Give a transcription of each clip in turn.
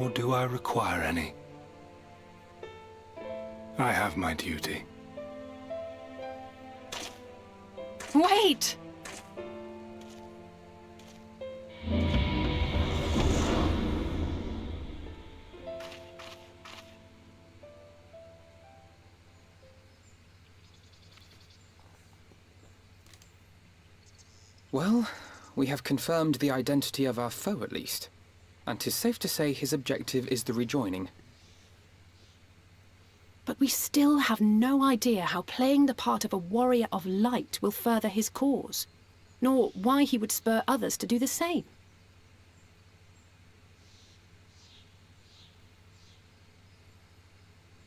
Or do I require any? I have my duty. Wait! Well, we have confirmed the identity of our foe at least. And 'tis safe to say his objective is the rejoining. But we still have no idea how playing the part of a warrior of light will further his cause, nor why he would spur others to do the same.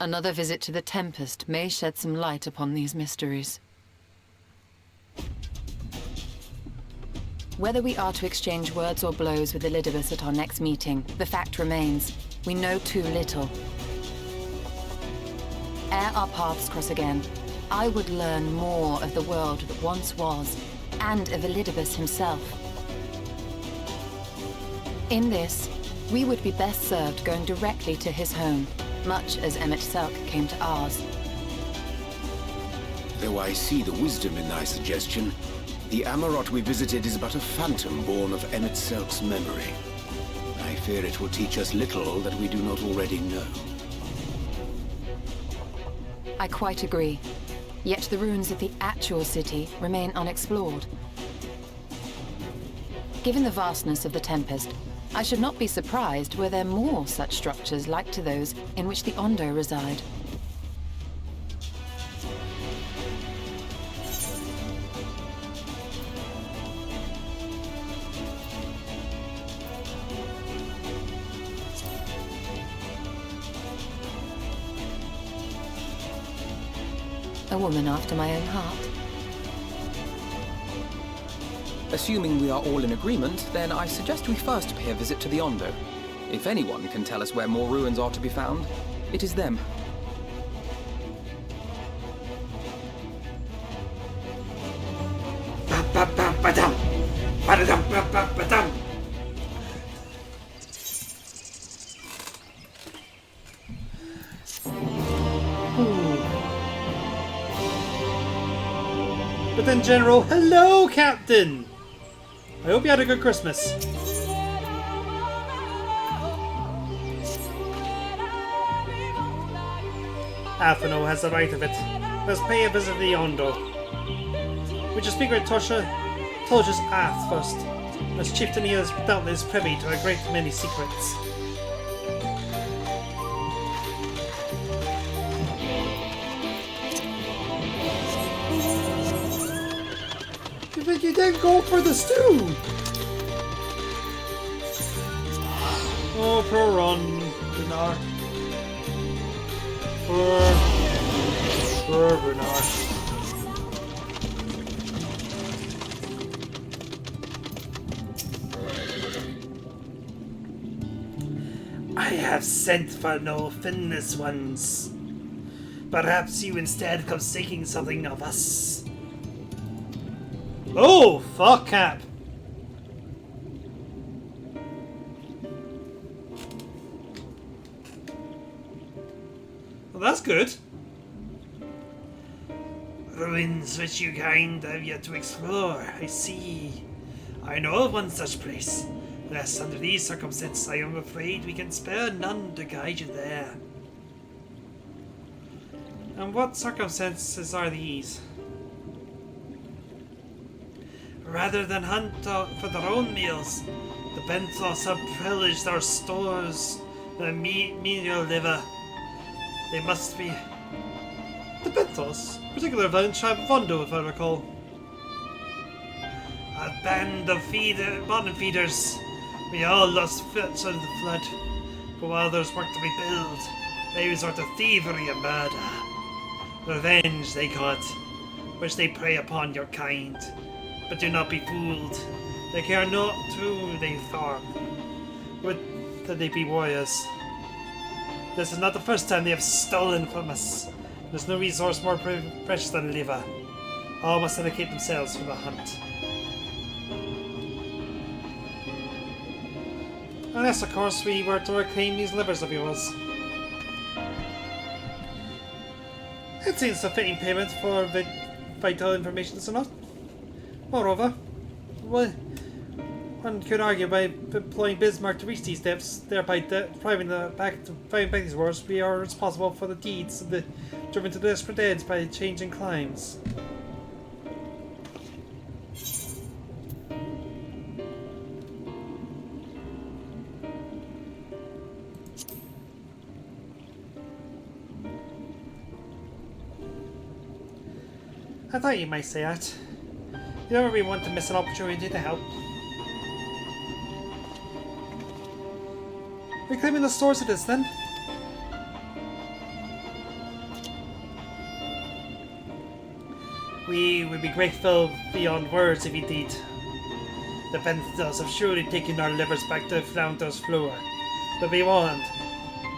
Another visit to the Tempest may shed some light upon these mysteries. Whether we are to exchange words or blows with Elidibus at our next meeting, the fact remains, we know too little. Ere our paths cross again, I would learn more of the world that once was, and of Elidibus himself. In this, we would be best served going directly to his home, much as Emmett Selk came to ours. Though I see the wisdom in thy suggestion, the Amarot we visited is but a phantom born of Emmett Selk's memory. I fear it will teach us little that we do not already know. I quite agree. Yet the ruins of the actual city remain unexplored. Given the vastness of the Tempest, I should not be surprised were there more such structures like to those in which the Ondo reside. A woman after my own heart. Assuming we are all in agreement, then I suggest we first pay a visit to the Ondo. If anyone can tell us where more ruins are to be found, it is them. But then, General, hello, Captain! I hope you had a good Christmas. Atheno has the right of it. Let's pay a visit to the Ondo. We should speak with Tullius Ath first, as Chieftain he is doubtless privy to a great many secrets. But you didn't go for the stew! Oh, poor Ron, Bernard. Poor Bernard. I have sent for no finless ones. Perhaps you instead come seeking something of us. Oh, fuck, Cap. Well, that's good. Ruins which you kind have yet to explore, I see. I know of one such place. Less under these circumstances, I am afraid we can spare none to guide you there. And what circumstances are these? Rather than hunt for their own meals, the Benthos have pillaged our stores with a menial liver. They must be... The Benthos? Particular village tribe of Vondo, if I recall. A band of bottom feeders. We all lost fits out of the flood. But while there's work to be built, they resort to thievery and murder. Revenge, they call it, which they prey upon your kind. But do not be fooled. They care not who they harm. Would that they be warriors. This is not the first time they have stolen from us. There's no resource more precious than liver. All must dedicate themselves for the hunt. Unless, of course, we were to reclaim these livers of yours. It seems a fitting payment for the vital information, is it not? Moreover, one could argue by employing Bismarck to reach these depths, thereby driving back these wars, we are responsible for the deeds of the driven to desperate ends by changing climes. I thought you might say that. You never really want to miss an opportunity to help. Reclaiming the stores it is, then. We would be grateful beyond words if you did. The Vendors have surely taken our livers back to Flounder's floor. But be warned,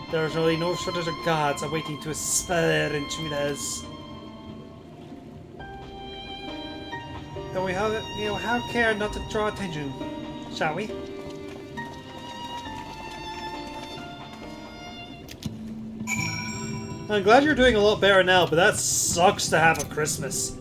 there is really no shortage of guards awaiting to spare intruders. Then we have care not to draw attention, shall we? I'm glad you're doing a lot better now, but that sucks to have a Christmas.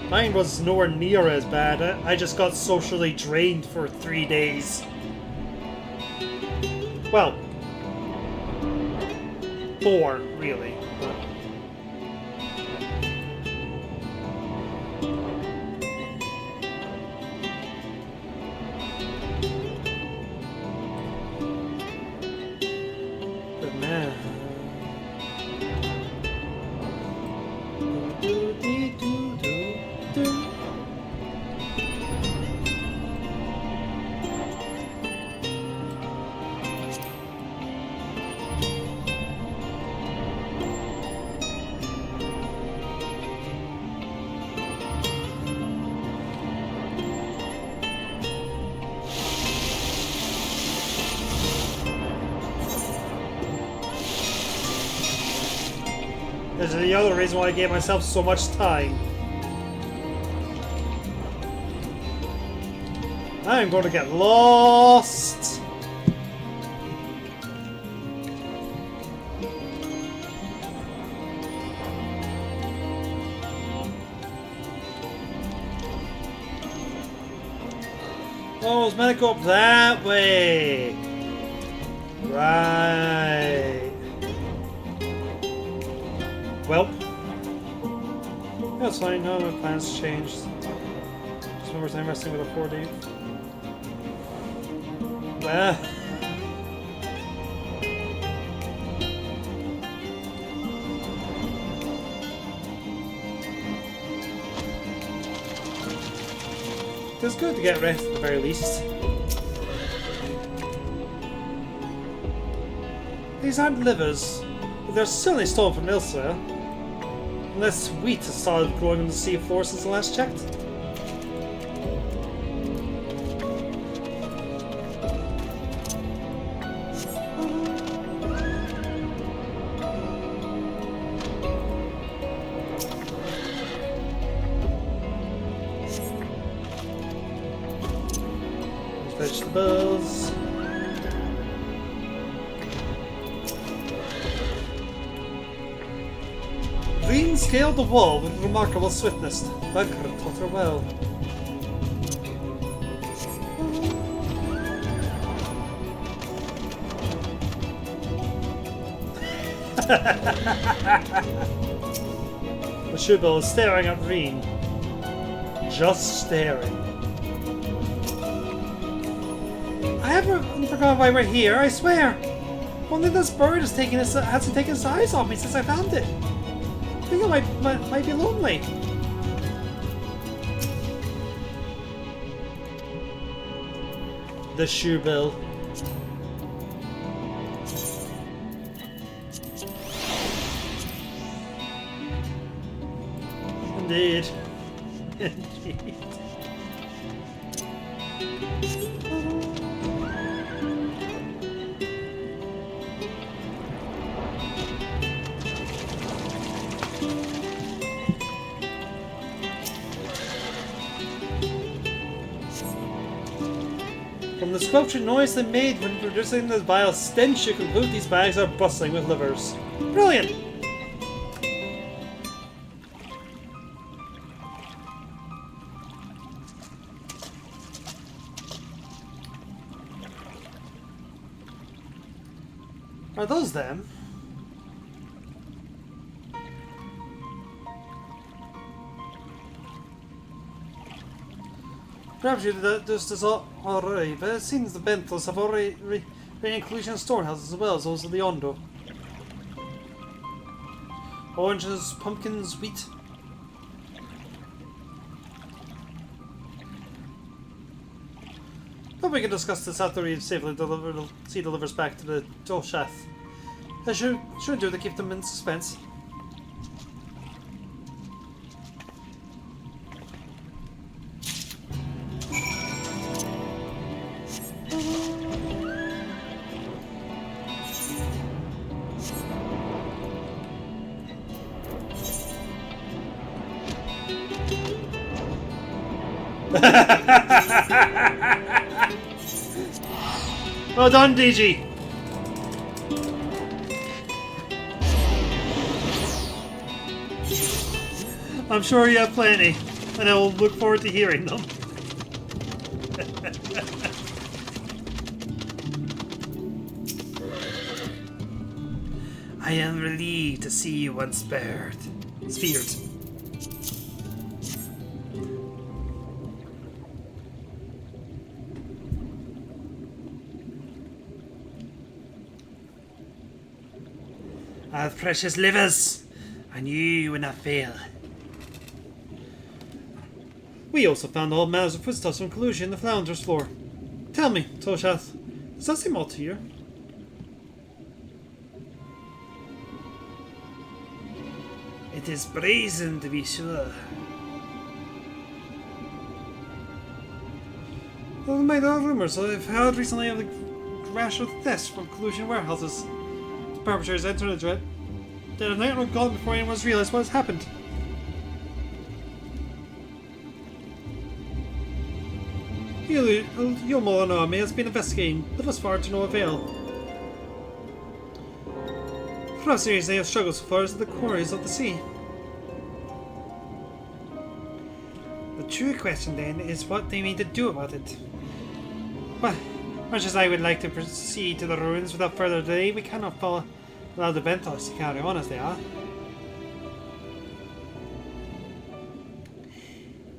Mine was nowhere near as bad. I just got socially drained for 3 days. Well, 4, really. But man. There's the other reason why I gave myself so much time. I'm going to get lost. Oh, I was meant to go up that way. Right. Well, that's fine. None of my plans changed. Just remember time resting with a 4D. Well, it's good to get rest at the very least. These aren't livers, but they're certainly stolen from elsewhere. Unless wheat has started growing on the sea floor since the last checked. Vegetables. Green scaled the wall with remarkable swiftness. Bugger taught her well. The Shubel is staring at Green. Just staring. I haven't forgotten why we're here, I swear. Only this bird has taken his eyes off me since I found it. I think I might be lonely. The Shoebill. Indeed. Indeed. sculpture noise they made when producing the vile stench, you conclude these bags are bustling with livers. Brilliant! Are those them? Perhaps you did this already, but it seems the Benthos have already been inclusion storehouses as well as those of the Ondo. Oranges, pumpkins, wheat. But we can discuss this after we safely delivers back to the Toshath. I should do to keep them in suspense. Well done, DG. I'm sure you have plenty, and I will look forward to hearing them. I am relieved to see you unspared. Speared. Our precious livers, I knew you would not fail. We also found all manners of footsteps from collusion in the flounder's floor. Tell me, Toshath, does that seem odd to you? It is brazen, to be sure. Well, my rumours I've heard recently of the crash of thefts from collusion warehouses. The perpetrators entered into it. Then a night were gone before anyone's realised what has happened. Your Mullen army has been investigating, but thus far to no avail. For how serious they have struggled so far as the quarries of the sea. The true question then is what they mean to do about it. Well, much as I would like to proceed to the ruins without further delay, we cannot allow the Benthos to carry on as they are.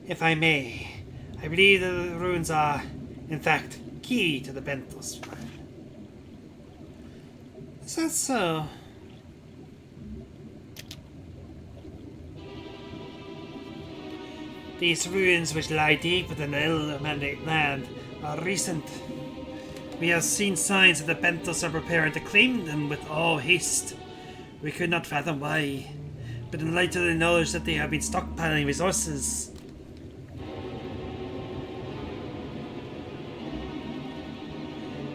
If I may, I believe that the ruins are, in fact, key to the Benthos plan. Is that so? These ruins, which lie deep within the ill-mandate land, are recent. We have seen signs that the Benthos are preparing to claim them with all haste. We could not fathom why, but in light of the knowledge that they have been stockpiling resources,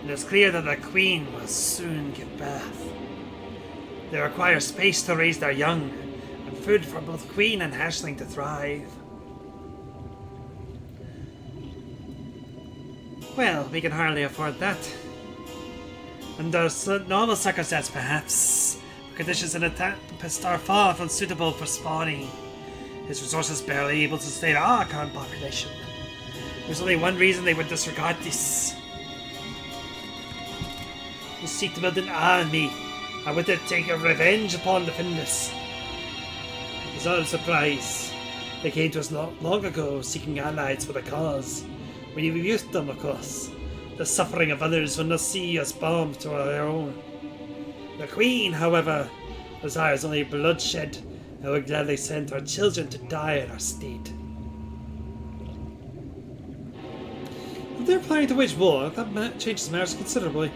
it is clear that the Queen will soon give birth. They require space to raise their young, and food for both Queen and hatchling to thrive. Well, we can hardly afford that. Under normal circumstances, perhaps, conditions in a tempest are far from suitable for spawning. Its resources barely able to sustain our current population. There's only one reason they would disregard this. They seek to build an army, and with it take a revenge upon the Findus. It's not a surprise. They came to us long ago, seeking allies for the cause. We rebuked them, of course. The suffering of others will not see us bombed to our own. The Queen, however, desires only bloodshed, and would gladly send her children to die in our stead. If they're planning to wage war, that changes matters considerably.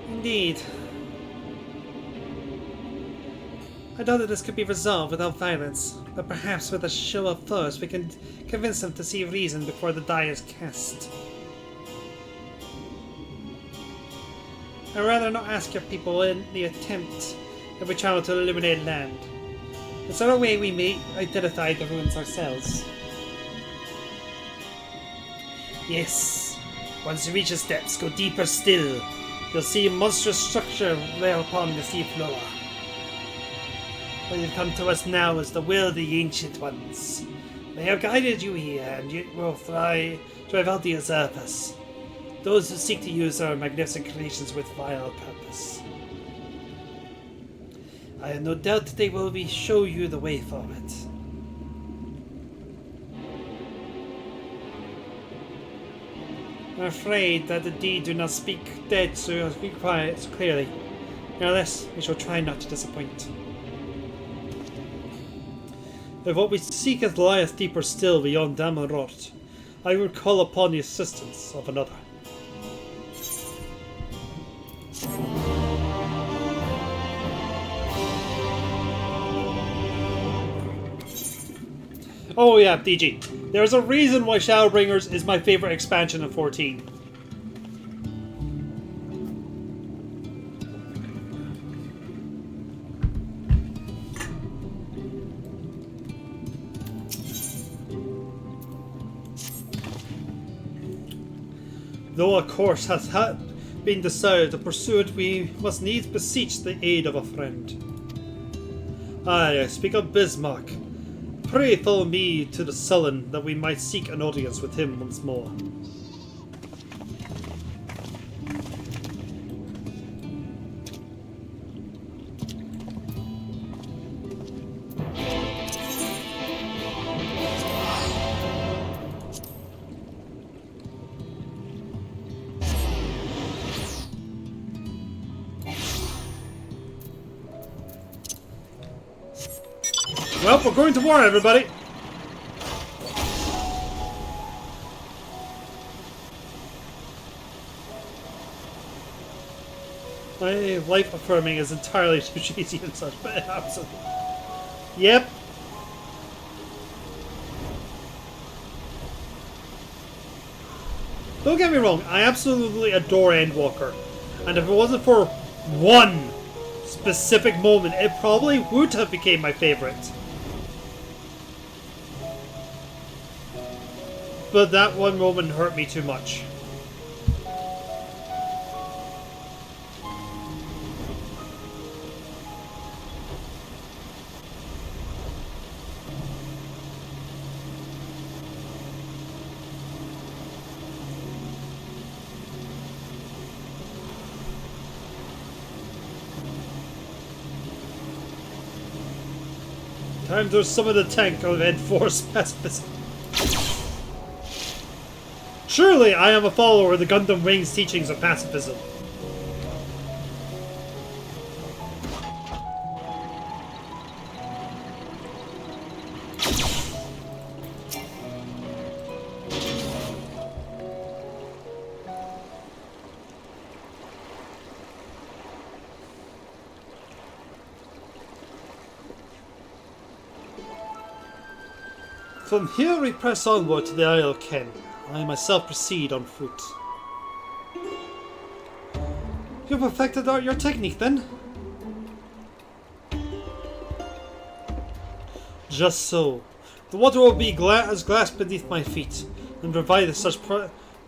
Indeed. I doubt that this could be resolved without violence, but perhaps with a show of force we can convince them to see reason before the die is cast. I'd rather not ask your people in the attempt if we travel to illuminate land. Is there a way we may identify the ruins ourselves? Yes. Once you reach its depths, go deeper still. You'll see a monstrous structure there upon the sea floor. What you've come to us now is the will of the Ancient Ones. They have guided you here, and you will drive out the usurpers. Those who seek to use our magnificent creations with vile purpose. I have no doubt that they will show you the way forward. I'm afraid that the deed do not speak dead so quiet clearly. Nevertheless, we shall try not to disappoint. If what we seeketh lieth deeper still beyond Damarot, I would call upon the assistance of another. Oh yeah, DG. There's a reason why Shadowbringers is my favourite expansion of 14. Though a course hath been decided to pursue it, we must needs beseech the aid of a friend. Aye, I speak of Bismarck. Pray follow me to the Sullen, that we might seek an audience with him once more. Well, we're going to war, everybody! My life affirming is entirely too cheesy and such, but absolutely. Yep. Don't get me wrong, I absolutely adore Endwalker. And if it wasn't for one specific moment, it probably would have became my favorite. But that one moment hurt me too much. Time to summon the tank of enforced pacifism. Surely I am a follower of the Gundam Wing's teachings of pacifism. From here we press onward to the Isle of Ken. I myself proceed on foot. You perfected your technique then? Just so. The water will be as glass beneath my feet, and provided such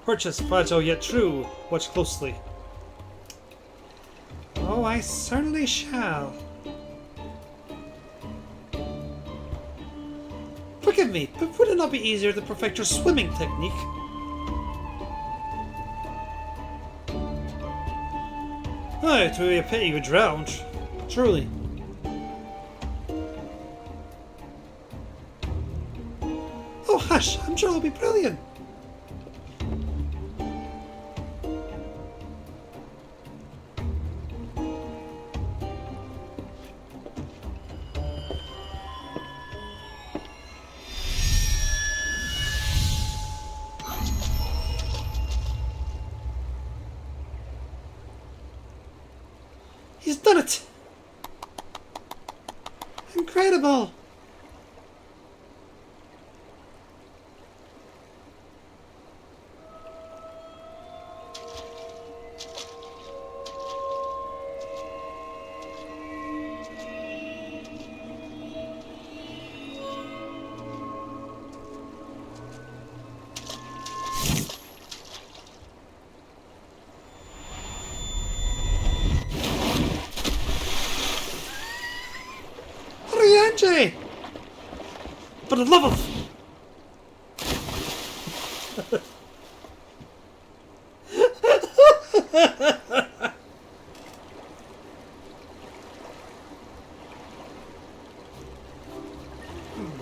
purchase fragile yet true, watch closely. Oh, I certainly shall. Forgive me, but would it not be easier to perfect your swimming technique? Aye, it would be a pity you drowned. Truly. Oh, hush! I'm sure it'll be brilliant. He's done it! Incredible! the love of...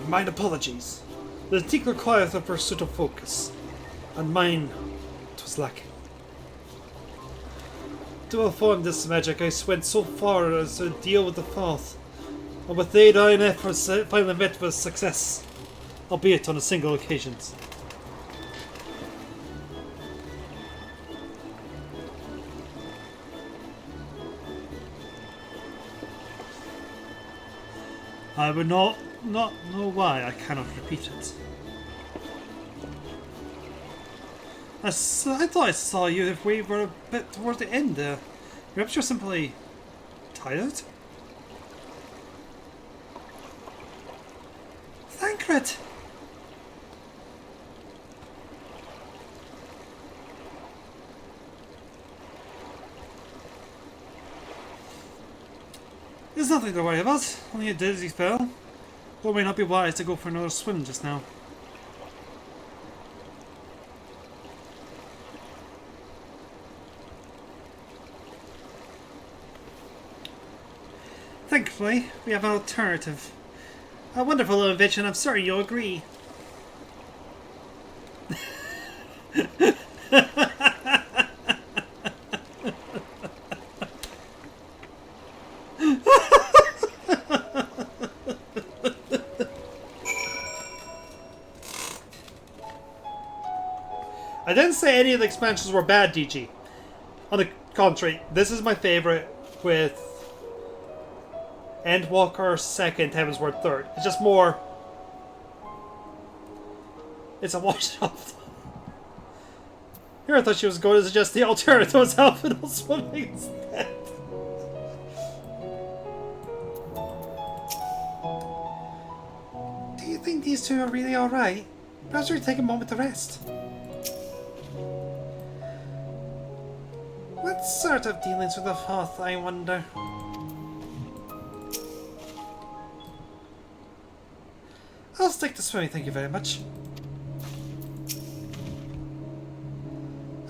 Mine apologies. The technique requires a pursuit of focus, and mine was lacking. To perform this magic, I went so far as to deal with the Thoth, and with their own efforts, I finally met with success, albeit on a single occasion. I would not know why I cannot repeat it. I thought I saw you if we were a bit towards the end there. Perhaps you're simply tired? Thancred! There's nothing to worry about, only a dizzy spell. Though it may not be wise to go for another swim just now. Thankfully, we have an alternative. A wonderful invention, I'm certain you'll agree. I didn't say any of the expansions were bad, DG. On the contrary, this is my favorite with Endwalker 2nd, Heavensward 3rd. It's just more... It's a wash-off. Here I thought she was going to suggest the alternative was alphabet swimming instead. Do you think these two are really alright? Perhaps we should take a moment to rest. What sort of dealings with the Thoth, I wonder? I'll stick to swimming, thank you very much.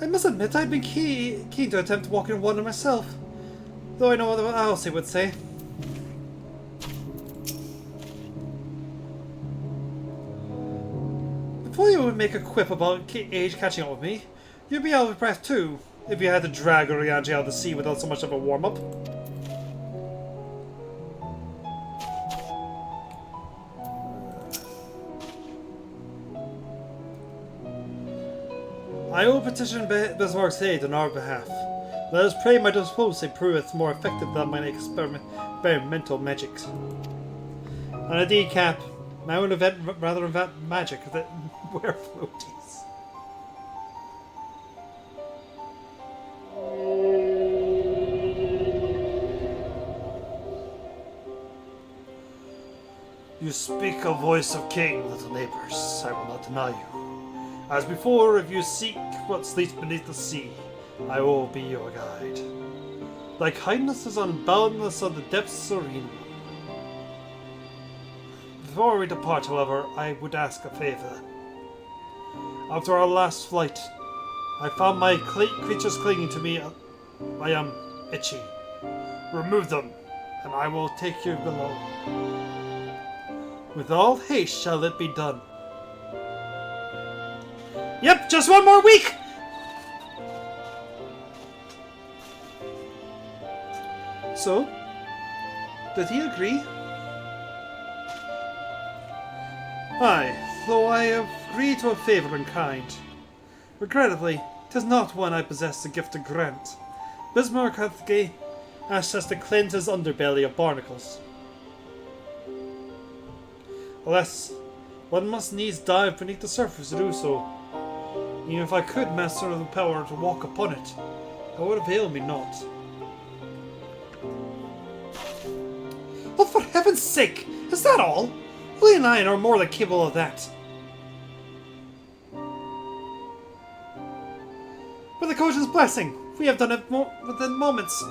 I must admit I'd been keen to attempt walking on water myself, though I know what Elsie would say. Before you would make a quip about age catching up with me, you'd be out of breath too, if you had to drag Orianji out of the sea without so much of a warm-up. I will petition Bismarck's aid on our behalf. Let us pray my diplomacy proveth more effective than my experimental magics. And indeed, Cap, I would invent rather invent magic than wear floaties. You speak a voice of king, little neighbours, I will not deny you. As before, if you seek what sleeps beneath the sea, I will be your guide. Thy kindness is unboundless of the depths serene. Before we depart, however, I would ask a favour. After our last flight, I found my creatures clinging to me. I am itchy. Remove them, and I will take you below. With all haste shall it be done. Yep, just one more week! So, did he agree? Aye, though I have agreed to a favour in kind. Regrettably, 'tis not one I possess the gift to grant. Bismarck hath asked us to cleanse his underbelly of barnacles. Alas, one must needs dive beneath the surface to do so. Even if I could master the power to walk upon it, it would avail me not. Oh, for heaven's sake! Is that all? We and I are more than capable of that. With the Coach's blessing, we have done it within moments.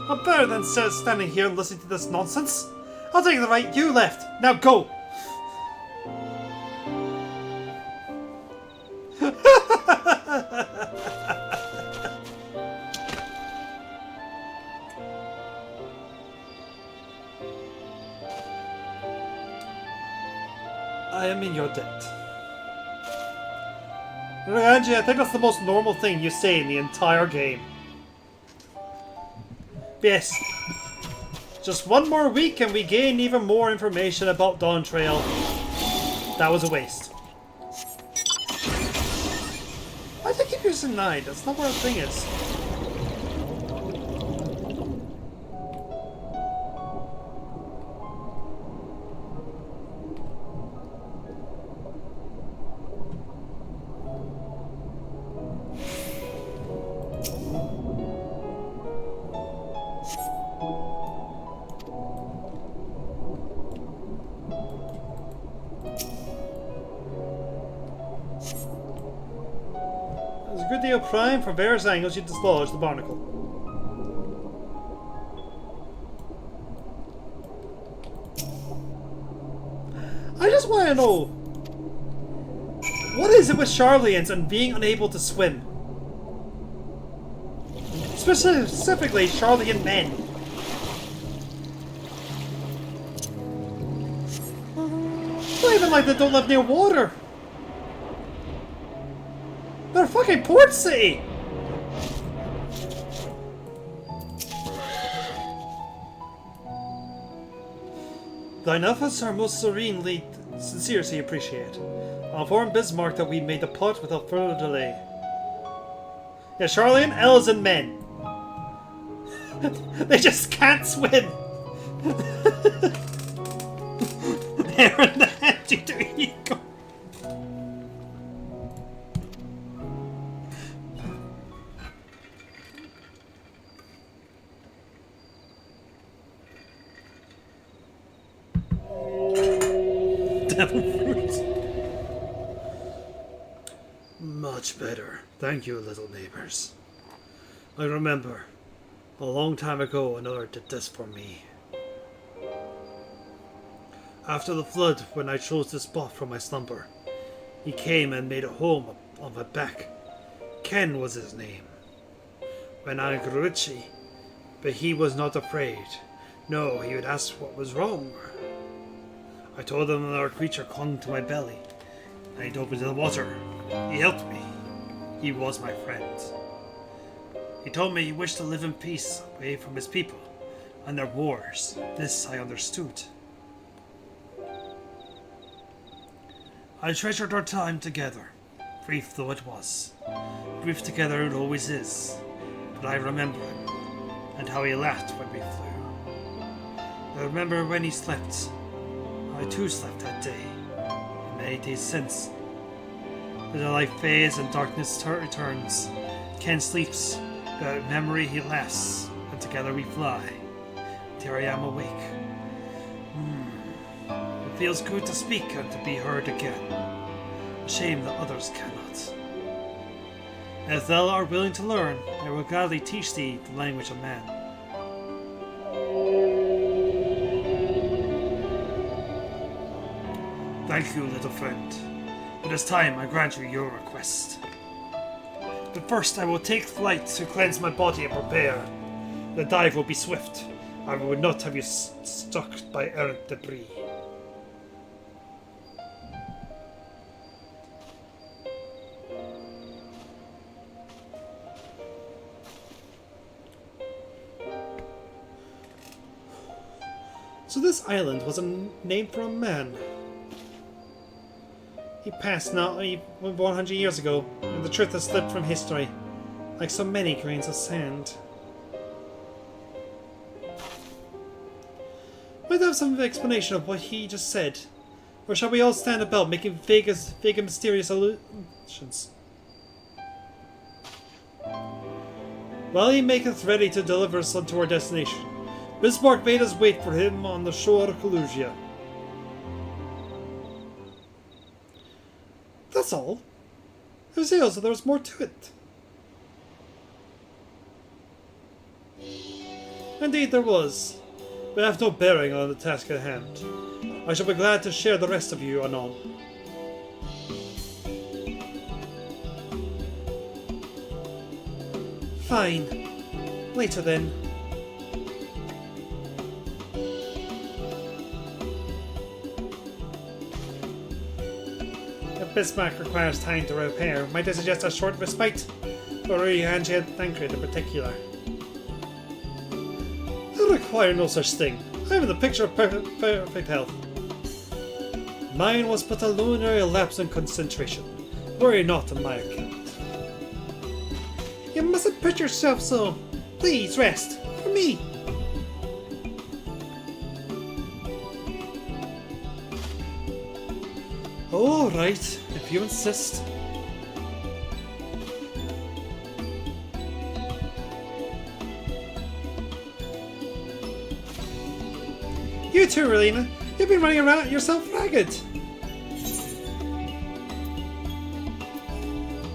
I'm better than standing here and listening to this nonsense. I'll take the right, you left. Now go! I am in your debt. Angie, I think that's the most normal thing you say in the entire game. Yes. Just one more week and we gain even more information about Dawn Trail. That was a waste. Why do I keep using 9? That's not where the thing is. Good deal prime from various angles you dislodge the barnacle. I just want to know, what is it with Charlians and being unable to swim? Specifically, Charlian men. It's not even like they don't live near water. They're a fucking port city! Thine efforts are most serenely sincerely appreciated. I'll inform Bismarck that we may depart without further delay. Yeah, Charlian, elves, and men. They just can't swim! They're in the empty to ego. Much better. Thank you, little neighbors. I remember, a long time ago another did this for me. After the flood, when I chose this spot for my slumber, he came and made a home on my back. Ken was his name. When I grew itchy, but he was not afraid. No, he would ask what was wrong. I told him another creature clung to my belly, and he dove into the water. He helped me. He was my friend. He told me he wished to live in peace, away from his people and their wars. This I understood. I treasured our time together, brief though it was. Brief together it always is, but I remember him, and how he laughed when we flew. I remember when he slept. I too slept that day, and many days since. But the light fades and darkness returns. Ken sleeps, but in memory he laughs, and together we fly. Here I am awake. It feels good to speak and to be heard again. A shame that others cannot. If thou art willing to learn, I will gladly teach thee the language of man. Thank you, little friend. It is time I grant you your request. But first I will take flight to cleanse my body and prepare. The dive will be swift. I would not have you stuck by errant debris. So this island was named for a man. He passed not even 100 years ago, and the truth has slipped from history, like so many grains of sand. Might have some explanation of what he just said, or shall we all stand about making vague and mysterious allusions? While he maketh ready to deliver us unto our destination, Bismarck bade us wait for him on the shore of Kalusia. That's all. It was ill, so there was more to it. Indeed there was, but I have no bearing on the task at hand. I shall be glad to share the rest of you anon. Fine. Later then. Bismarck requires time to repair, might I suggest a short respite? For Angie and Tancred in particular. I require no such thing. I am in the picture of perfect health. Mine was but a lunar lapse in concentration. Worry not on my account. You mustn't put yourself so. Please rest. For me. All right, if you insist. You too, Relina. You've been running around yourself ragged.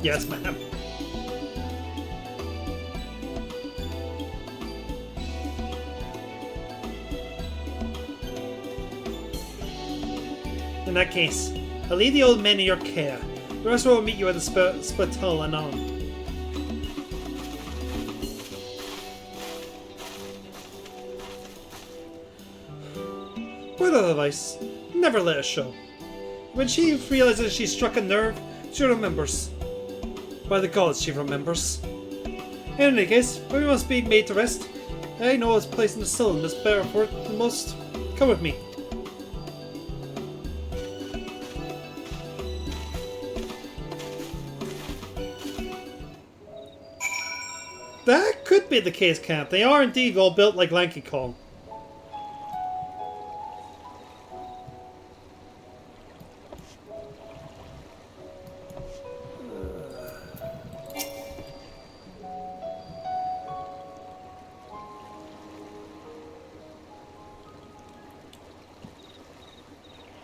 Yes, ma'am. In that case, I'll leave the old men in your care. The rest will meet you at the Spital anon. Word of advice, never let it show. When she realizes she struck a nerve, she remembers. By the gods, she remembers. In any case, we must be made to rest. I know his place in the Sylvan is better for it than most. Come with me. That could be the case, Camp. They are indeed all built like Lanky Kong.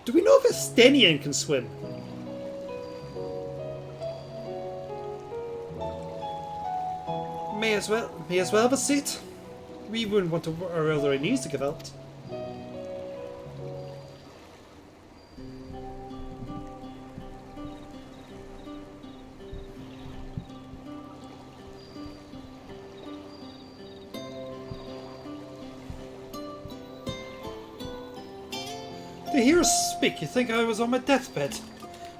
Do we know if Estenian can swim? May as well have a seat. We wouldn't want our elderly knees to give out. To hear us speak, you think I was on my deathbed.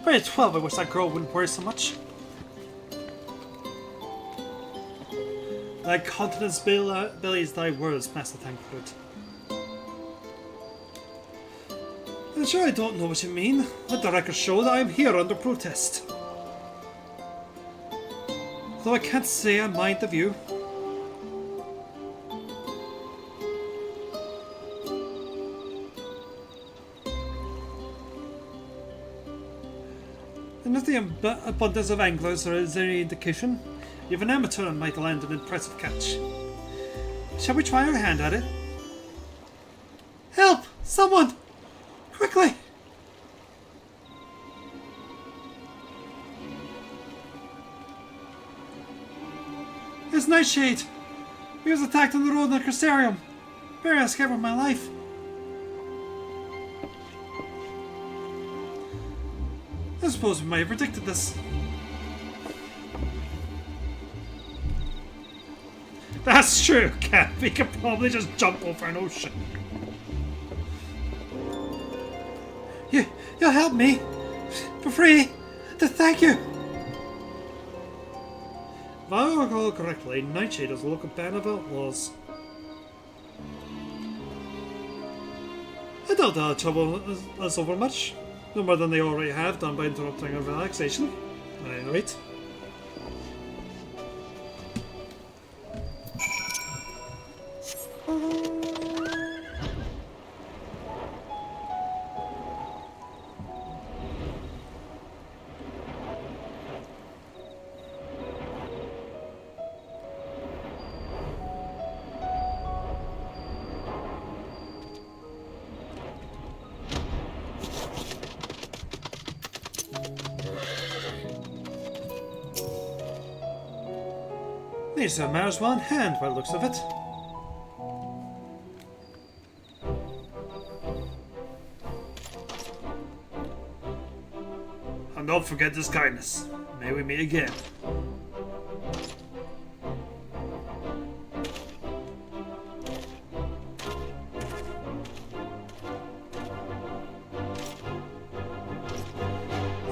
When you're 12, I wish that girl wouldn't worry so much. Thy continence bellies thy words, Master Tancred. I'm sure I don't know what you mean. Let the record show that I am here under protest. Though I can't say I mind the view. And if the abundance of anglers is any indication, you have an amateur and might land an impressive catch. Shall we try our hand at it? Help! Someone! Quickly! It's Nightshade! He was attacked on the road in the Crystarium. Barely escaped with my life. I suppose we might have predicted this. That's true, Cap. We could probably just jump over an ocean. You'll help me for free. Thank you. If I recall correctly, Nightshade is a local band of outlaws. I doubt they'll trouble us over much. No more than they already have done by interrupting our relaxation. At any rate. These are matters well in hand by the looks of it. And don't forget this kindness. May we meet again.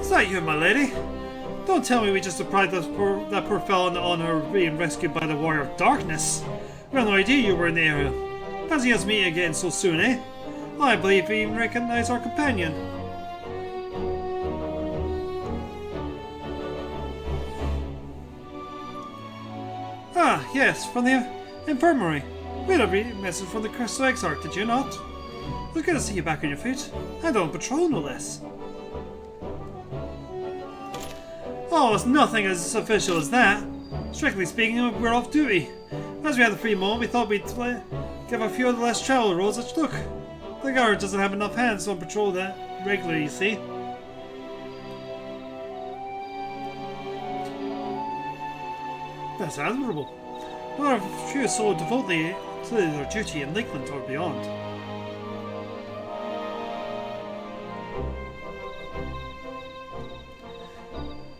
Is that you, my lady? Don't tell me we just deprived that poor fellow of the honor of being rescued by the Warrior of Darkness. We had no idea you were in the area. Fancy us meeting again so soon, eh? I believe we even recognize our companion. Ah, yes, from the infirmary. We had a message from the Crystal Exarch, did you not? It was good to see you back on your feet. And on patrol, no less. Oh, it's nothing as official as that. Strictly speaking, we're off duty. As we had a free moment, we thought we'd give a few of the less traveled roads a look. The guard doesn't have enough hands on patrol that regularly, you see. That's admirable. Not a few so devotedly to their duty in Lakeland or beyond.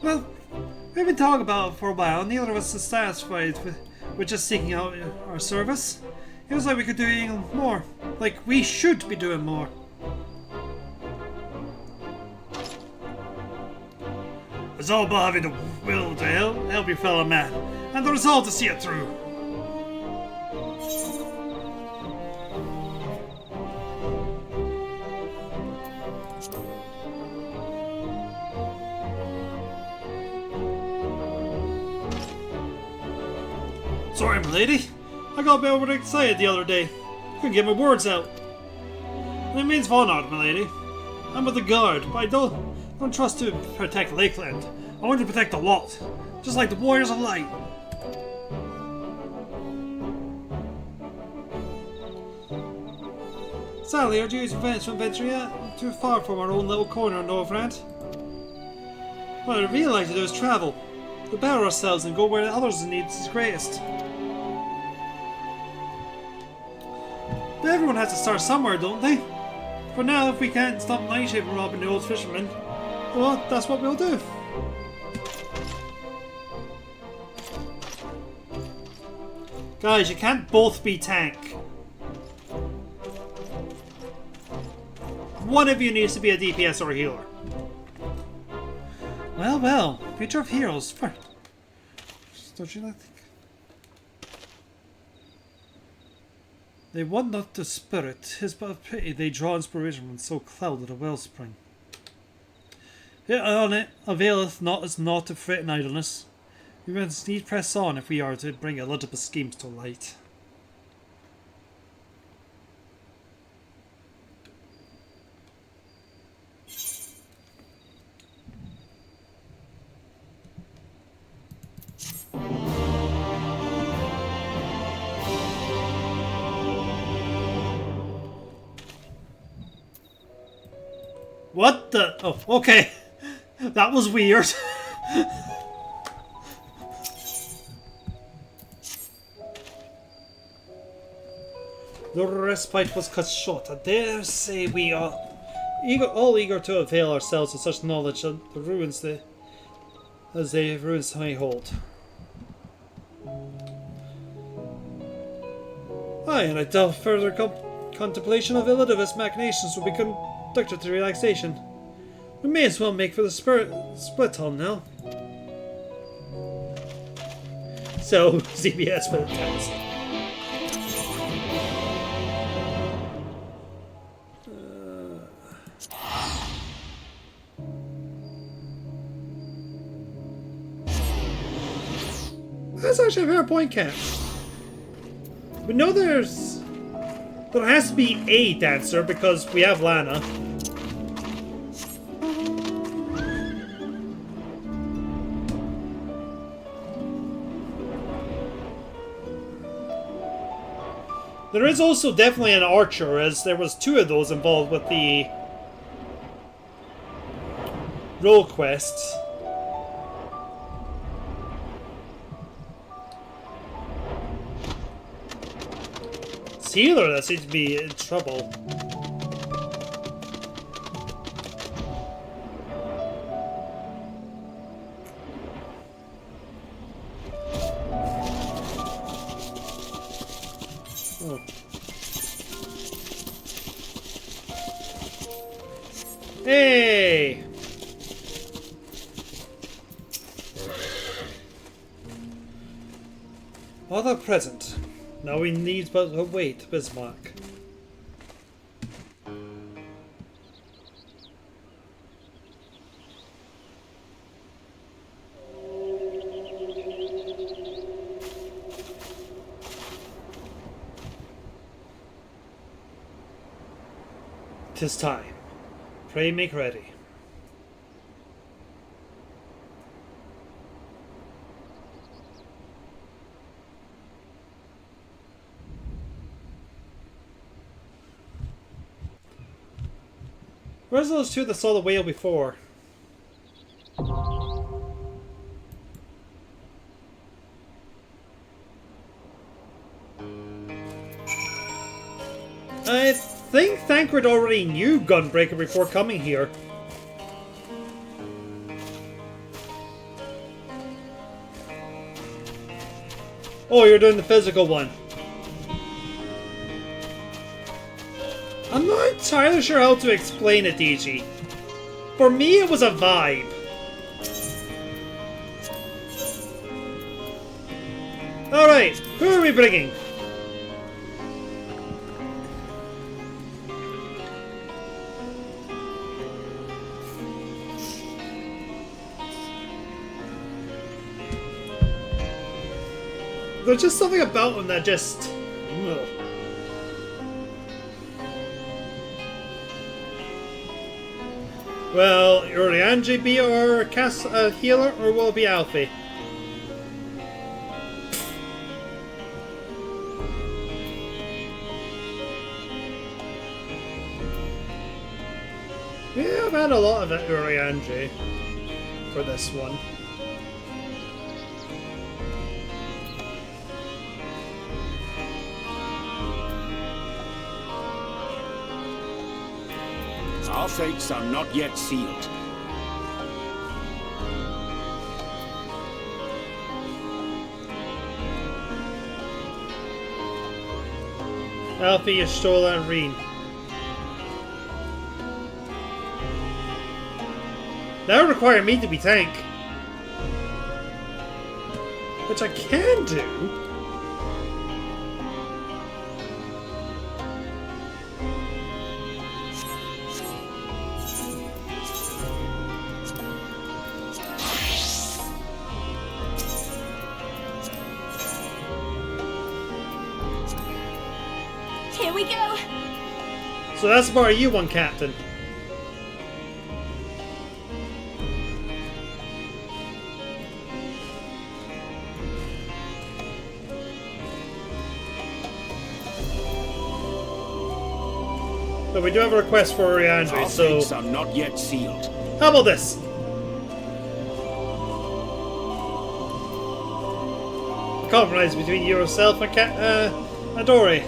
Well, we've been talking about it for a while, and neither of us is satisfied with just seeking out our service. It was like we could do even more. Like we should be doing more. It's all about having the will to help your fellow man, and the resolve to see it through. Sorry, my lady. I got a bit overexcited the other day. Couldn't get my words out. And it means von art, my lady. I'm with the guard, but I don't trust to protect Lakeland. I want to protect the lot, just like the Warriors of Light. Sadly, our duties prevent us from venturing out too far from our own little corner in Northrend. What I really like to do is travel, to better ourselves and go where others' needs is greatest. But everyone has to start somewhere, don't they? For now, if we can't stop Nightshade from robbing the old fisherman, well, that's what we'll do. Guys, you can't both be tank. One of you needs to be a DPS or a healer. Well, well, future of heroes. Don't you think? They want not the spirit, 'tis but a pity they draw inspiration from so clouded a wellspring. Yet on it availeth not as naught of fret and idleness. We must need press on if we are to bring Elizabeth's schemes to light. What the? Oh, okay. That was weird. The respite was cut short. I dare say we are all eager to avail ourselves of such knowledge of the ruins as the ruins may hold. Aye, and I doubt further contemplation of Elidivus' machinations will be conducted to relaxation. We may as well make for the split hall now. So, CBS for the test. That's actually a fair point, Cat. We know there has to be a dancer because we have Lana. There is also definitely an archer, as there was 2 of those involved with the role quests. It's healer that seems to be in trouble. Oh. Hey! All are present. Now we need but await Bismarck. "'Tis time. Pray make ready." Where's those two that saw the whale before? I think Thancred already knew Gunbreaker before coming here. Oh, you're doing the physical one. I'm not entirely sure how to explain it, Tachi. For me, it was a vibe. Alright, who are we bringing? There's just something about him that just... Ugh. Will Urianji be our healer, or will it be Alfie? Yeah, I've had a lot of Urianji for this one. Our fates are not yet sealed. Alfie, Estola, and Reen. That would require me to be tank. Which I can do. Here we go! So that's part of you one, Captain. But we do have a request for Urianji, Our so... fates are not yet sealed. How about this? A compromise between yourself and Adori.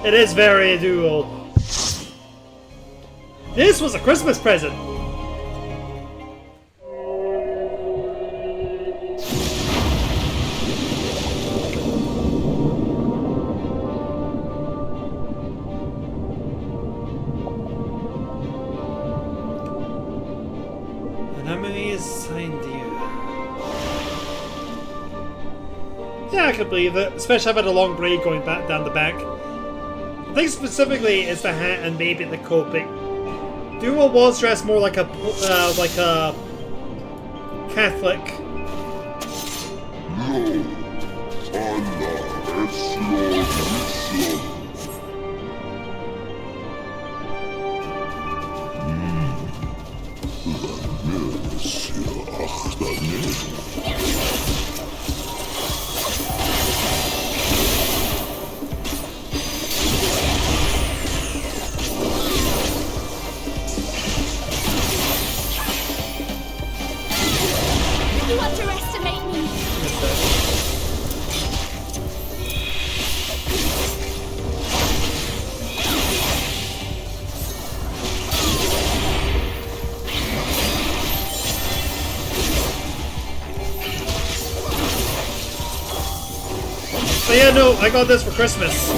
It is very dual. This was a Christmas present! An enemy is signed to you. Yeah, I can believe it. Especially I've had a long break going back down the back. I think specifically it's the hat and maybe the coping. Duo was dressed more like a Catholic. You underestimate me! yeah, no, I got this for Christmas.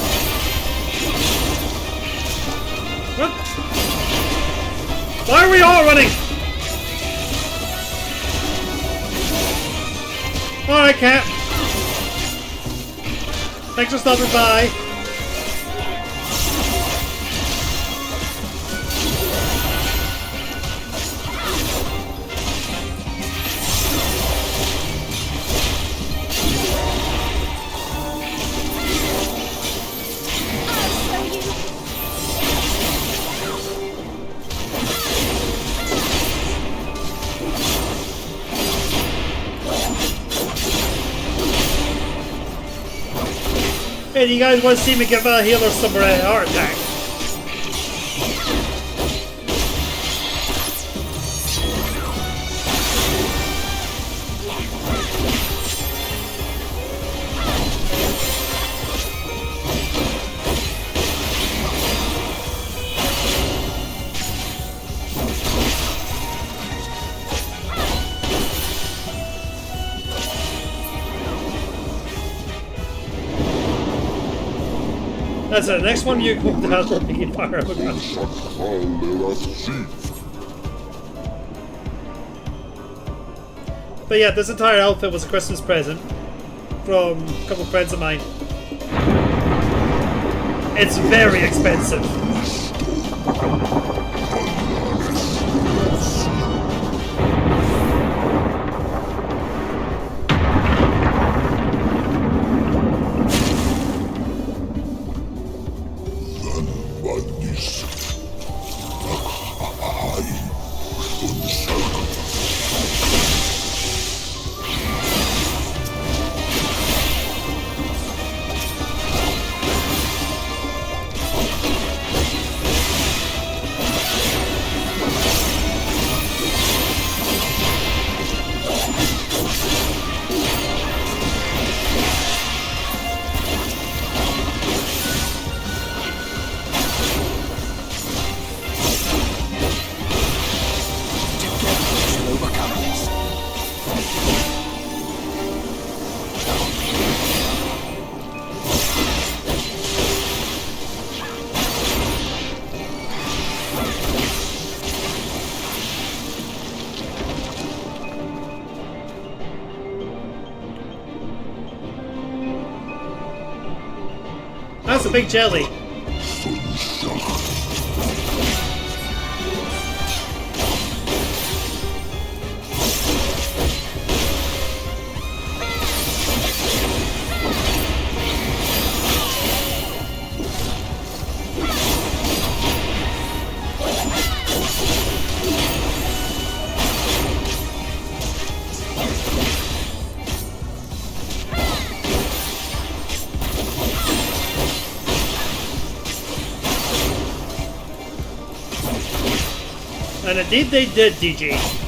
What? Why are we all running? Alright, cat. Thanks for stopping by. Hey, do you guys want to see me give a healer some heart attack? That's it. Next one you go down to making fire. But yeah, this entire outfit was a Christmas present from a couple of friends of mine. It's very expensive. That's a big jelly. And indeed they did, DG.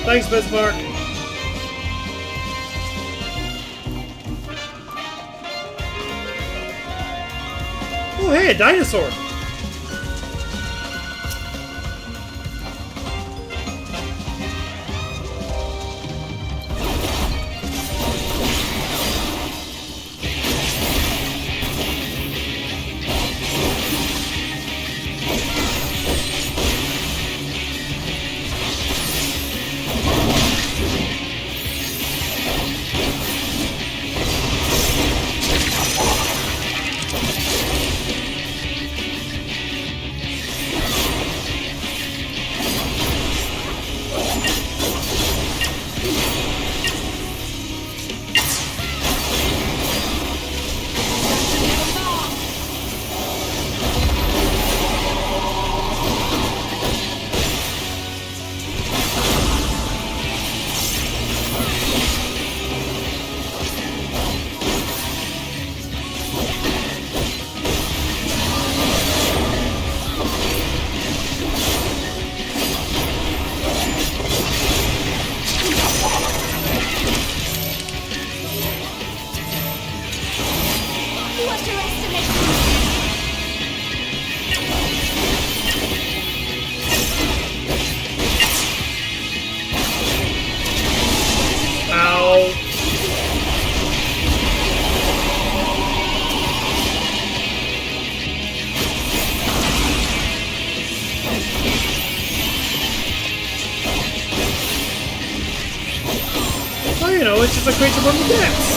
Thanks, Bismarck. Oh, hey, a dinosaur. You know, it's just a creature from the depths.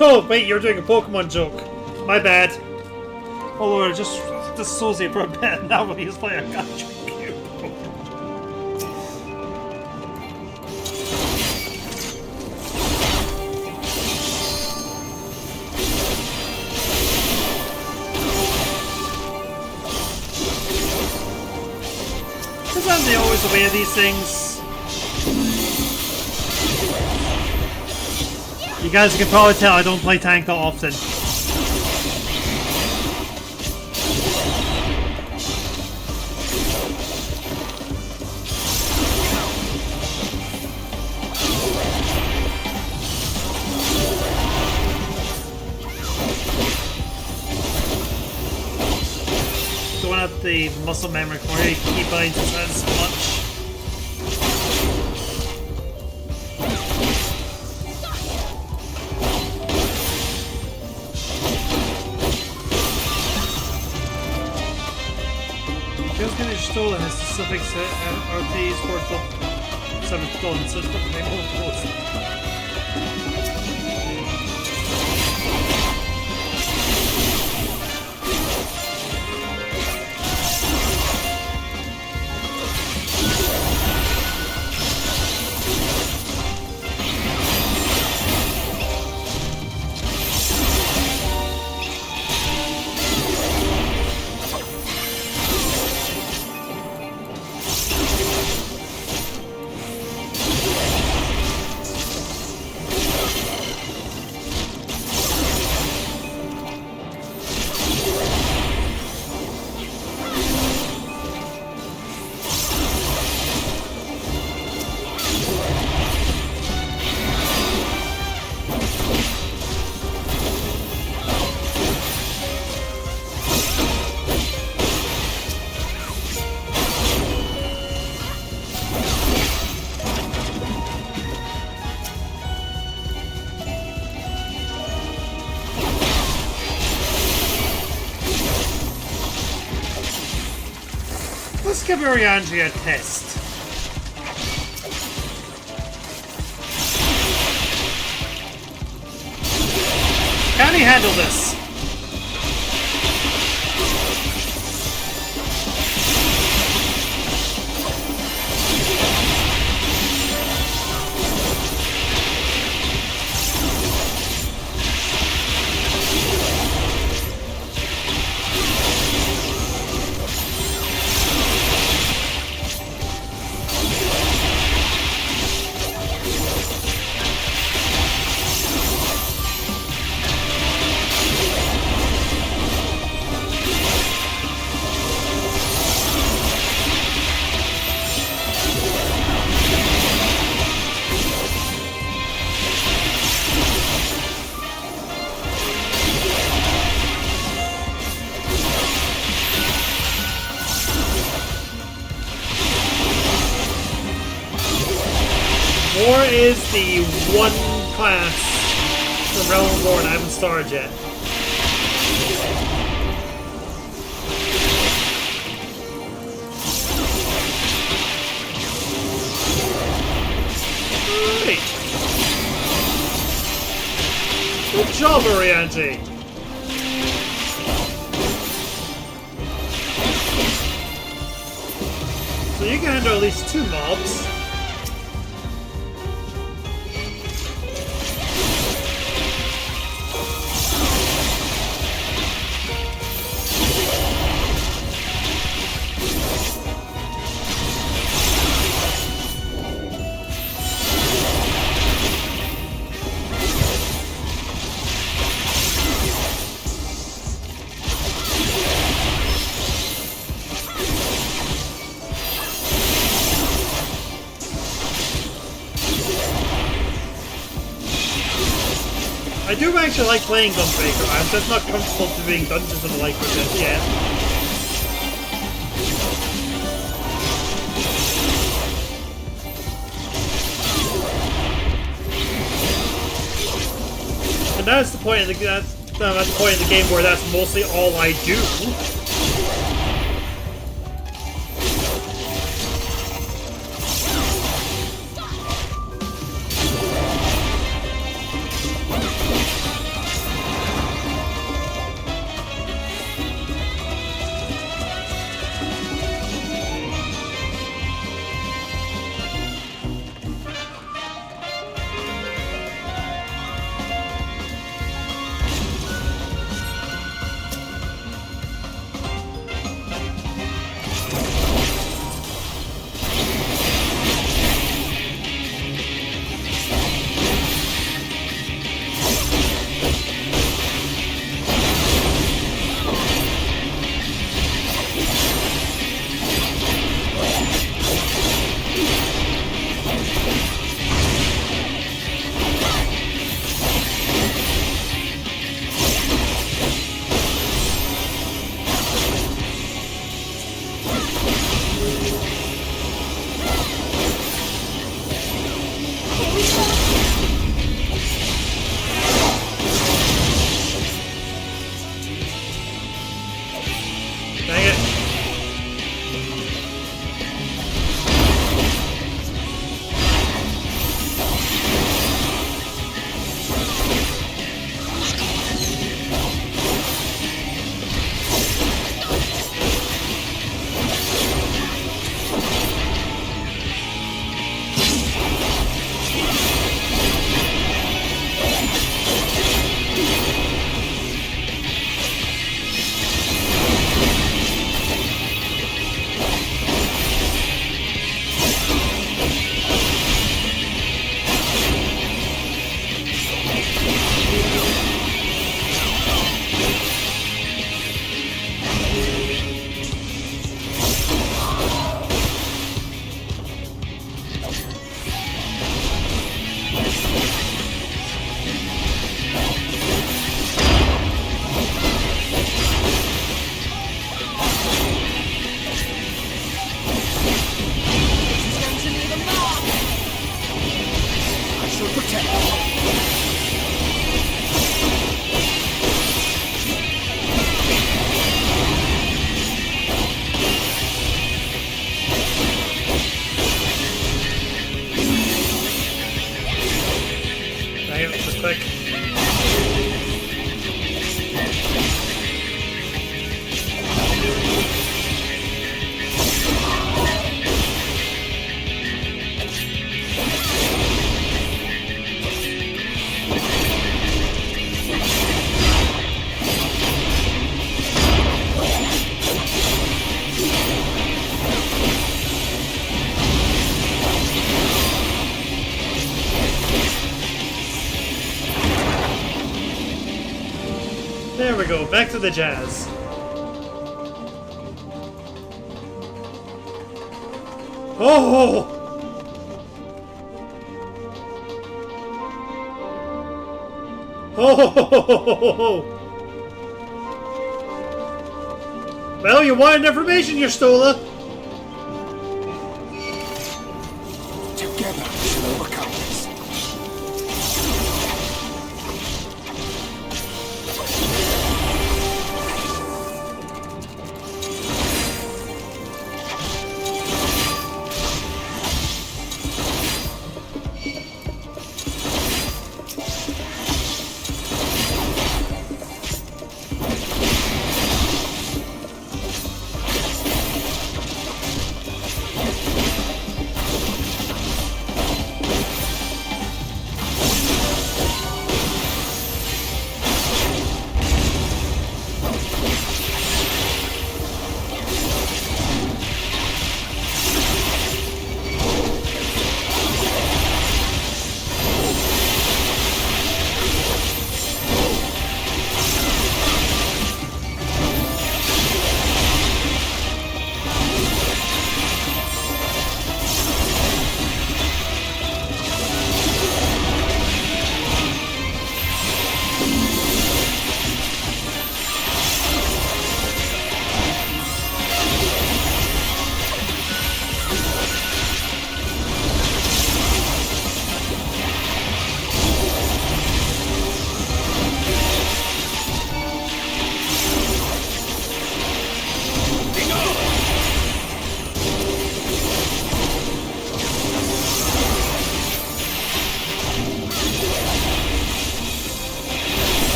Oh, wait, you're doing a Pokemon joke. My bad. Although I just dissociate for a bit now when he's playing a gotcha cube. Sometimes they always away of these things. You guys can probably tell I don't play tank that often. Don't have the muscle memory for you, keep buying so much. Stolen his specific RT's worth of 7 stolen, so it's not the name of Let's give Ariandria a test. Can he handle this? is the one class from Realm Reborn I haven't started yet. Right. Good job, Oriente. So you can handle at least 2 mobs. I do actually like playing Gunbreaker. I'm just not comfortable doing dungeons and the like with it yet. And that's the point of that's the point in the game where that's mostly all I do. Dang it. There we go, back to the jazz. Oh! Oh! Well, you wanted information, you Stola. Together we shall overcome this.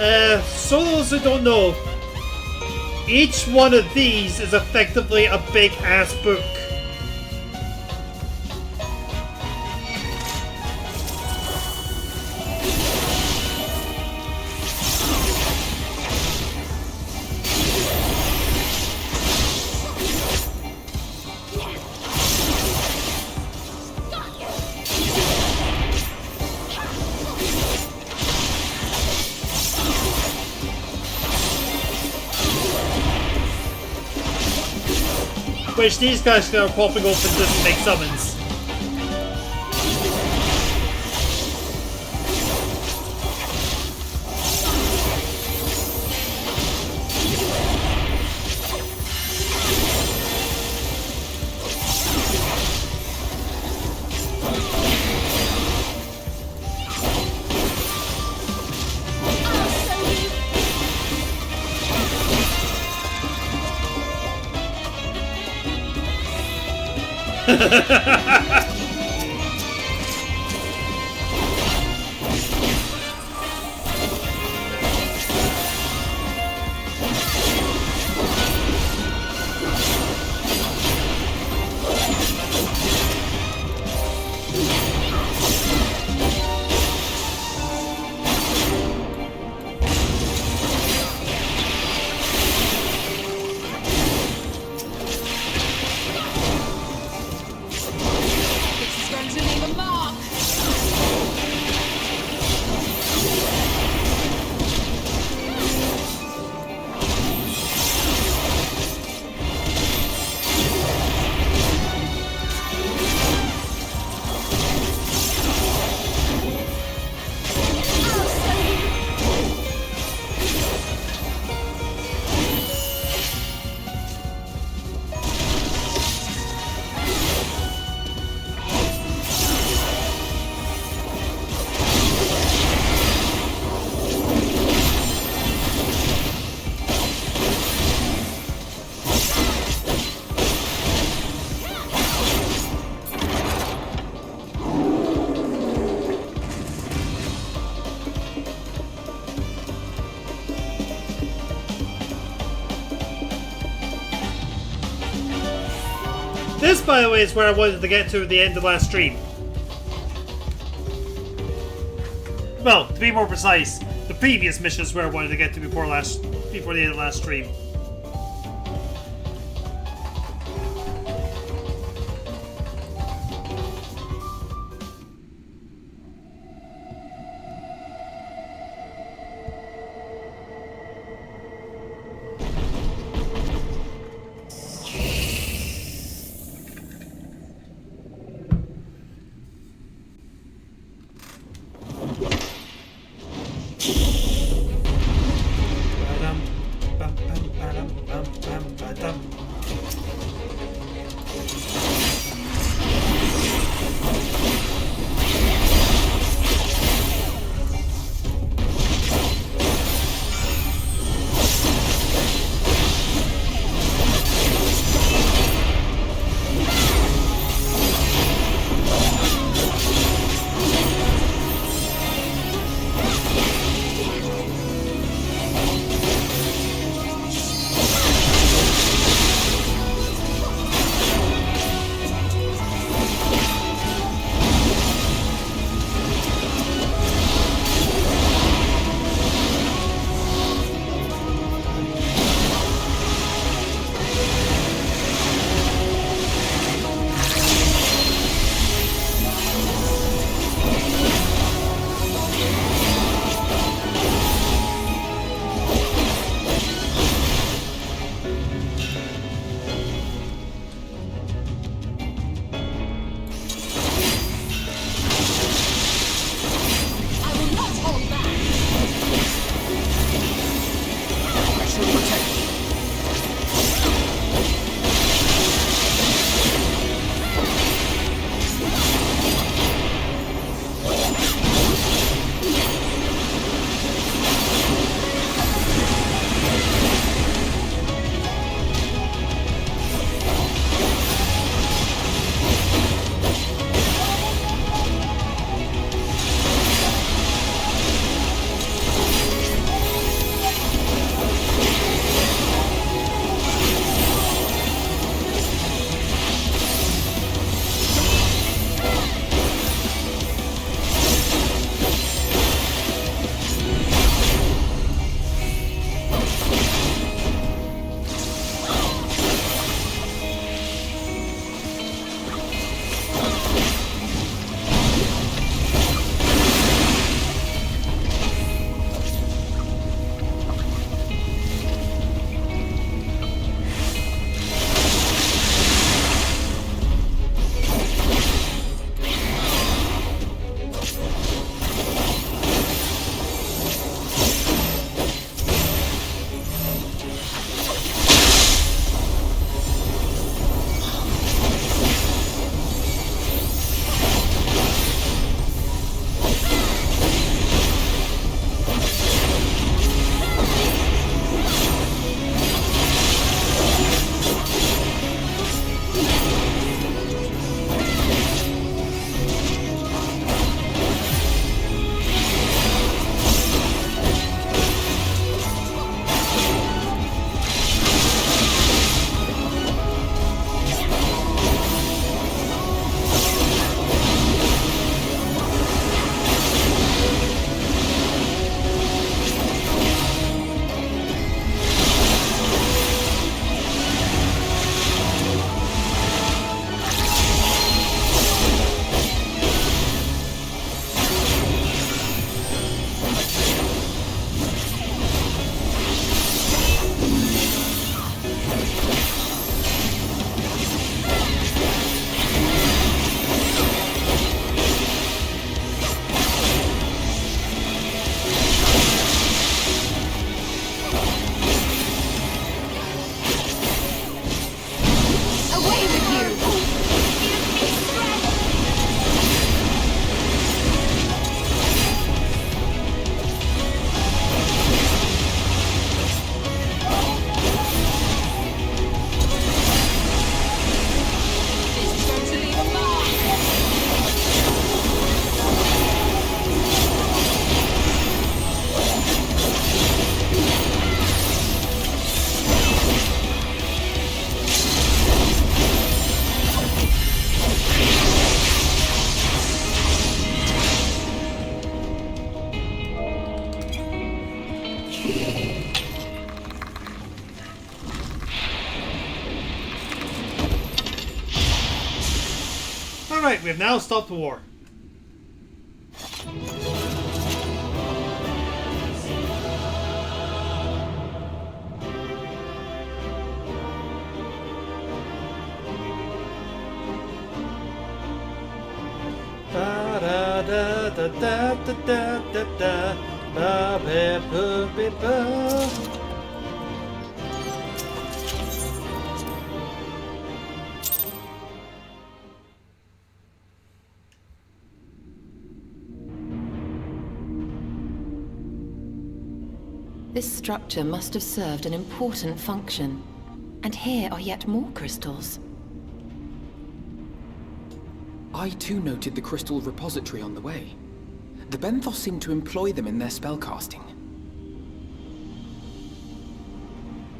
So those who don't know, each one of these is effectively a big ass book. Which these guys are popping open just to make summons. This, by the way, is where I wanted to get to at the end of last stream. Well, to be more precise, the previous mission is where I wanted to get to before the end of last stream. Alright, we have now stopped the war. Da da da da da da da da ba ba ba ba ba. This structure must have served an important function. And here are yet more crystals. I too noted the crystal repository on the way. The Benthos seem to employ them in their spellcasting.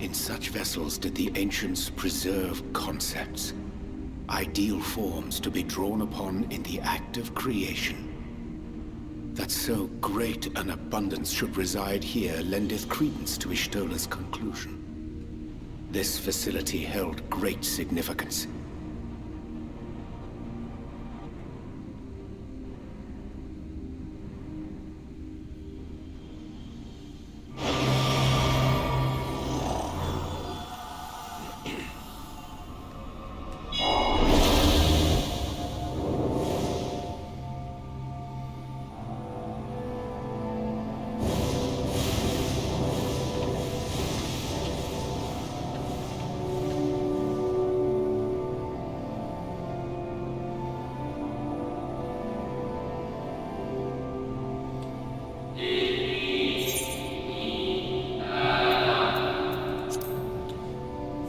In such vessels did the ancients preserve concepts, ideal forms to be drawn upon in the act of creation. That so great an abundance should reside here lendeth credence to Ishtola's conclusion. This facility held great significance.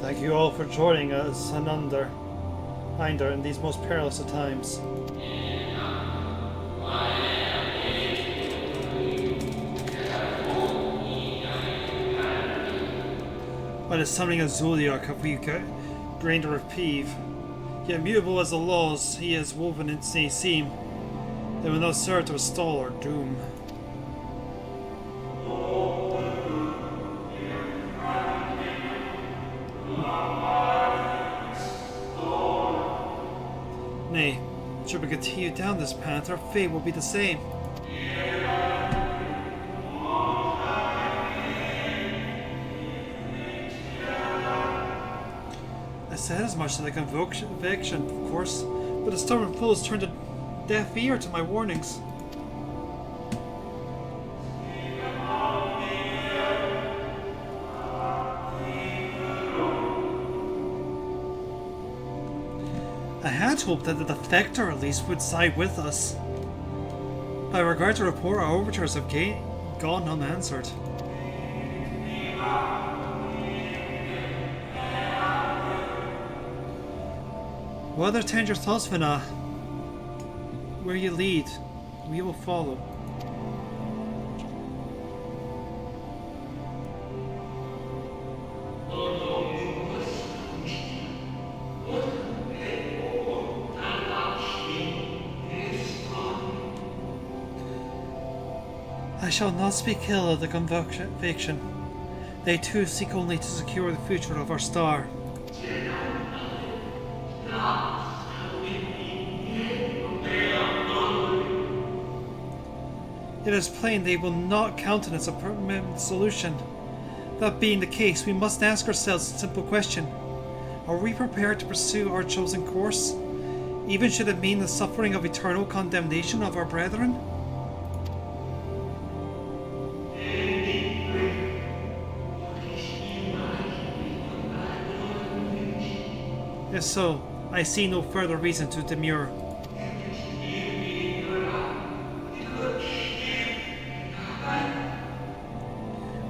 Thank you all for joining us Einder in these most perilous of times. By the summoning of Zodiac have we gained a reprieve. Yet mutable as the laws he has woven in seem, they will not serve to install our doom. Nay, should we continue down this path, our fate will be the same. I said as much to the conviction, of course, but the stubborn fools turned a deaf ear to my warnings. I had hoped that the defector at least would side with us. By regard to report, our overtures have gone unanswered. What other tend your thoughts, Vina? Where you lead, we will follow. I shall not speak ill of the conviction. They too seek only to secure the future of our star. It is plain they will not countenance a permanent solution. That being the case, we must ask ourselves a simple question. Are we prepared to pursue our chosen course, even should it mean the suffering of eternal condemnation of our brethren? If so, I see no further reason to demur.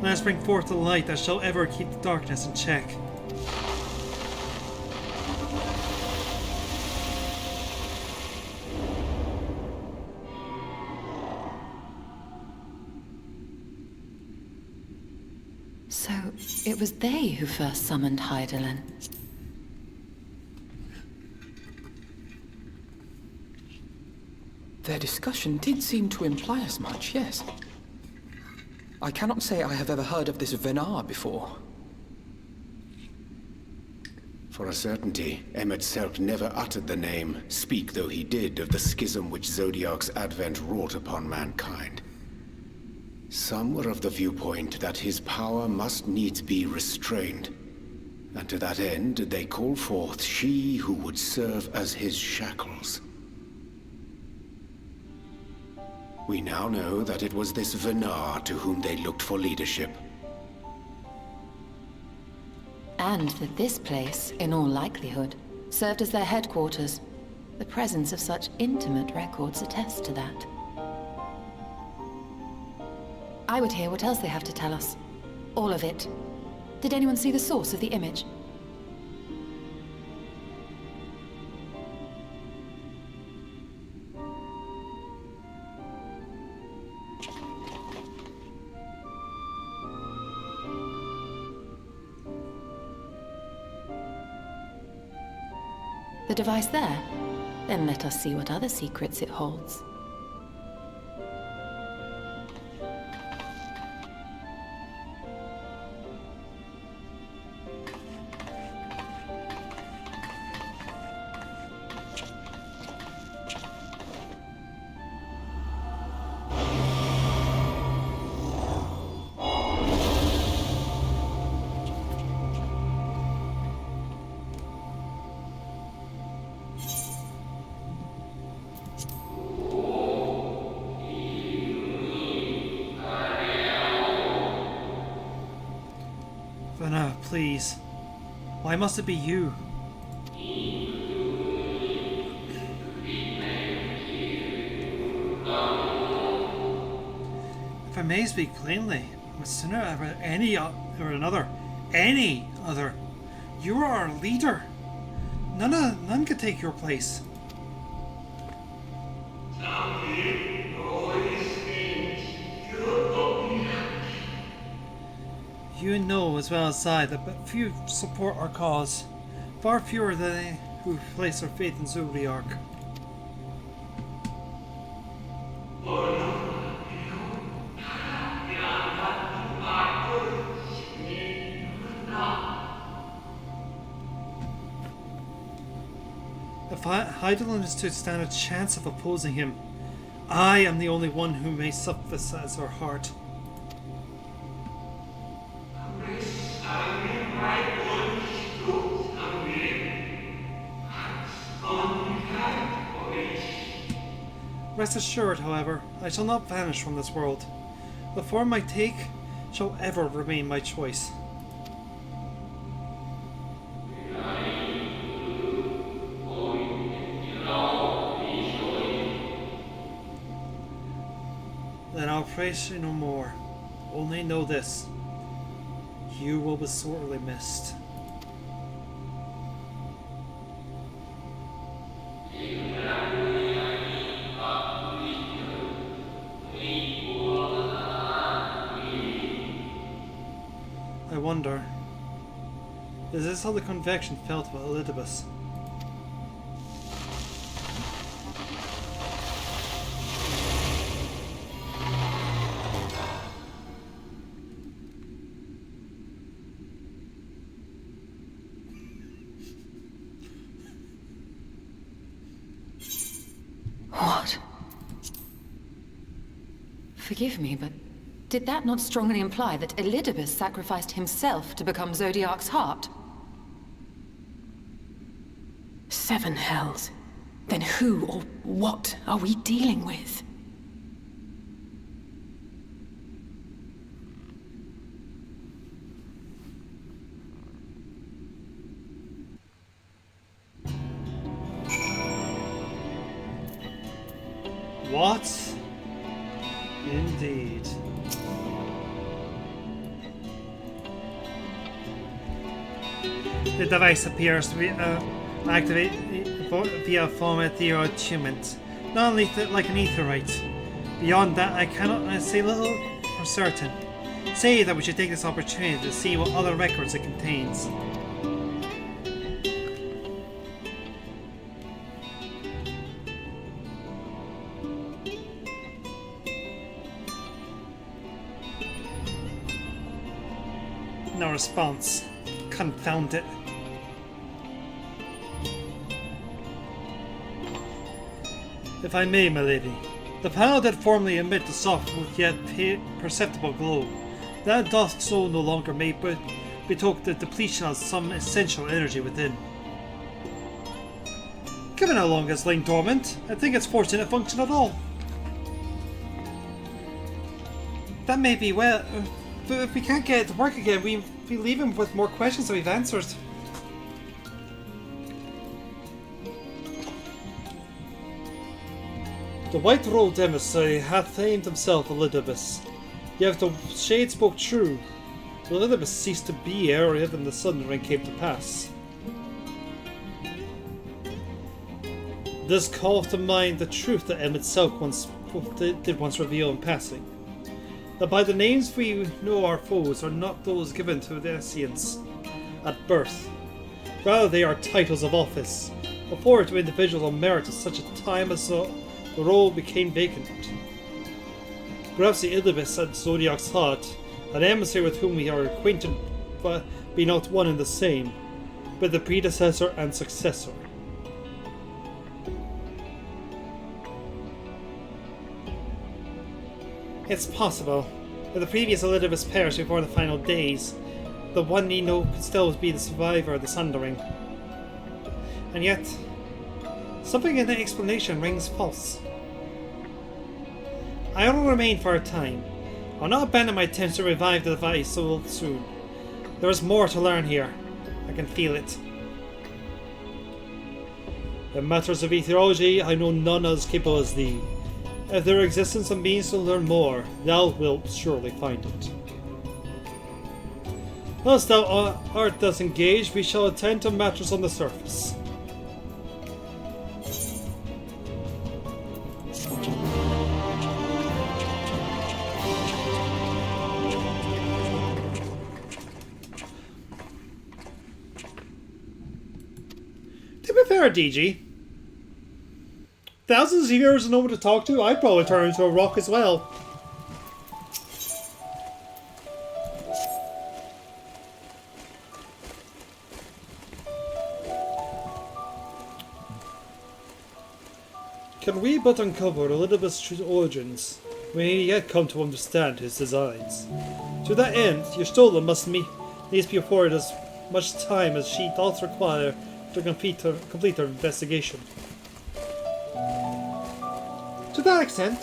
Let us bring forth the light that shall ever keep the darkness in check. So, it was they who first summoned Hydaelyn. Their discussion did seem to imply as much, yes. I cannot say I have ever heard of this Venar before. For a certainty, Emmet Selk never uttered the name, speak though he did of the schism which Zodiark's advent wrought upon mankind. Some were of the viewpoint that his power must needs be restrained, and to that end did they call forth she who would serve as his shackles. We now know that it was this Venar to whom they looked for leadership. And that this place, in all likelihood, served as their headquarters. The presence of such intimate records attests to that. I would hear what else they have to tell us. All of it. Did anyone see the source of the image? The device there? Then let us see what other secrets it holds. Venar, please. Why must it be you? If I may speak plainly, I would sooner have any other. You are our leader. None could take your place. You know as well as I that but few support our cause. Far fewer than they who place their faith in Zodiark. If Hydaelyn is to stand a chance of opposing him, I am the only one who may suffice as her heart. Rest assured, however, I shall not vanish from this world. The form I take shall ever remain my choice. Then I'll praise you no more. Only know this. You will be sorely missed. I wonder, is this how the Convection felt about Elidibus? What? Forgive me, but did that not strongly imply that Elidibus sacrificed himself to become Zodiark's heart? 7 hells. Then who or what are we dealing with? What? Indeed. The device appears to be activated via a form of attunement, non-lethal like an aetherite. Beyond that, I cannot say little for certain. Say that we should take this opportunity to see what other records it contains. No response. Confound it. If I may, my lady, the panel did formerly emit a soft yet perceptible glow. That doth so no longer may but betoken the depletion of some essential energy within. Given how long it's lain dormant, I think it's fortunate function at all. That may be well, but if we can't get it to work again, we leave him with more questions than we've answered. The white-robed emissary hath named himself Elizabeth. Yet if the shade spoke true, Elizabeth ceased to be ere even the sundering came to pass. This calleth to mind the truth that M itself did once reveal in passing. That by the names we know our foes are not those given to the Essenes at birth. Rather they are titles of office, afforded to individuals on merit at such a time as the role became vacant. Perhaps the Elizabeth at Zodiac's heart, an emissary with whom we are acquainted be not one and the same, but the predecessor and successor. It's possible that the previous Elizabeth perished before the final days. The one we know could still be the survivor of the Sundering. And yet, something in the explanation rings false. I will remain for a time. I'll not abandon my attempts to revive the device so soon. There is more to learn here. I can feel it. In matters of ethology, I know none as capable as thee. If there existence a means to learn more, thou wilt surely find it. Whilst thou art thus engaged, we shall attend to matters on the surface. To be fair, DG, thousands of years and no one to talk to, I'd probably turn into a rock as well. Can we but uncover Elizabeth's true origins, we may yet come to understand his designs. To that end, your stolen must needs be afforded as much time as she doth require to complete her investigation. To that extent,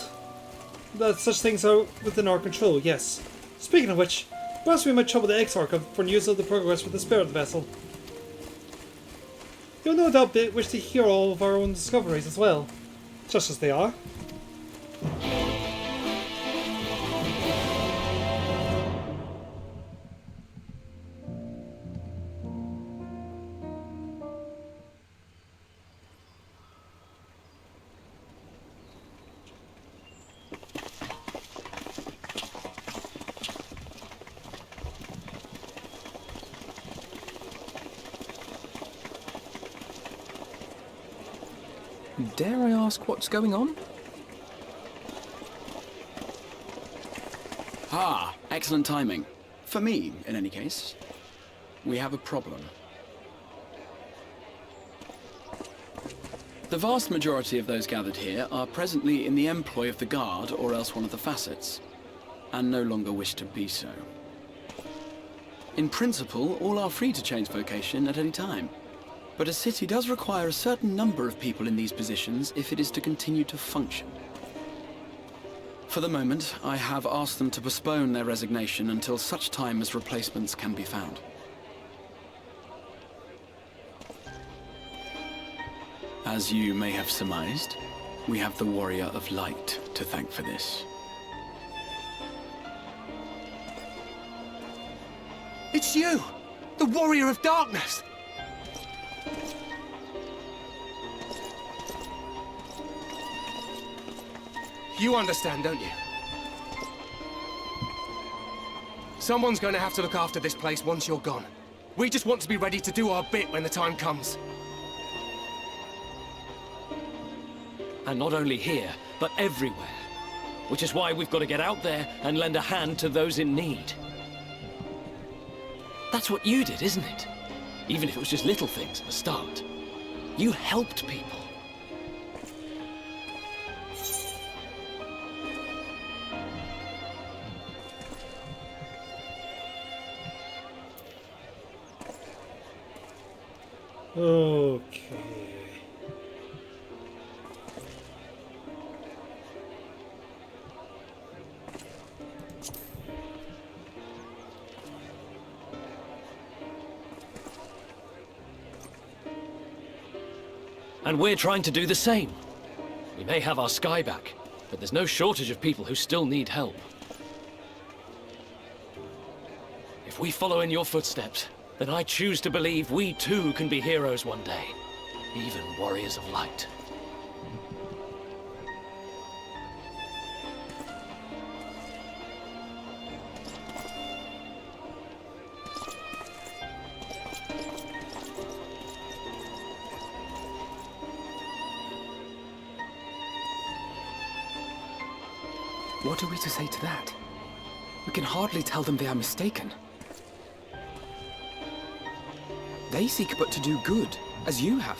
that such things are within our control, yes. Speaking of which, perhaps we might trouble the X-Archive for news of the progress with the spirit vessel. You'll no doubt wish to hear all of our own discoveries as well, just as they are. Dare I ask what's going on? Ah, excellent timing. For me, in any case. We have a problem. The vast majority of those gathered here are presently in the employ of the Guard or else one of the facets, and no longer wish to be so. In principle, all are free to change vocation at any time. But a city does require a certain number of people in these positions if it is to continue to function. For the moment, I have asked them to postpone their resignation until such time as replacements can be found. As you may have surmised, we have the Warrior of Light to thank for this. It's you! The Warrior of Darkness! You understand, don't you? Someone's going to have to look after this place once you're gone. We just want to be ready to do our bit when the time comes. And not only here, but everywhere. Which is why we've got to get out there and lend a hand to those in need. That's what you did, isn't it? Even if it was just little things at the start. You helped people. Okay. And we're trying to do the same. We may have our sky back, but there's no shortage of people who still need help. If we follow in your footsteps, then I choose to believe we too can be heroes one day. Even warriors of light. What are we to say to that? We can hardly tell them they are mistaken. They seek but to do good, as you have.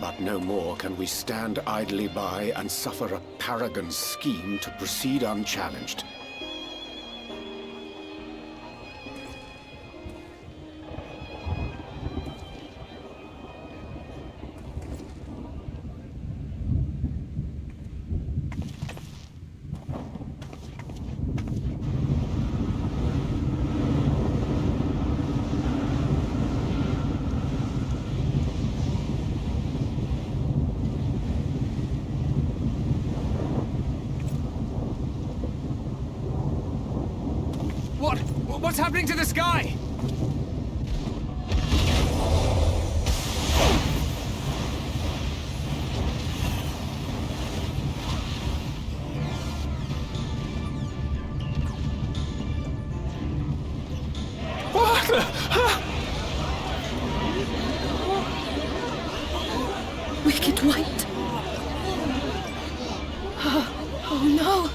But no more can we stand idly by and suffer a paragon's scheme to proceed unchallenged. What's happening to the sky? Wicked White. Oh no!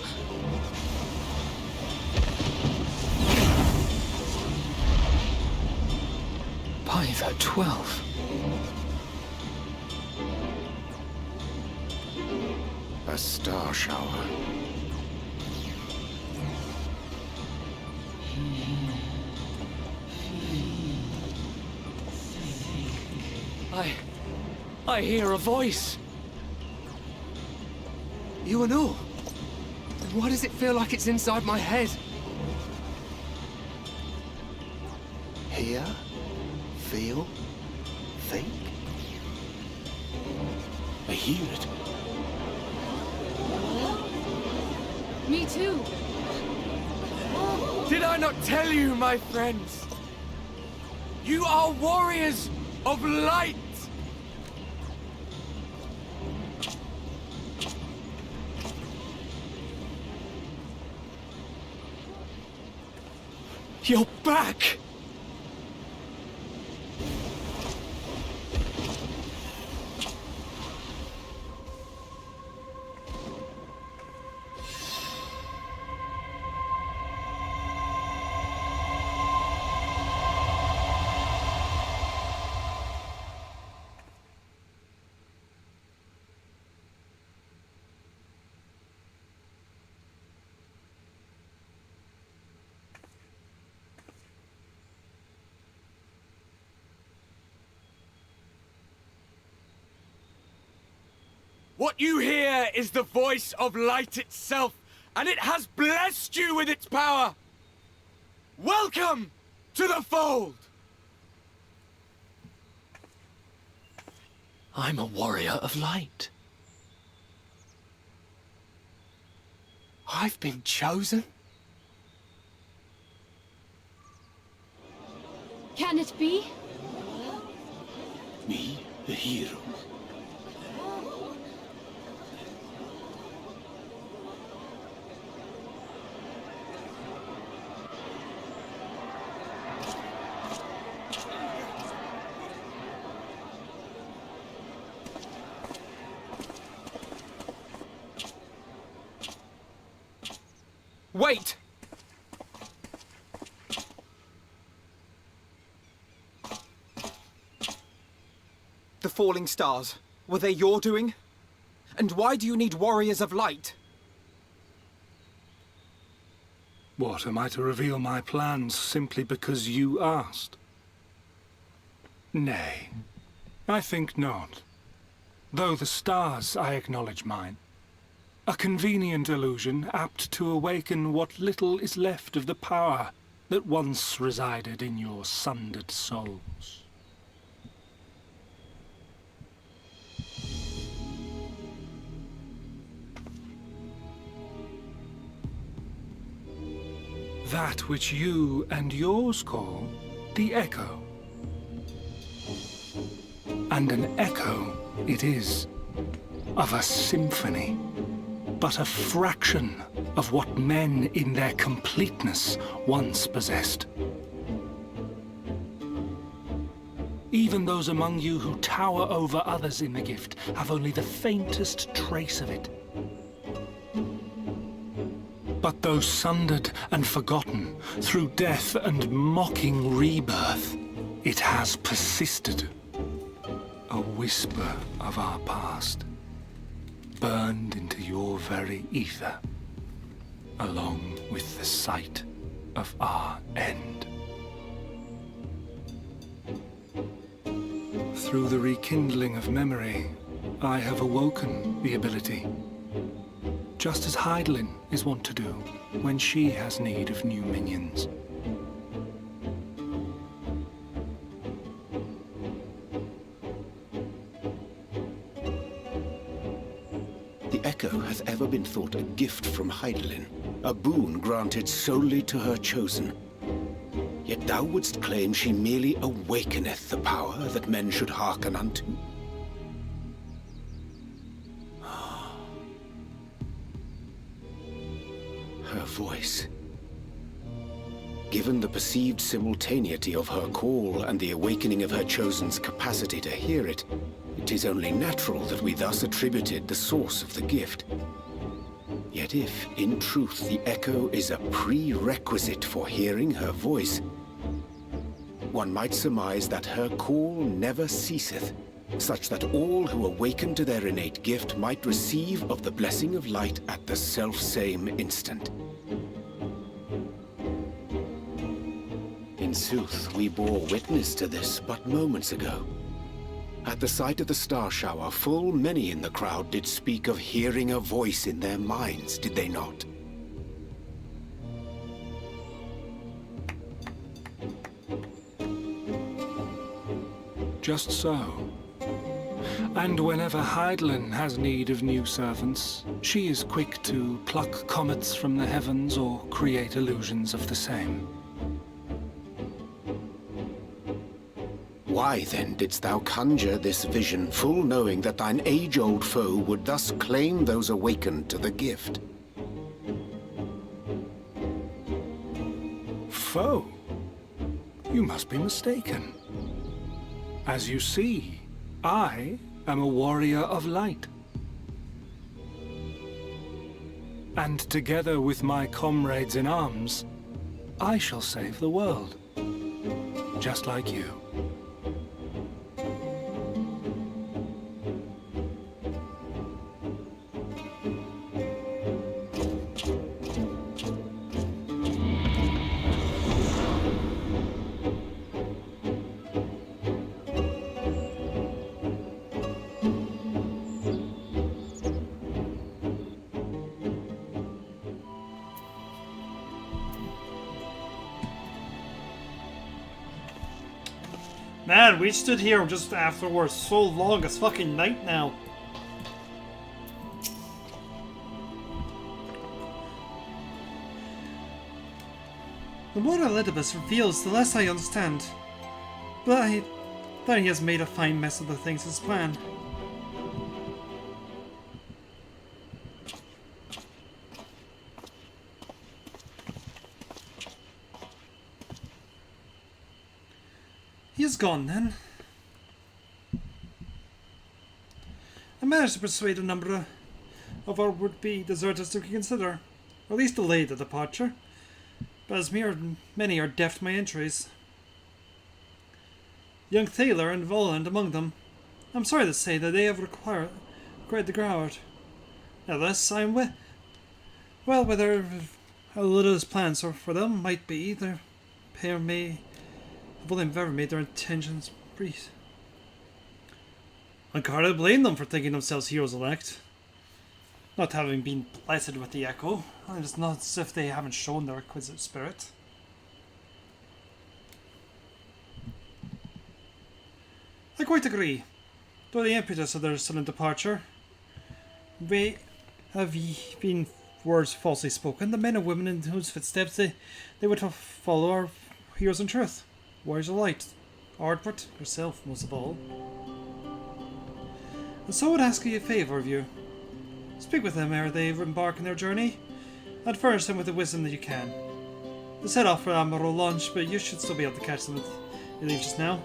By the 12. A star shower. I hear a voice. You and all? Then why does it feel like it's inside my head? Hear? Feel? Think? I hear it. Me too. Did I not tell you, my friends? You are warriors of light! You're back! What you hear is the voice of light itself, and it has blessed you with its power. Welcome to the fold! I'm a warrior of light. I've been chosen? Can it be? Me, the hero. Wait! The falling stars, were they your doing? And why do you need warriors of light? What, am I to reveal my plans simply because you asked? Nay, I think not. Though the stars, I acknowledge mine. A convenient illusion, apt to awaken what little is left of the power that once resided in your sundered souls. That which you and yours call the echo. And an echo it is, of a symphony, but a fraction of what men in their completeness once possessed. Even those among you who tower over others in the gift have only the faintest trace of it. But though sundered and forgotten through death and mocking rebirth, it has persisted. A whisper of our past, burned into your very ether, along with the sight of our end. Through the rekindling of memory, I have awoken the ability, just as Heidelin is wont to do when she has need of new minions. The echo hath ever been thought a gift from Heidelin, a boon granted solely to her chosen. Yet thou wouldst claim she merely awakeneth the power that men should hearken unto. Her voice. Given the perceived simultaneity of her call and the awakening of her chosen's capacity to hear it, it is only natural that we thus attributed the source of the gift. Yet if, in truth, the echo is a prerequisite for hearing her voice, one might surmise that her call never ceaseth, such that all who awaken to their innate gift might receive of the blessing of light at the self-same instant. In sooth, we bore witness to this but moments ago. At the sight of the star shower, full many in the crowd did speak of hearing a voice in their minds, did they not? Just so. And whenever Heidelin has need of new servants, she is quick to pluck comets from the heavens or create illusions of the same. Why then didst thou conjure this vision, full knowing that thine age-old foe would thus claim those awakened to the gift? Foe? You must be mistaken. As you see, I am a warrior of light. And together with my comrades in arms, I shall save the world. Just like you. Man, we stood here just afterwards so long, it's fucking night now. The more Elidibus reveals, the less I understand. But that he has made a fine mess of the things as planned. He is gone, then. I managed to persuade a number of our would-be deserters to reconsider. or at least delay the departure, but as many are deaf to my entries. Young Thaler and Voland among them. I'm sorry to say that they have required the ground. Nevertheless, I am whether how little his plans for them might be, their pair may have only ever made their intentions brief. I can't hardly blame them for thinking themselves heroes elect. Not having been blessed with the echo, and it's not as if they haven't shown their acquisitive spirit. I quite agree. Though the impetus of their sudden departure may have been words falsely spoken, the men and women in whose footsteps they would follow are heroes in truth. Warriors of light. Ardbert, herself most of all. And so I would ask a favour of you. Speak with them ere they embark on their journey, and furnish them with the wisdom that you can. They set off for Admiral launch, but you should still be able to catch them if you leave just now.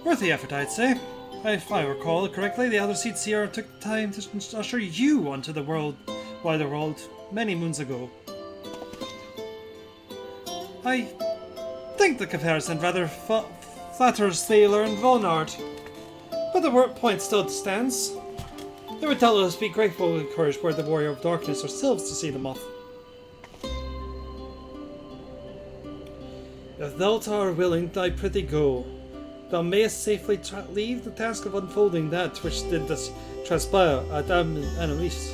Worth the effort, I'd say. If I recall it correctly, the other Seed Seer took time to usher you onto the wider world many moons ago. I think the comparison rather flatters Thaler and Volnard, but the point still stands. They would doubtless be grateful and encouraged were the Warrior of Darkness ourselves to see them off. If thou art willing, I prithee go. Thou mayest safely leave the task of unfolding that which did thus transpire at Annalise.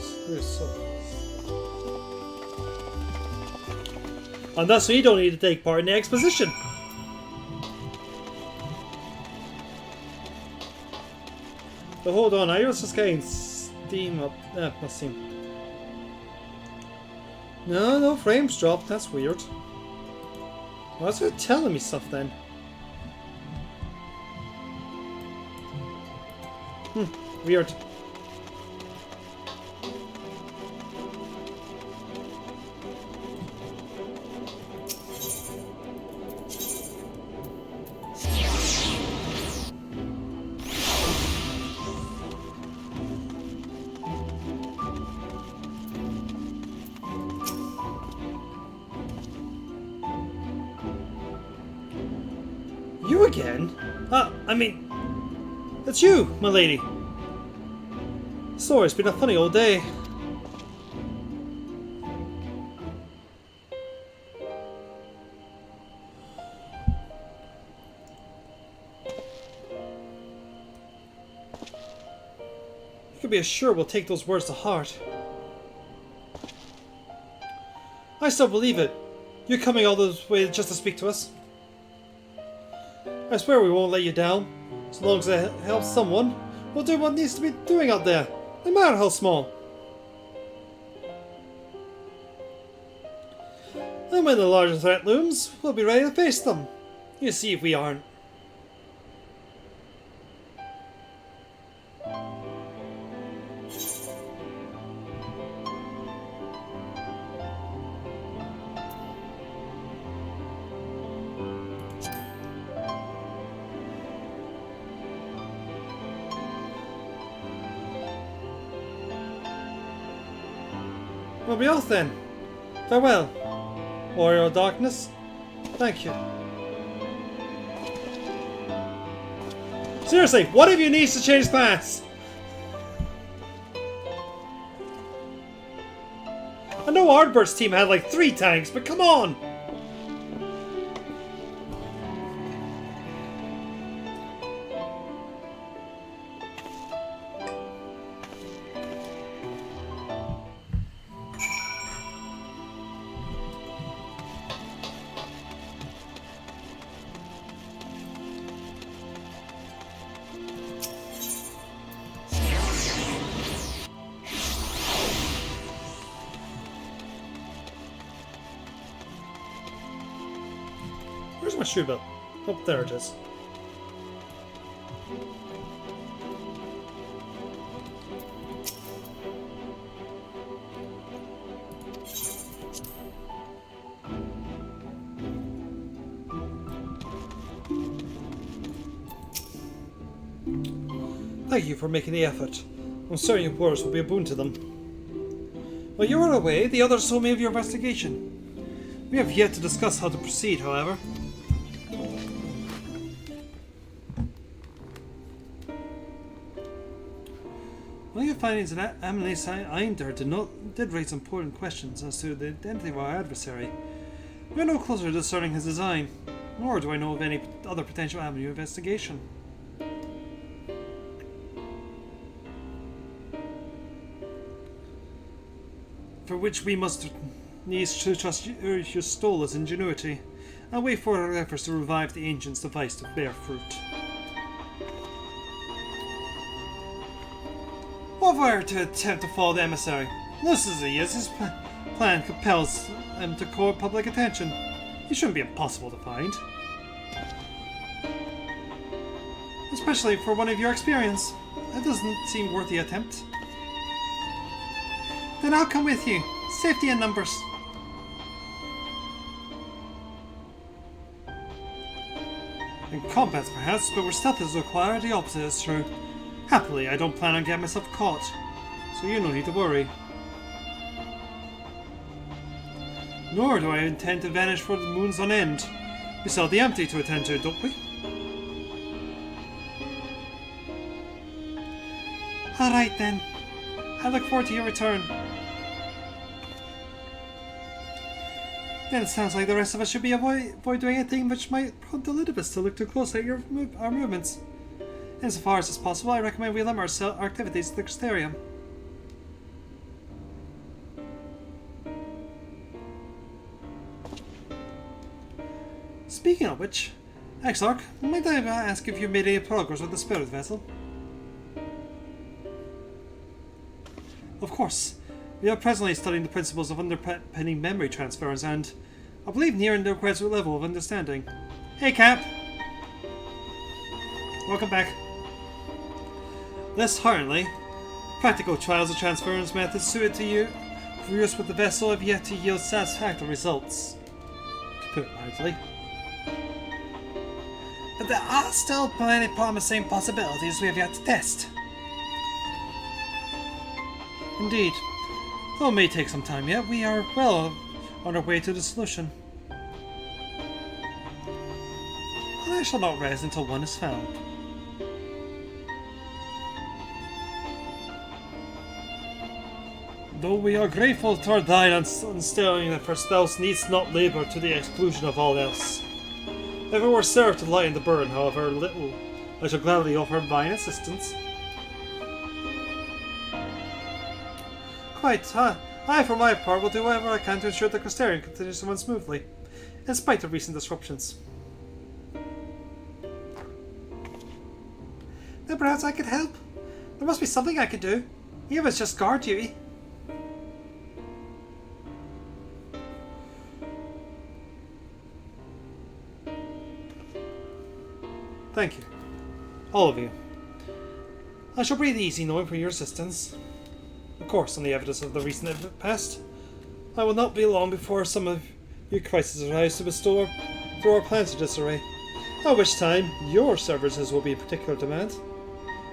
And thus we don't need to take part in the exposition. But hold on, I was just getting steam up. Must seem. No frames dropped. That's weird. Why is it telling me stuff then? Weird. You again? I mean, it's you, my lady. Sorry, it's been a funny old day. You can be assured we'll take those words to heart. I still believe it. You're coming all this way just to speak to us. I swear we won't let you down. As long as it helps someone, we'll do what needs to be doing out there, no matter how small. And when the larger threat looms, we'll be ready to face them. You see if we aren't. We'll be off then. Farewell, Warrior of Darkness. Thank you. Seriously, what if you need to change paths? I know Ardbert's team had like 3 tanks, but come on! Where's my shoe belt? Oh, there it is. Thank you for making the effort. I'm certain your words will be a boon to them. While you are away, the others told me of your investigation. We have yet to discuss how to proceed, however. One of your findings at Amelie Einder did raise important questions as to the identity of our adversary. We are no closer to discerning his design, nor do I know of any other potential avenue of investigation. For which we must needs to trust your Stola's ingenuity, and wait for her efforts to revive the ancient's device to bear fruit. What if I were to attempt to follow the emissary? Loose as he is, his plan compels him to court public attention. He shouldn't be impossible to find. Especially for one of your experience. That doesn't seem worth the attempt. Then I'll come with you. Safety in numbers. In combat, perhaps, but where stealth is required, the opposite is true. Happily, I don't plan on getting myself caught, so you no need to worry. Nor do I intend to vanish for the moons on end. We still have the empty to attend to, don't we? Alright then. I look forward to your return. Then it sounds like the rest of us should be avoid doing anything which might prompt Elizabeth to look too closely at our movements. Insofar as is possible, I recommend we limit our activities to the Crystarium. Speaking of which, Exarch, might I ask if you made any progress with the spirit vessel? Of course. We are presently studying the principles of underpinning memory transference and, I believe, nearing the requisite level of understanding. Hey, Cap! Welcome back. Less heartily, practical trials of transference methods suited to you for use with the vessel have yet to yield satisfactory results, to put it mildly. But there are still plenty promising possibilities we have yet to test. Indeed. Though it may take some time yet, we are well on our way to the solution. And I shall not rest until one is found. Though we are grateful to our thine instilling that for spouse needs not labour to the exclusion of all else. If it were served to lighten the burden, however little, I shall gladly offer mine assistance. Quite. I, for my part, will do whatever I can to ensure the Crystarium continues to run smoothly, in spite of recent disruptions. Then perhaps I could help. There must be something I could do, even if it's just guard duty. Thank you. All of you. I shall breathe easy knowing for your assistance. Of course, on the evidence of the recent past, I will not be long before some of your crises arise to throw our plans to disarray, at which time your services will be in particular demand.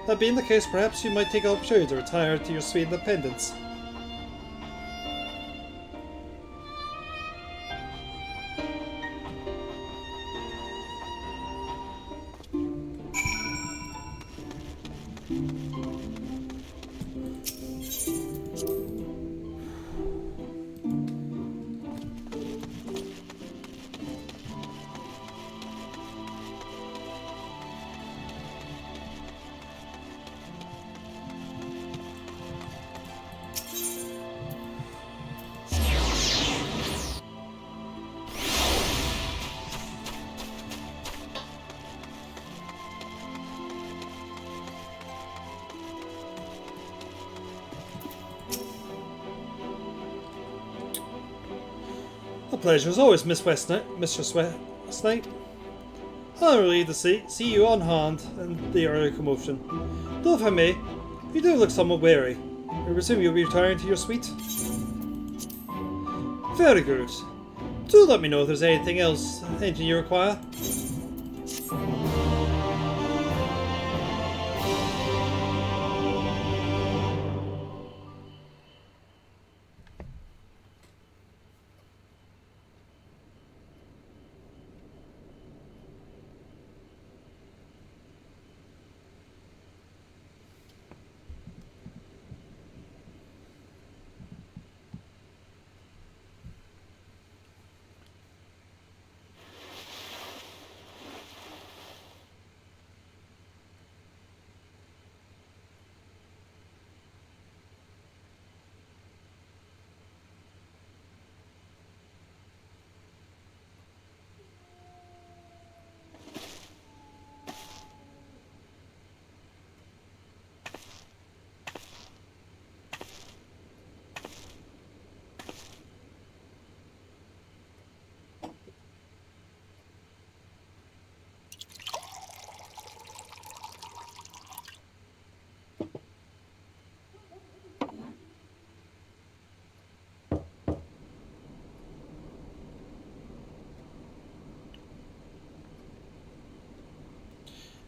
That being the case, perhaps you might take an opportunity to retire to your sweet independence. A pleasure as always, Mistress Westknight. I'm relieved to see you on hand in the early commotion. Though if I may, you do look somewhat weary. I presume you'll be retiring to your suite? Very good. Do let me know if there's anything you require.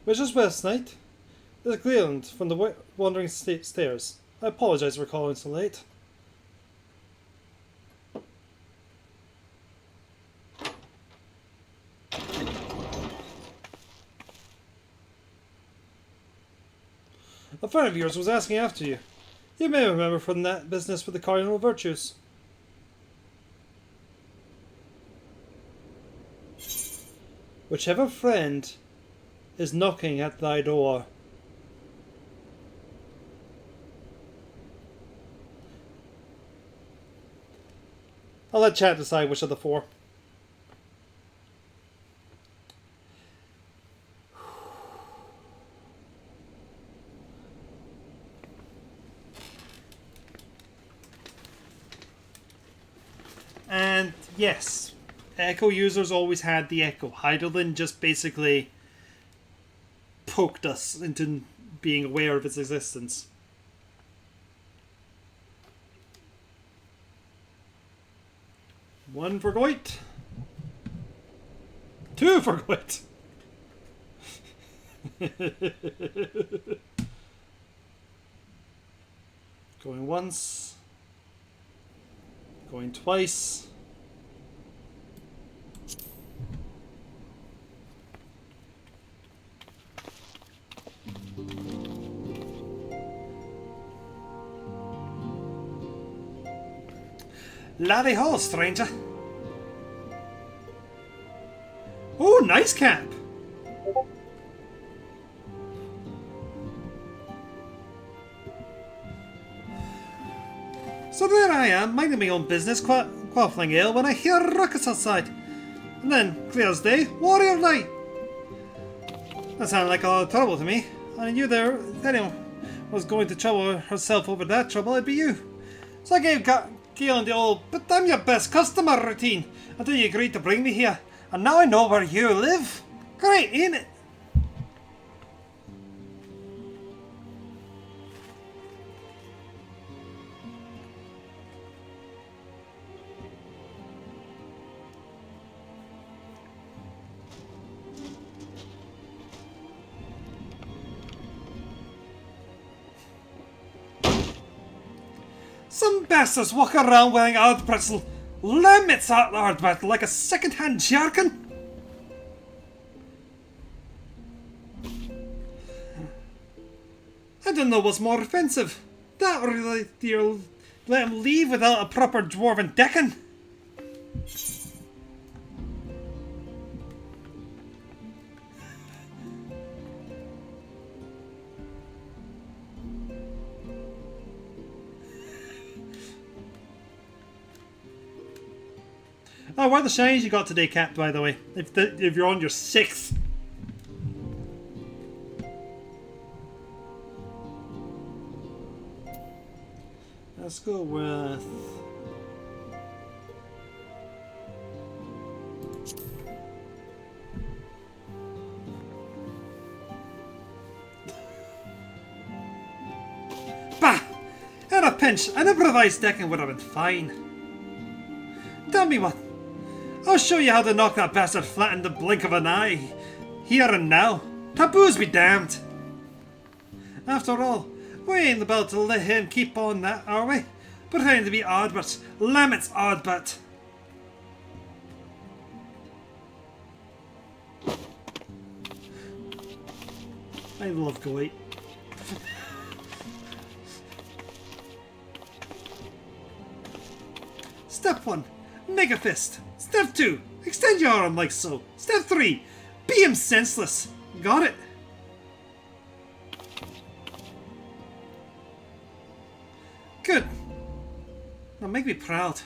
Which is West Knight? This is Cleland from the Wandering Stairs. I apologize for calling so late. A friend of yours was asking after you. You may remember from that business with the cardinal virtues. Whichever friend is knocking at thy door. I'll let chat decide which of the four. And yes, Echo users always had the Echo. Heidelin just basically poked us into being aware of its existence. One for Goit. Two for Goit. Going once. Going twice. Laddie Hall, stranger. Oh, nice cap. So there I am, minding my own business, quaffling ale, when I hear a ruckus outside. And then, clear as day, warrior light. That sounded like a lot of trouble to me. I knew there, if anyone was going to trouble herself over that trouble, it'd be you. So I gave Galen the old, but I'm your best customer routine, until you agreed to bring me here. And now I know where you live. Great, ain't it? Some bastards walk around wearing hard pretzel, limits at hard battle like a second-hand jargon. I don't know what's more offensive. That or you let him leave without a proper dwarven decking. Oh, what are the shinies you got today, Cap, by the way? If you're on your 6th. Let's go with... Bah! In a pinch, an improvised decking would have been fine. Tell me what. I'll show you how to knock that bastard flat in the blink of an eye. Here and now. Taboos be damned. After all, we ain't about to let him keep on that, are we? Pretending to be Ardbert. Lamets Ardbert. I love Goit. Step 1. Mega Fist. Step 2. Extend your arm like so. Step 3. Be him senseless. Got it? Good. Now make me proud.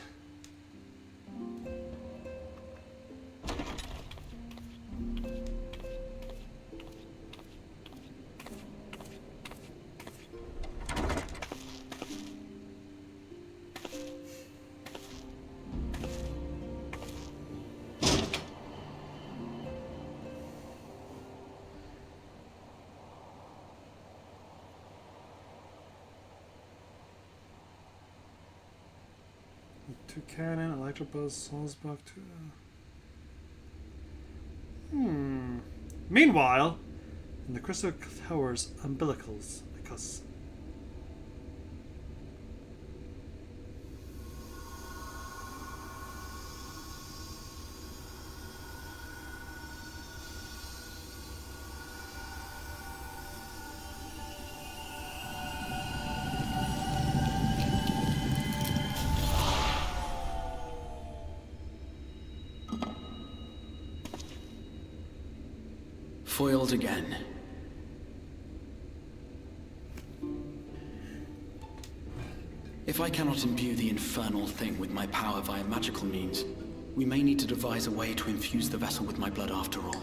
To cannon, electrobuzz, Salzbuck to... Meanwhile, in the crystal tower's umbilicals. Because foiled again. If I cannot imbue the infernal thing with my power via magical means, we may need to devise a way to infuse the vessel with my blood after all.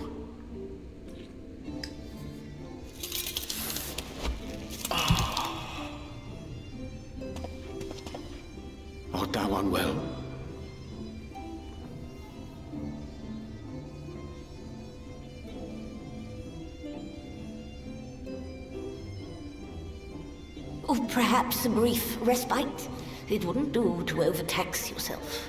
Art thou unwell? Or perhaps a brief respite? It wouldn't do to overtax yourself.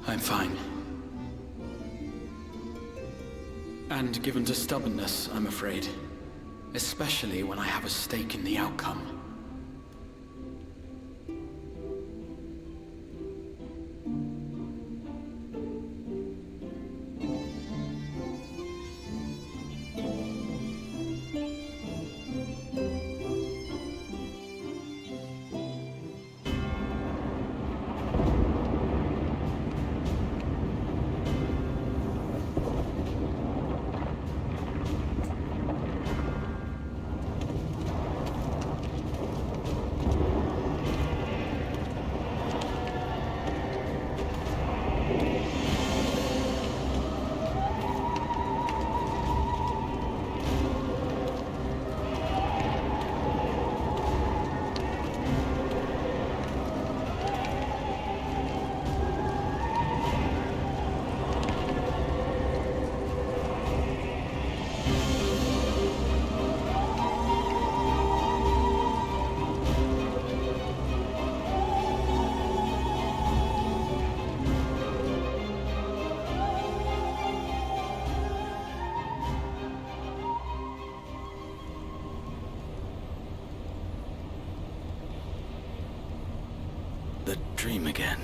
I'm fine. And given to stubbornness, I'm afraid. Especially when I have a stake in the outcome. The dream again.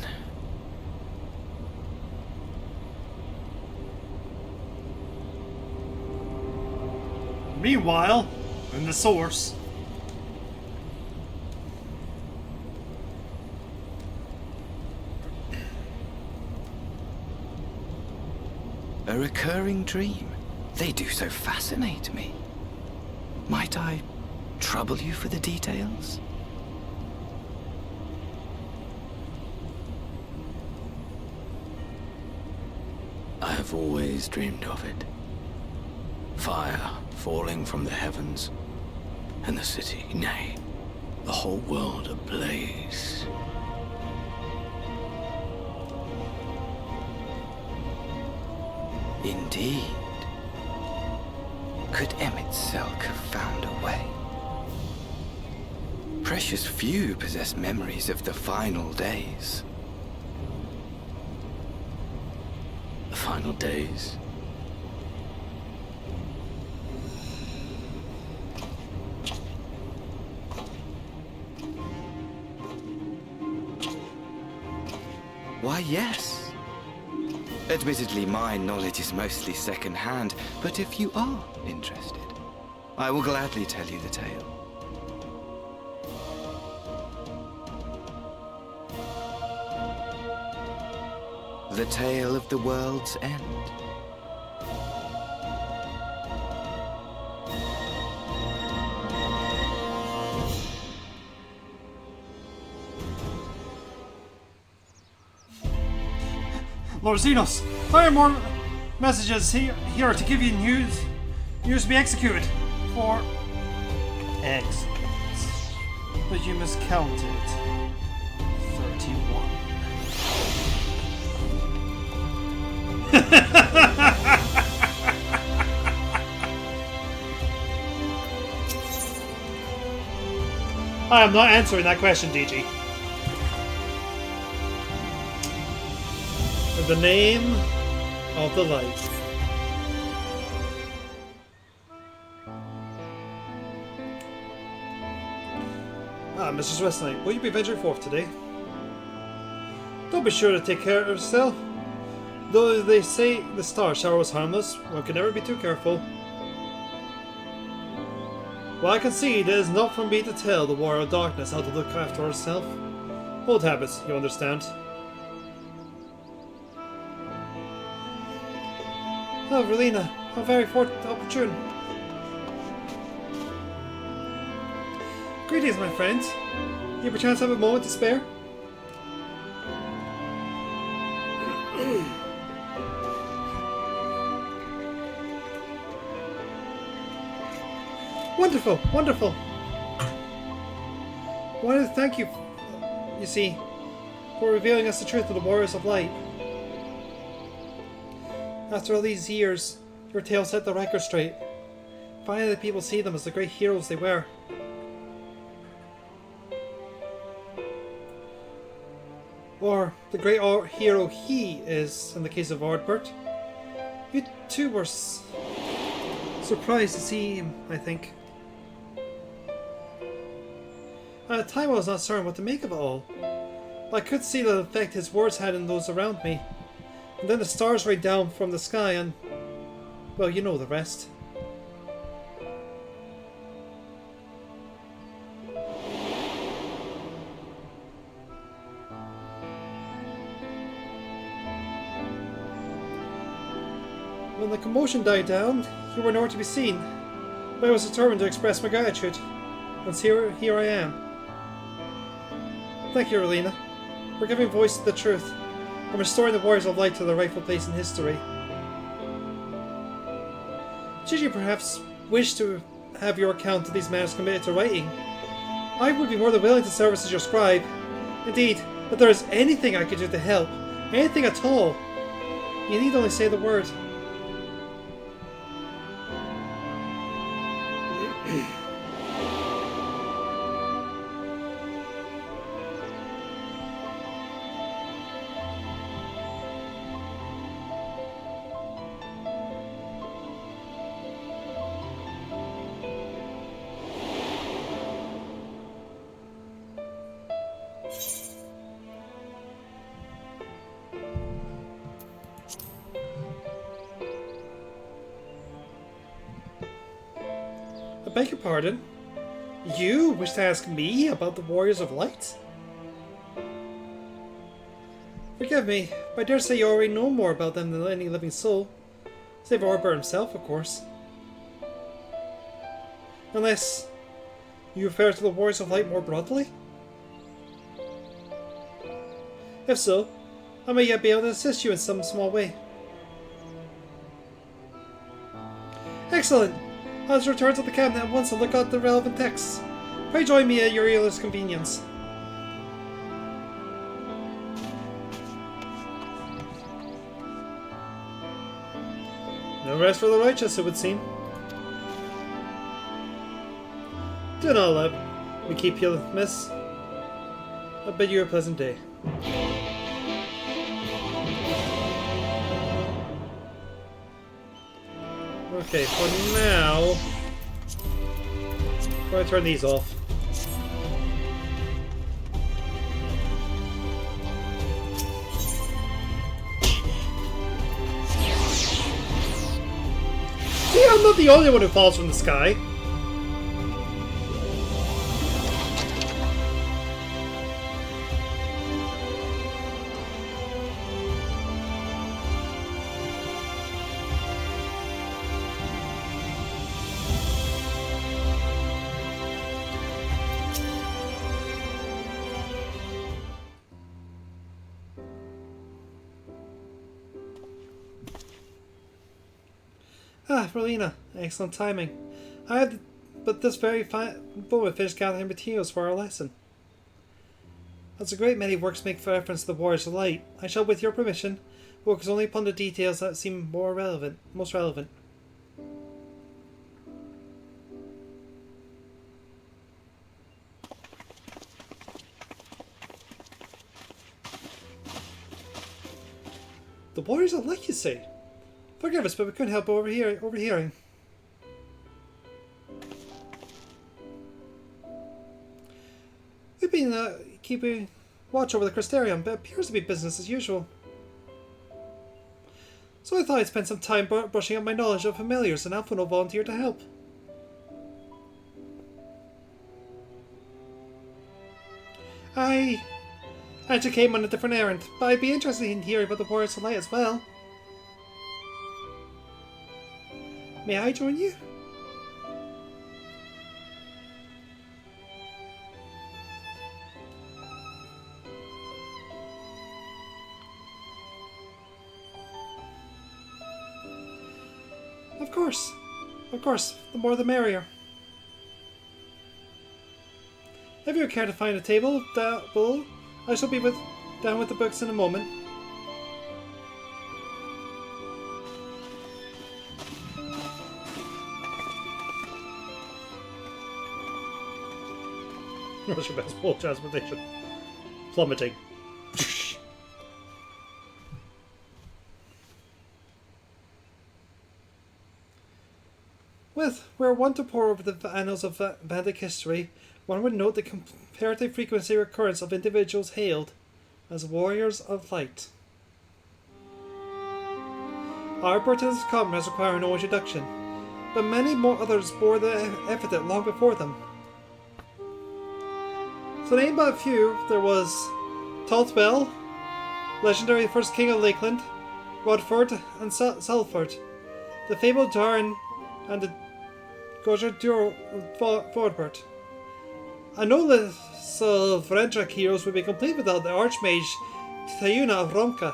meanwhile, in the source, a recurring dream. They do so fascinate me. Might I trouble you for the details? I have always dreamed of it. Fire falling from the heavens, and the city, nay, the whole world ablaze. Indeed. Could Emmett Selk have found a way? Precious few possess memories of the final days. The final days. Why, yes. Admittedly, my knowledge is mostly second-hand, but if you are interested, I will gladly tell you the tale. The tale of the world's end. Lord Xenos, there are more messages here to give you news. News to be executed for excellence. But you must count it. 31. I am not answering that question, DG. In the name of the light. Ah, Mrs. Westlake, will you be venturing forth today? Don't be sure to take care of yourself. Though they say the star shower was harmless, one can never be too careful. Well, I concede it is not for me to tell the Warrior of Darkness how to look after herself. Old habits, you understand. Oh, Relina, how very opportune. Greetings, my friends. You perchance have a moment to spare? Wonderful, wonderful. I wanted to thank you, you see, for revealing us the truth of the Warriors of Light. After all these years, your tale set the record straight. Finally, people see them as the great heroes they were. Or the great hero he is, in the case of Ardbert. You too were surprised to see him, I think. At the time I was not certain what to make of it all. I could see the effect his words had on those around me. And then the stars rained down from the sky and... well, you know the rest. When the commotion died down, you were nowhere to be seen. But I was determined to express my gratitude. And here I am. Thank you, Relina, for giving voice to the truth and restoring the Warriors of Light to their rightful place in history. Should you perhaps wish to have your account of these matters committed to writing, I would be more than willing to serve as your scribe. Indeed, if there is anything I could do to help, anything at all, you need only say the word. I beg your pardon? You wish to ask me about the Warriors of Light? Forgive me, but I dare say you already know more about them than any living soul. Save Ardbert himself, of course. Unless you refer to the Warriors of Light more broadly? If so, I may yet be able to assist you in some small way. Excellent! I'll just return to the cabinet at once and look out the relevant texts. Pray join me at your earliest convenience. No rest for the righteous, it would seem. Do not let me keep you, miss. I bid you a pleasant day. Okay, for now, I'm going to turn these off. See, I'm not the only one who falls from the sky. Ah, Relina, excellent timing. I had but this very moment finished gathering materials for our lesson. As a great many works make reference to the Warriors of Light, I shall, with your permission, focus only upon the details that seem most relevant. The warriors of light, you say? Forgive us, but we couldn't help overhearing. We've been keeping watch over the Crystarium, but it appears to be business as usual. So I thought I'd spend some time brushing up my knowledge of familiars, and Alphino volunteered to help. I actually came on a different errand, but I'd be interested in hearing about the Warriors of Light as well. May I join you? Of course, the more the merrier. If you care to find a table, Bull, I shall be down with the books in a moment. What's your best pole transportation? Plummeting. We're one to pore over the annals of Vandic history. One would note the comparative frequency recurrence of individuals hailed as warriors of light. Our birth and comrades require no introduction, but many more others bore the epithet long before them. To name but a few, there was Taltwell, legendary first king of Lakeland, Rodford and Salford, the fabled Darn and the Gojer Forbert. I know the Vrendrak heroes would be complete without the Archmage Tayuna of Romka,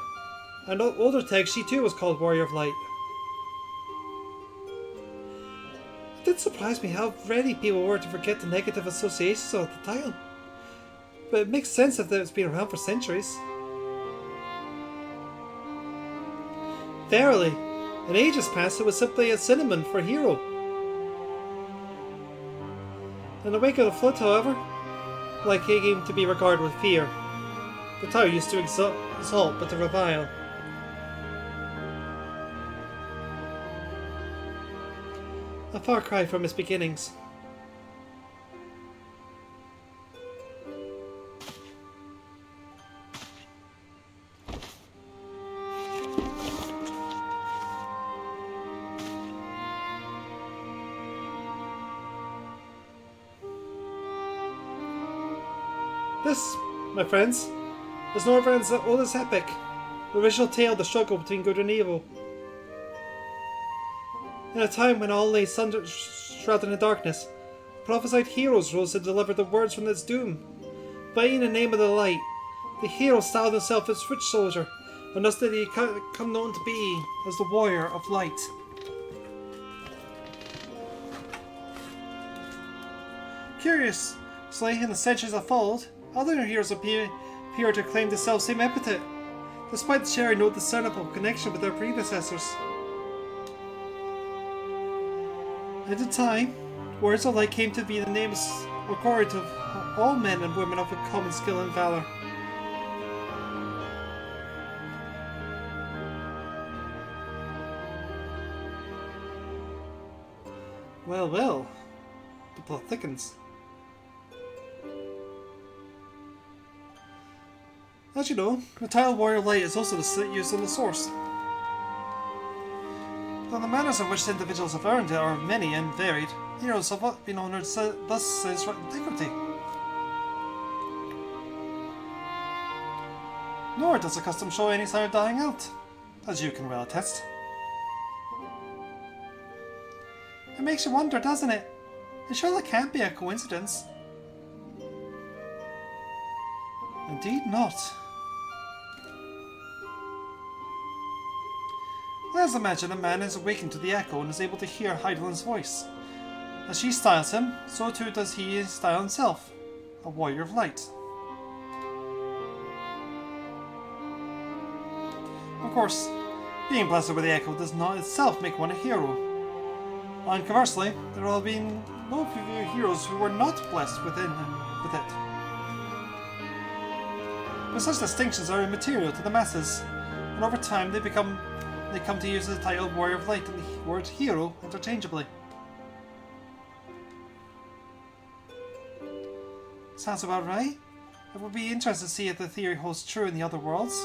and older text she too was called Warrior of Light. It did surprise me how ready people were to forget the negative associations of the title, but it makes sense if it's been around for centuries. Verily, in ages past it was simply a synonym for hero. In the wake of the flood, however, like he came to be regarded with fear. The Tau used to exalt, but to revile. A far cry from his beginnings. This, my friends, is Norvrand's oldest epic, the original tale of the struggle between good and evil. In a time when all lay shrouded in darkness, prophesied heroes rose to deliver the words from its doom. Fighting in the name of the light, the hero styled himself as foot soldier, and thus did he come known to be as the warrior of light. Curiously, in the centuries that followed, other heroes appear to claim the self-same epithet, despite sharing no discernible connection with their predecessors. At the time, Warriors of Light came to be the names recorded of all men and women of common skill and valor. Well, the plot thickens. As you know, the title Warrior of Light is also used in the source. Though the manners in which the individuals have earned it are many and varied, heroes have been honoured thus since antiquity. Nor does the custom show any sign of dying out, as you can well attest. It makes you wonder, doesn't it? It surely can't be a coincidence. Indeed not. Let's imagine a man is awakened to the echo and is able to hear Heidelind's voice. As she styles him, so too does he style himself, a warrior of light. Of course, being blessed with the echo does not itself make one a hero. And conversely, there have been no few heroes who were not blessed with it. But such distinctions are immaterial to the masses, and over time they come to use the title Warrior of Light and the word hero interchangeably. Sounds about right. It would be interesting to see if the theory holds true in the other worlds.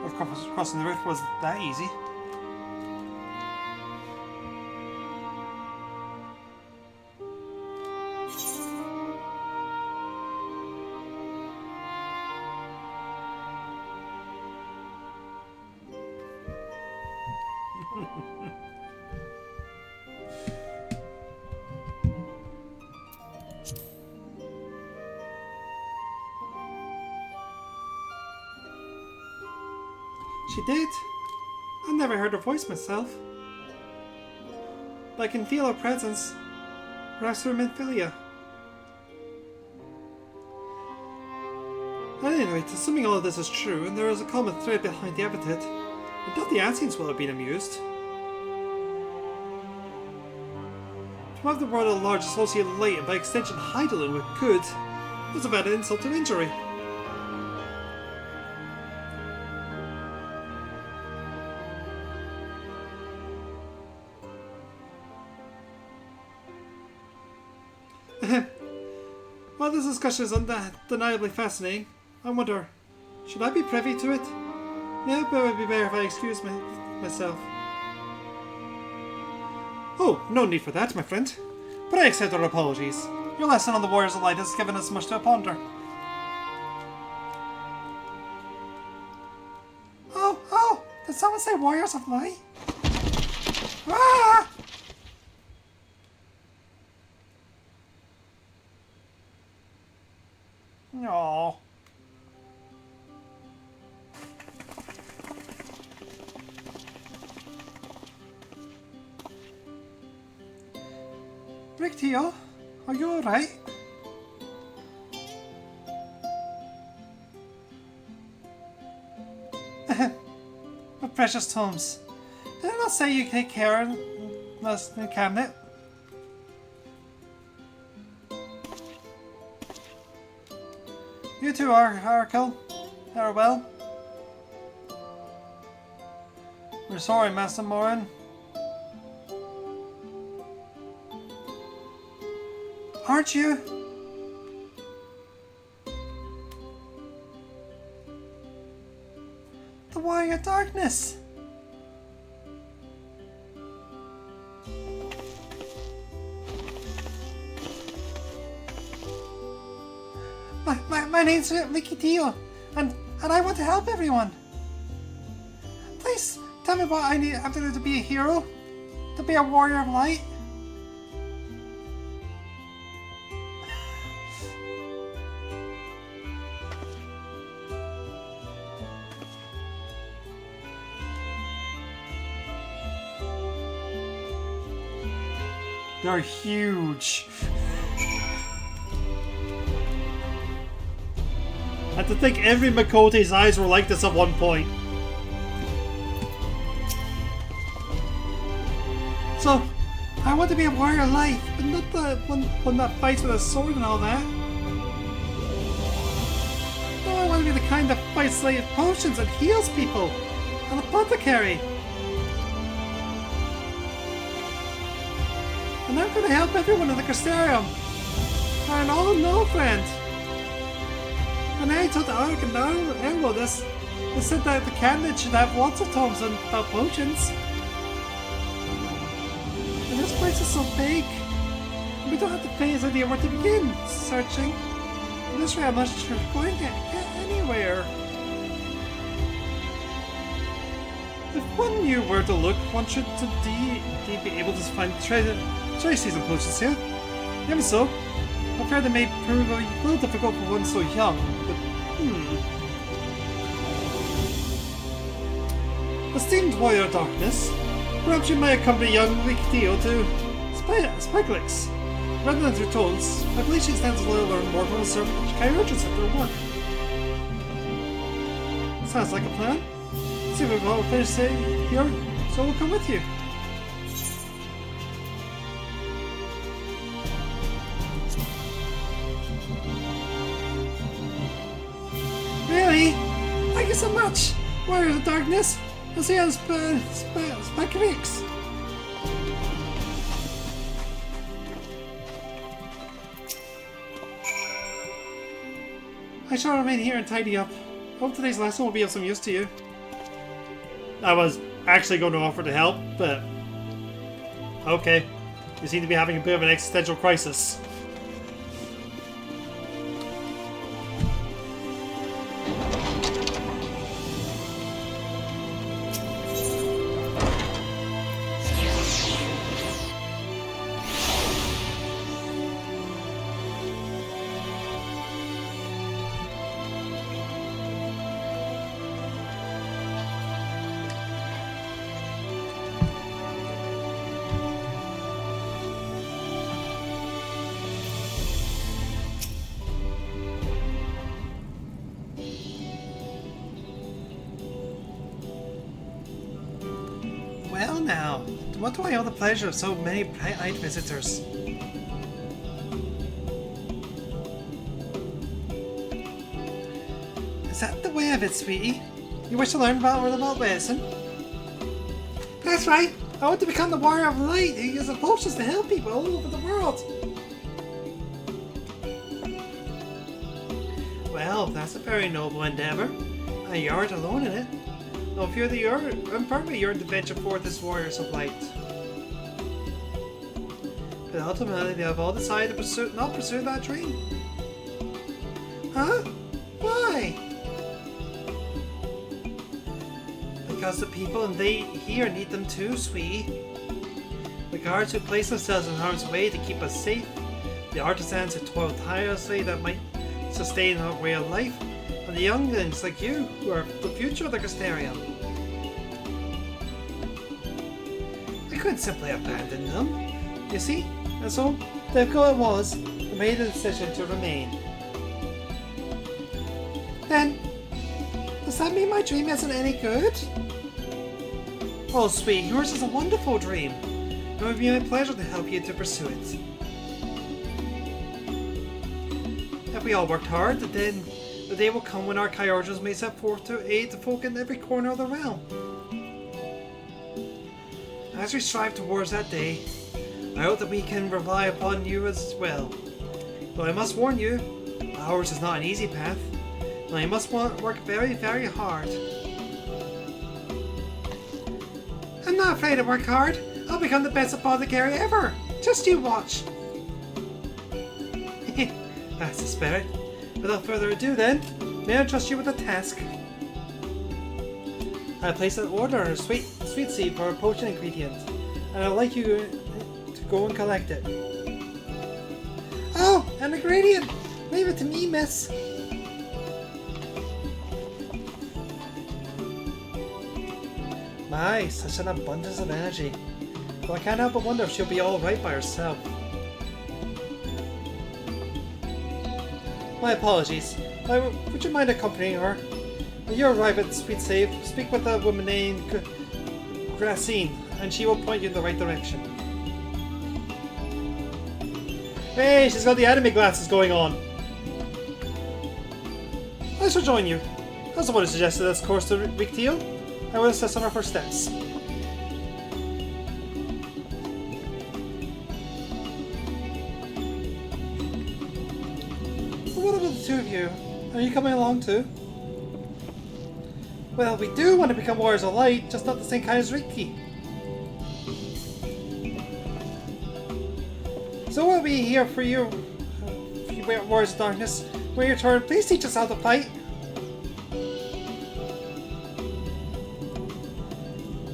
Of course, crossing the rift wasn't that easy. She did. I never heard her voice myself. But I can feel her presence. Perhaps through Minfilia. At any rate, assuming all of this is true, and there is a common thread behind the epithet, I doubt the Asians will have been amused. To have the world at large associate light and by extension Heidelin with good was about an insult to injury. While this discussion is undeniably fascinating, I wonder, should I be privy to it? Yeah, but it would be better if I excused myself. Oh, no need for that, my friend. But I accept our apologies. Your lesson on the Warriors of Light has given us much to ponder. Oh! Did someone say Warriors of Light? Ah! No. Rick Teo, are you alright? My precious Tomes. Did I not say you take care of the cabinet? You too, Arkle. Farewell. We're sorry, Master Morin. Aren't you? The Warrior of Darkness. My name's Ricky Teo, and I want to help everyone. Please tell me what I have to do to be a hero, to be a warrior of light. They're huge. And to think every Makote's eyes were like this at one point. So, I want to be a warrior of light, but not the one that fights with a sword and all that. No, I want to be the kind that fights like potions and heals people. An apothecary. And I'm going to help everyone in the Crystarium. And oh no, friend. When I told the Ark and Elmo this, they said that the candidate should have lots of tomes about potions. And this place is so big. We don't have the faintest idea where to begin searching. In this way, I'm not sure we're going to get anywhere. If one knew where to look, one should indeed be able to find traces of potions here. Even so, I'm afraid they may prove a little difficult for one so young, but Esteemed Warrior of Darkness, perhaps you may accompany young Rikitio to Spikelix. Rather than through tones, I believe she stands to learn more from a certain chirurgist at their work. Sounds like a plan. See if we've all finished here, so we'll come with you. Really? Thank you so much, Warrior of the Darkness. We'll see how Spike Ricks. I shall remain here and tidy up. Hope today's lesson will be of some use to you. I was actually going to offer to help, but... okay. You seem to be having a bit of an existential crisis. Well now, what do I owe the pleasure of so many bright-eyed visitors? Is that the way of it, sweetie? You wish to learn about medicine? That's right! I want to become the warrior of light who uses potions to help people all over the world! Well, that's a very noble endeavor. And you aren't alone in it. No fear that I'm firmly yearn to venture forth as warriors of light. But ultimately they have all decided to not pursue that dream. Huh? Why? Because the people here need them too, sweetie. The guards who place themselves in harm's way to keep us safe, the artisans who toil tirelessly that might sustain our way of life, and the younglings like you, who are the future of the Crystarium. I couldn't simply abandon them, you see, and so difficult it was, I made a decision to remain. Then, does that mean my dream isn't any good? Oh sweet, yours is a wonderful dream. It would be my pleasure to help you to pursue it. If we all worked hard, then the day will come when our Kyogres may set forth to aid the folk in every corner of the realm. As we strive towards that day, I hope that we can rely upon you as well. Though I must warn you, ours is not an easy path, and I must work very, very hard. I'm not afraid to work hard. I'll become the best apothecary ever. Just you watch. That's the spirit. Without further ado then, may I trust you with a task? I place an order on a sweet seed for a potion ingredient, and I'd like you to go and collect it. Oh, an ingredient! Leave it to me, miss. My, such an abundance of energy. Though I can't help but wonder if she'll be alright by herself. My apologies. Would you mind accompanying her? When you arrive at Sweet Save, speak with a woman named Gracine, and she will point you in the right direction. Hey, she's got the anime glasses going on! I shall join you. As the one who suggested this course to Rictio, I will assist on our first steps. What about the two of you? Are you coming along too? Well, we do want to become warriors of light, just not the same kind as Riki. So we'll be here for you, warriors of darkness. When your turn, please teach us how to fight.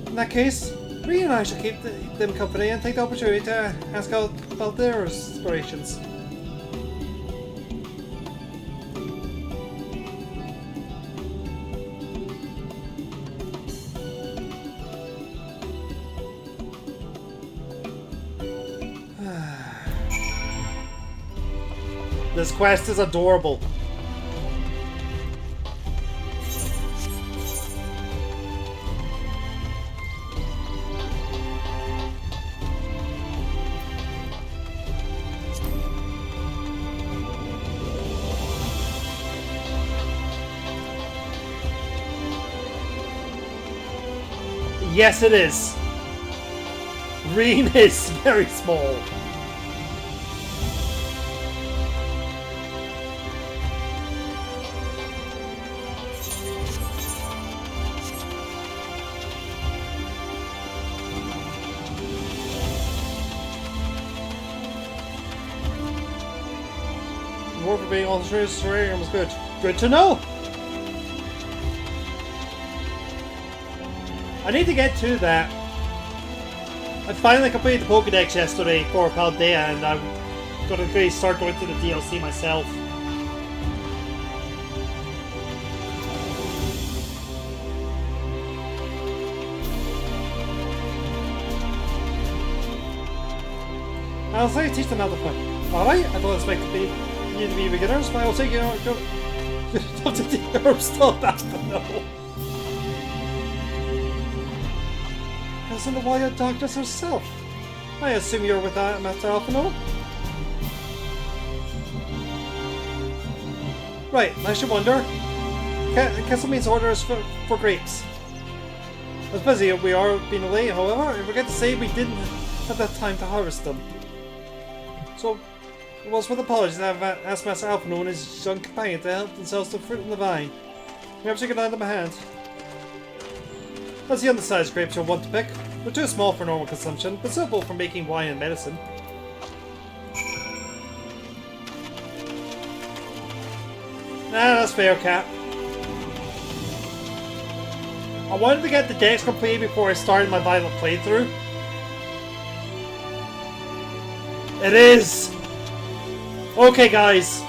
In that case, Rhea and I shall keep them company and take the opportunity to ask out about their aspirations. This quest is adorable. Yes, it is. Green is very small. More for being on the terrarium was good. Good to know. I need to get to that. I finally completed the Pokédex yesterday for Paldea, and I'm gonna start going to the DLC myself. I'll say teach them how to play. Alright, I don't expect to be you to be beginners, but I'll take you out. Go to the herb still back to know. As in the Wild Darkness herself. I assume you're with Master Alphino? Right, I should wonder. Castle means orders for grapes. As busy as we are being late, however, I forget to say we didn't have that time to harvest them. So, it was with apologies that I've asked Master Alphino and his young companion to help themselves to fruit in the vine. Perhaps you can lend them a hand. That's the undersized grapes you'll want to pick. They're too small for normal consumption, but suitable for making wine and medicine. Nah, that's fair, Cap. I wanted to get the decks completed before I started my Violet playthrough. It is! Okay, guys.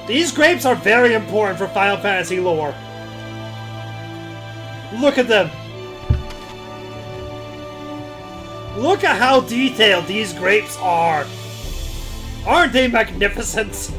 These grapes are very important for Final Fantasy lore. Look at them! Look at how detailed these grapes are! Aren't they magnificent?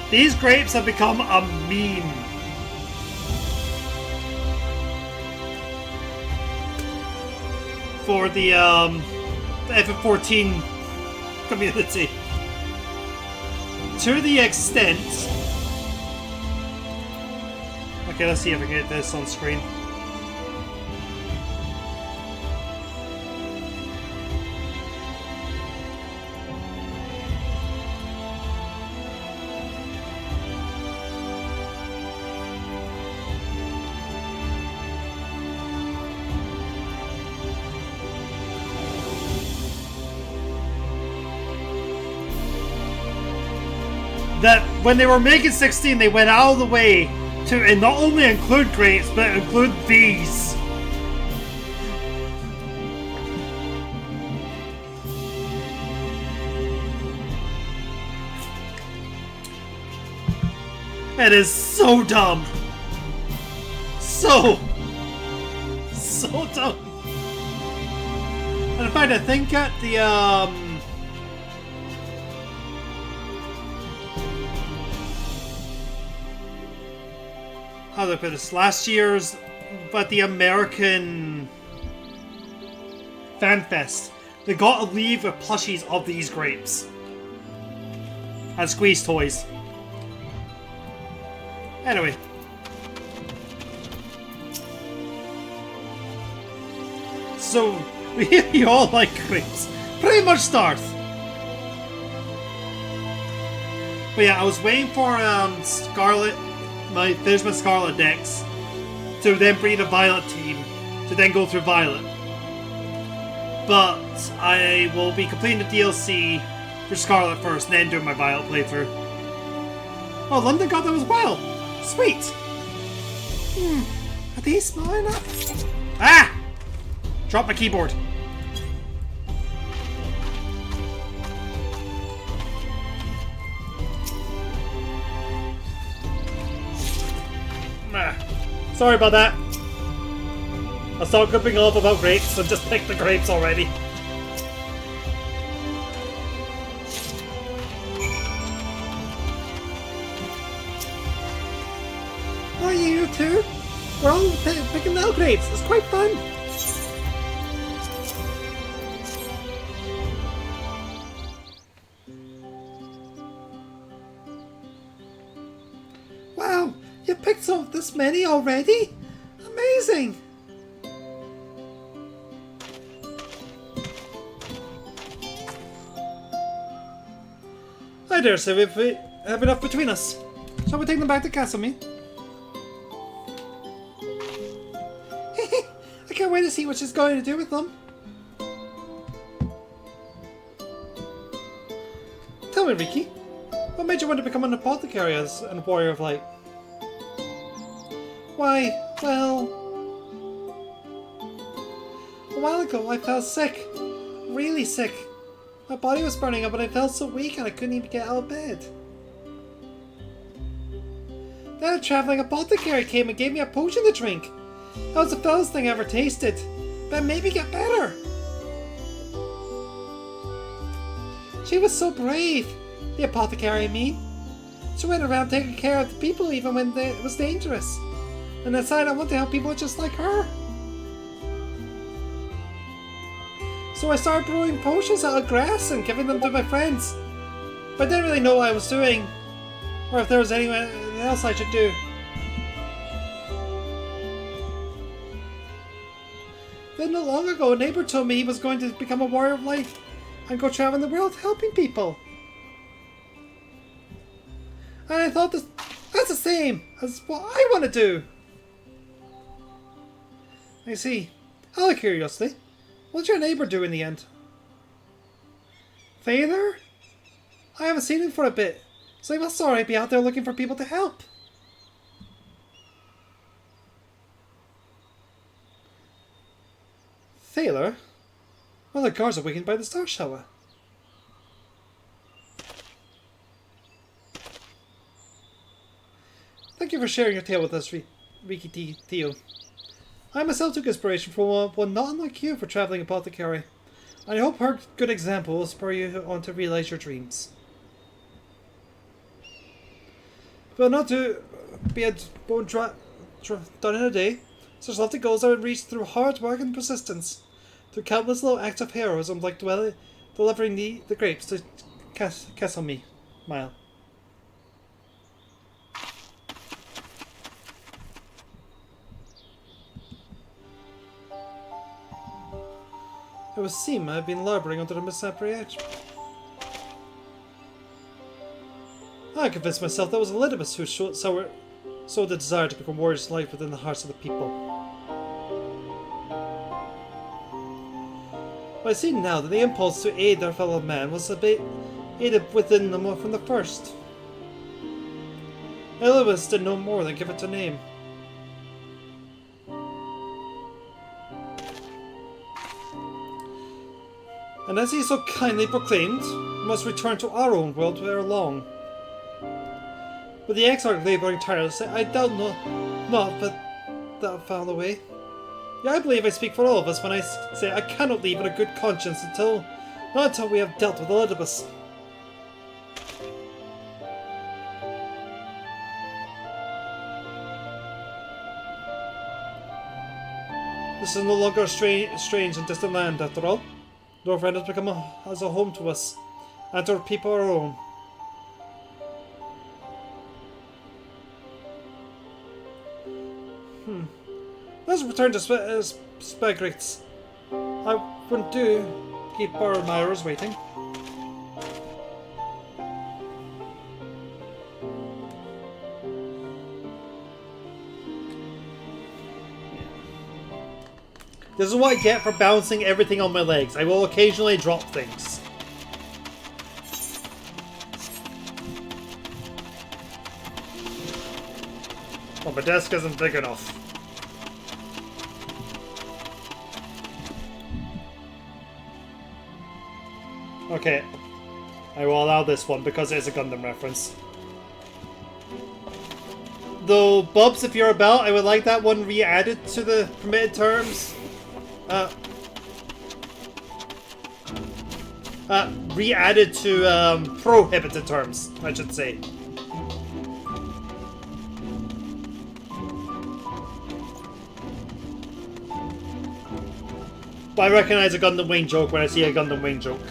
These grapes have become a meme. For the FF14 community. To the extent... Okay, let's see if I can get this on screen. That when they were making 16, they went out of the way to not only include grapes, but include these. It is so dumb. So dumb. And in fact, I think at the, how do I put this? Last year's, but the American Fan Fest, they got a leave with plushies of these grapes and squeeze toys. Anyway, so we all like grapes, pretty much Starth. But yeah, I was waiting for Scarlet. There's my Scarlet decks to then breed a Violet team to then go through Violet. But I will be completing the DLC for Scarlet first, and then doing my Violet playthrough. Oh, London got them as well. Sweet. Are these small enough? Ah! Drop my keyboard. Sorry about that. I'll start gripping off about grapes, so just pick the grapes already. are you here too? We're all picking nail grapes. It's quite fun. Wow, you picked this many already? Amazing. I dare say we have enough between us. Shall we take them back to Castlemaine? I can't wait to see what she's going to do with them. Tell me, Riki, what made you want to become an apothecary and a warrior of light? Why, well, a while ago I felt sick. Really sick. My body was burning up and I felt so weak and I couldn't even get out of bed. Then a traveling apothecary came and gave me a potion to drink. That was the fellest thing I ever tasted, but it made me get better. She was so brave, the apothecary I mean. She went around taking care of the people even when it was dangerous. And I decided I want to help people just like her. So I started brewing potions out of grass and giving them to my friends. But I didn't really know what I was doing, or if there was anything else I should do. Then not long ago, a neighbor told me he was going to become a warrior of light and go traveling the world helping people. And I thought that's the same as what I want to do. I see. Out of curiosity, what did your neighbor do in the end? Failure? I haven't seen him for a bit, so he must already be out there looking for people to help. Failure? Well, the guards are awakened by the star shower. Thank you for sharing your tale with us, Riki Theo. I myself took inspiration from one not unlike you for traveling apothecary. I hope her good example will spur you on to realize your dreams. But not to be a bone done in a day, such lofty goals are reached through hard work and persistence, through countless little acts of heroism like delivering the grapes to Castlemaine. Mile. It would seem I have been labouring under a misapprehension. I convinced myself that it was Elidibus who sowed the desire to become warriors of life within the hearts of the people. But I see now that the impulse to aid their fellow man was aided within them from the first. Elidibus did no more than give it a name. And as he so kindly proclaimed, we must return to our own world ere long. With the exarch labouring tirelessly, I doubt not but that found a way. Yeah, I believe I speak for all of us when I say I cannot leave in a good conscience not until we have dealt with Elidibus. This is no longer a strange and distant land, after all. Northrend has become as a home to us, and our people are our own. Let's return to Spagritz. I wouldn't do keep our admirers waiting. This is what I get for bouncing everything on my legs. I will occasionally drop things. Oh, my desk isn't big enough. Okay. I will allow this one because it is a Gundam reference. Though, Bubs, if you're about, I would like that one re-added to the permitted terms. Re-added to prohibited terms, I should say. But I recognise a Gundam Wing joke when I see a Gundam Wing joke.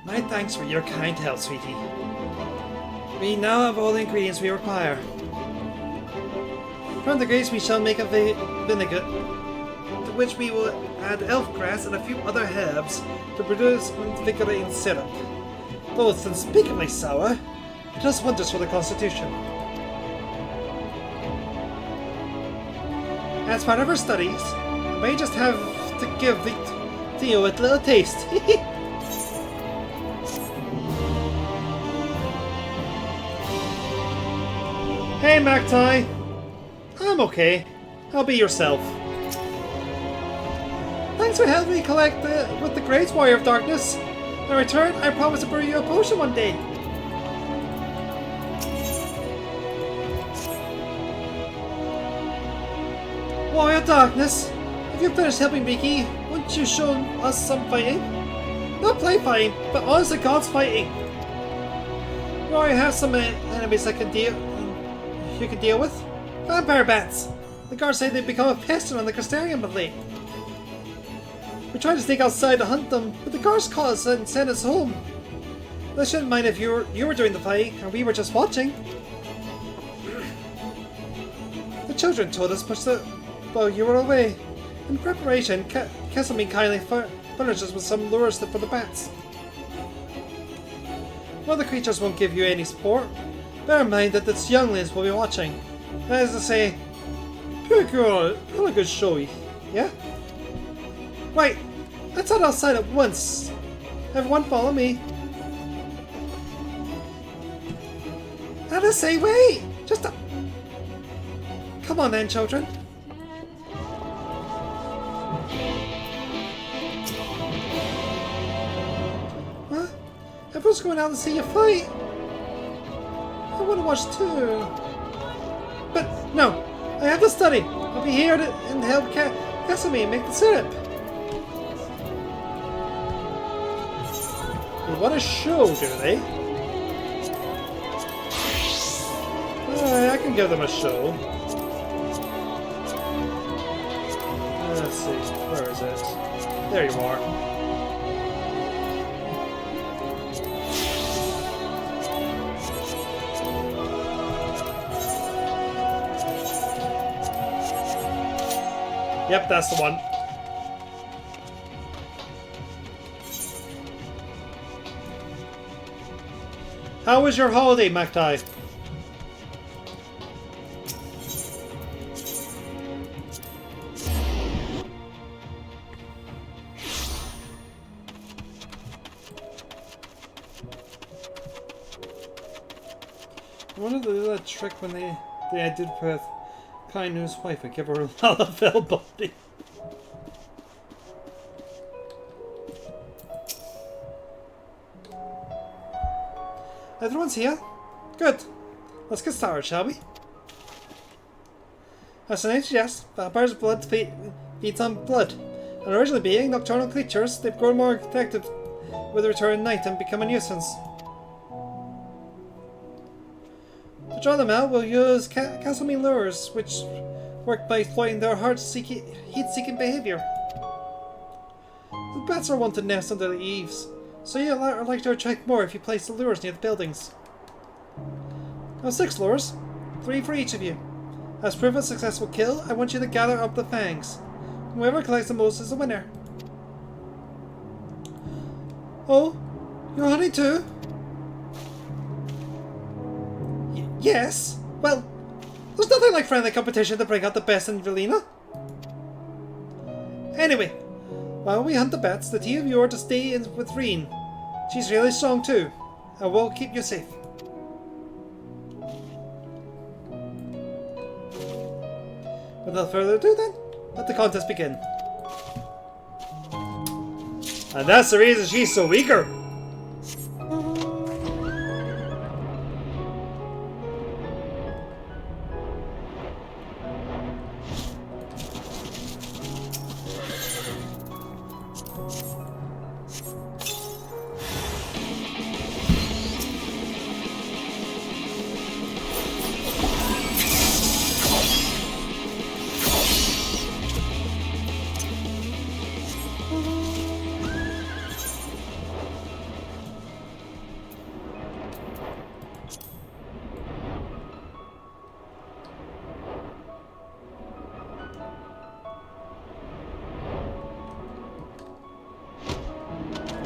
My thanks for your kind help, sweetie. We now have all the ingredients we require. From the grapes we shall make a vinegar, to which we will add elf grass and a few other herbs to produce invigorating syrup. Though it's unspeakably sour, it does wonders for the constitution. As part of our studies, I may just have to give Theo a little taste. Hey, Magtai. I'm okay. I'll be yourself. Thanks for helping me collect with the Great Warrior of Darkness. In return, I promise to brew you a potion one day. Warrior of Darkness, if you finished helping Miki, wouldn't you show us some fighting? Not play fighting, but honest to God's fighting. We already have some enemies you can deal with. Vampire bats! The guards say they've become a pest on the Crystarium of late. We tried to sneak outside to hunt them, but the guards caught us and sent us home. I shouldn't mind if you were doing the fighting, and we were just watching. The children told us much while you were away. In preparation, Kesselmean kindly furnished us with some lures for the bats. Well, the creatures won't give you any support. Bear in mind that its younglings will be watching. That is to say, put a good show, yeah? Right, let's head outside at once. Everyone follow me. And I say, wait! Just a... Come on then, children. What? Everyone's going out to see you fight. I want to watch too. But no, I have to study. I'll be here to help Kesselmean make the syrup. They want a show, do they? I can give them a show. Let's see, where is it? There you are. Yep, that's the one. How was your holiday, Magtai? I wonder if they did that trick when they did with Kainu's wife. I give her a Lalafell body. Everyone's here? Good. Let's get started, shall we? As an age, yes, vampires' blood feeds on blood. And originally being nocturnal creatures, they've grown more active with the return of night and become a nuisance. To draw them out, we'll use Kesselmean lures, which work by exploiting their heat-seeking behavior. The bats are wont to nest under the eaves, so you'll like to attract more if you place the lures near the buildings. Now 6 lures, 3 for each of you. As proof of a successful kill, I want you to gather up the fangs. Whoever collects the most is the winner. Oh, you're hunting too? Yes. Well, there's nothing like friendly competition to bring out the best in Velina. Anyway, while we hunt the bats, the 2 of you are to stay in with Reen. She's really strong too, and we'll keep you safe. Without further ado then, let the contest begin. And that's the reason she's so eager.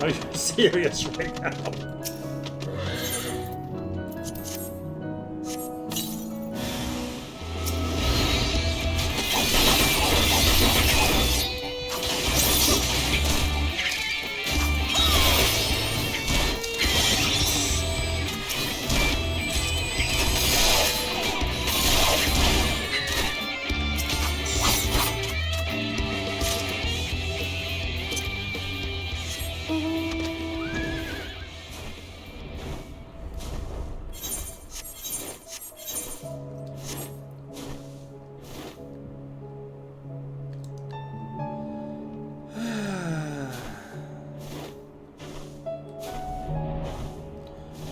Are you serious right now?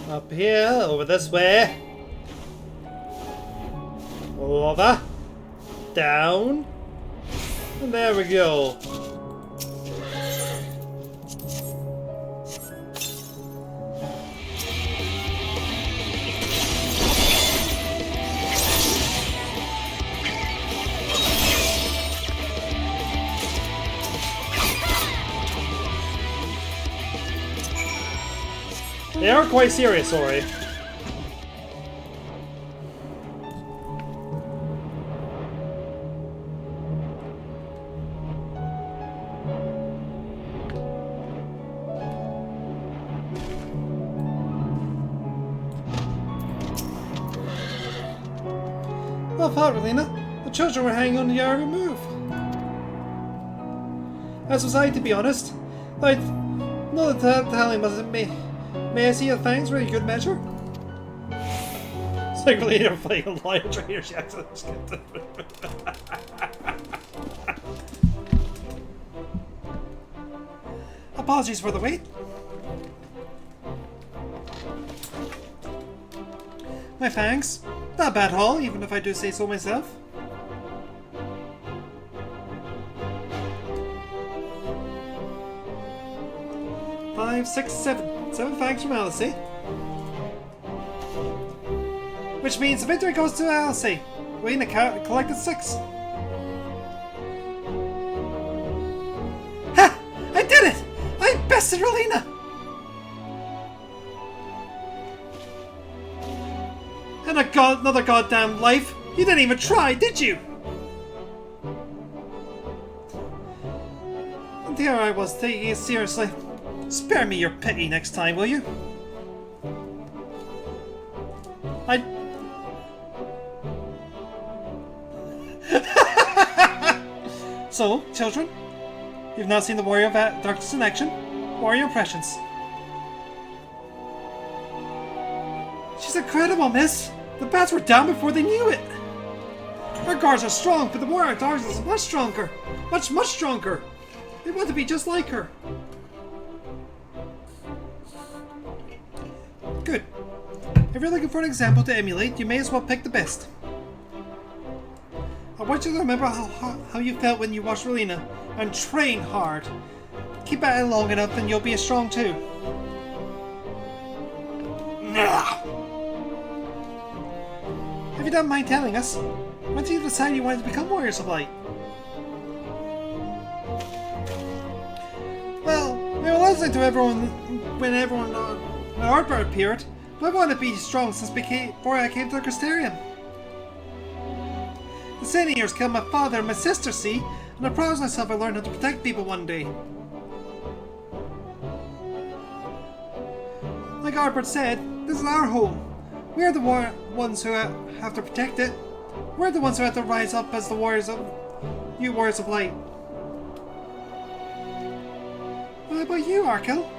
Up here, over this way. Over. Down. And there we go. They are quite serious, Ori. Well thought, Relina. The children were hanging on the yard remove. As was I, to be honest. I'd know that telling wasn't me. May I see your thanks for a good measure? It's like Relina playing a lion trainer, she accidentally skipped it. Apologies for the wait. My thanks. Not bad haul, even if I do say so myself. Five, six, seven. 7 thanks from Alice. Which means the victory goes to Alice. Relina collected 6. Ha! I did it! I bested Relina! And another goddamn life. You didn't even try, did you? And here I was taking it seriously. Spare me your pity next time, will you? So, children, you've now seen the Warrior of Darkness in action. Warrior impressions. She's incredible, miss. The bats were down before they knew it. Our guards are strong, but the Warrior of Darkness is much stronger. Much stronger. They want to be just like her. Good. If you're looking for an example to emulate, you may as well pick the best. I want you to remember how you felt when you watched Relina, and train hard. Keep at it long enough and you'll be as strong too. Nah. If you don't mind telling us, when did you decide you wanted to become Warriors of Light? Well, we were listening to everyone when Arbor appeared, but I wanted to be strong since before I came to the Crystarium. The Seniors killed my father and my sister, see? And I promised myself I'd learn how to protect people one day. Like Arbor said, this is our home. We're the ones who have to protect it. We're the ones who have to rise up as the Warriors of Light. What about you, Arkell?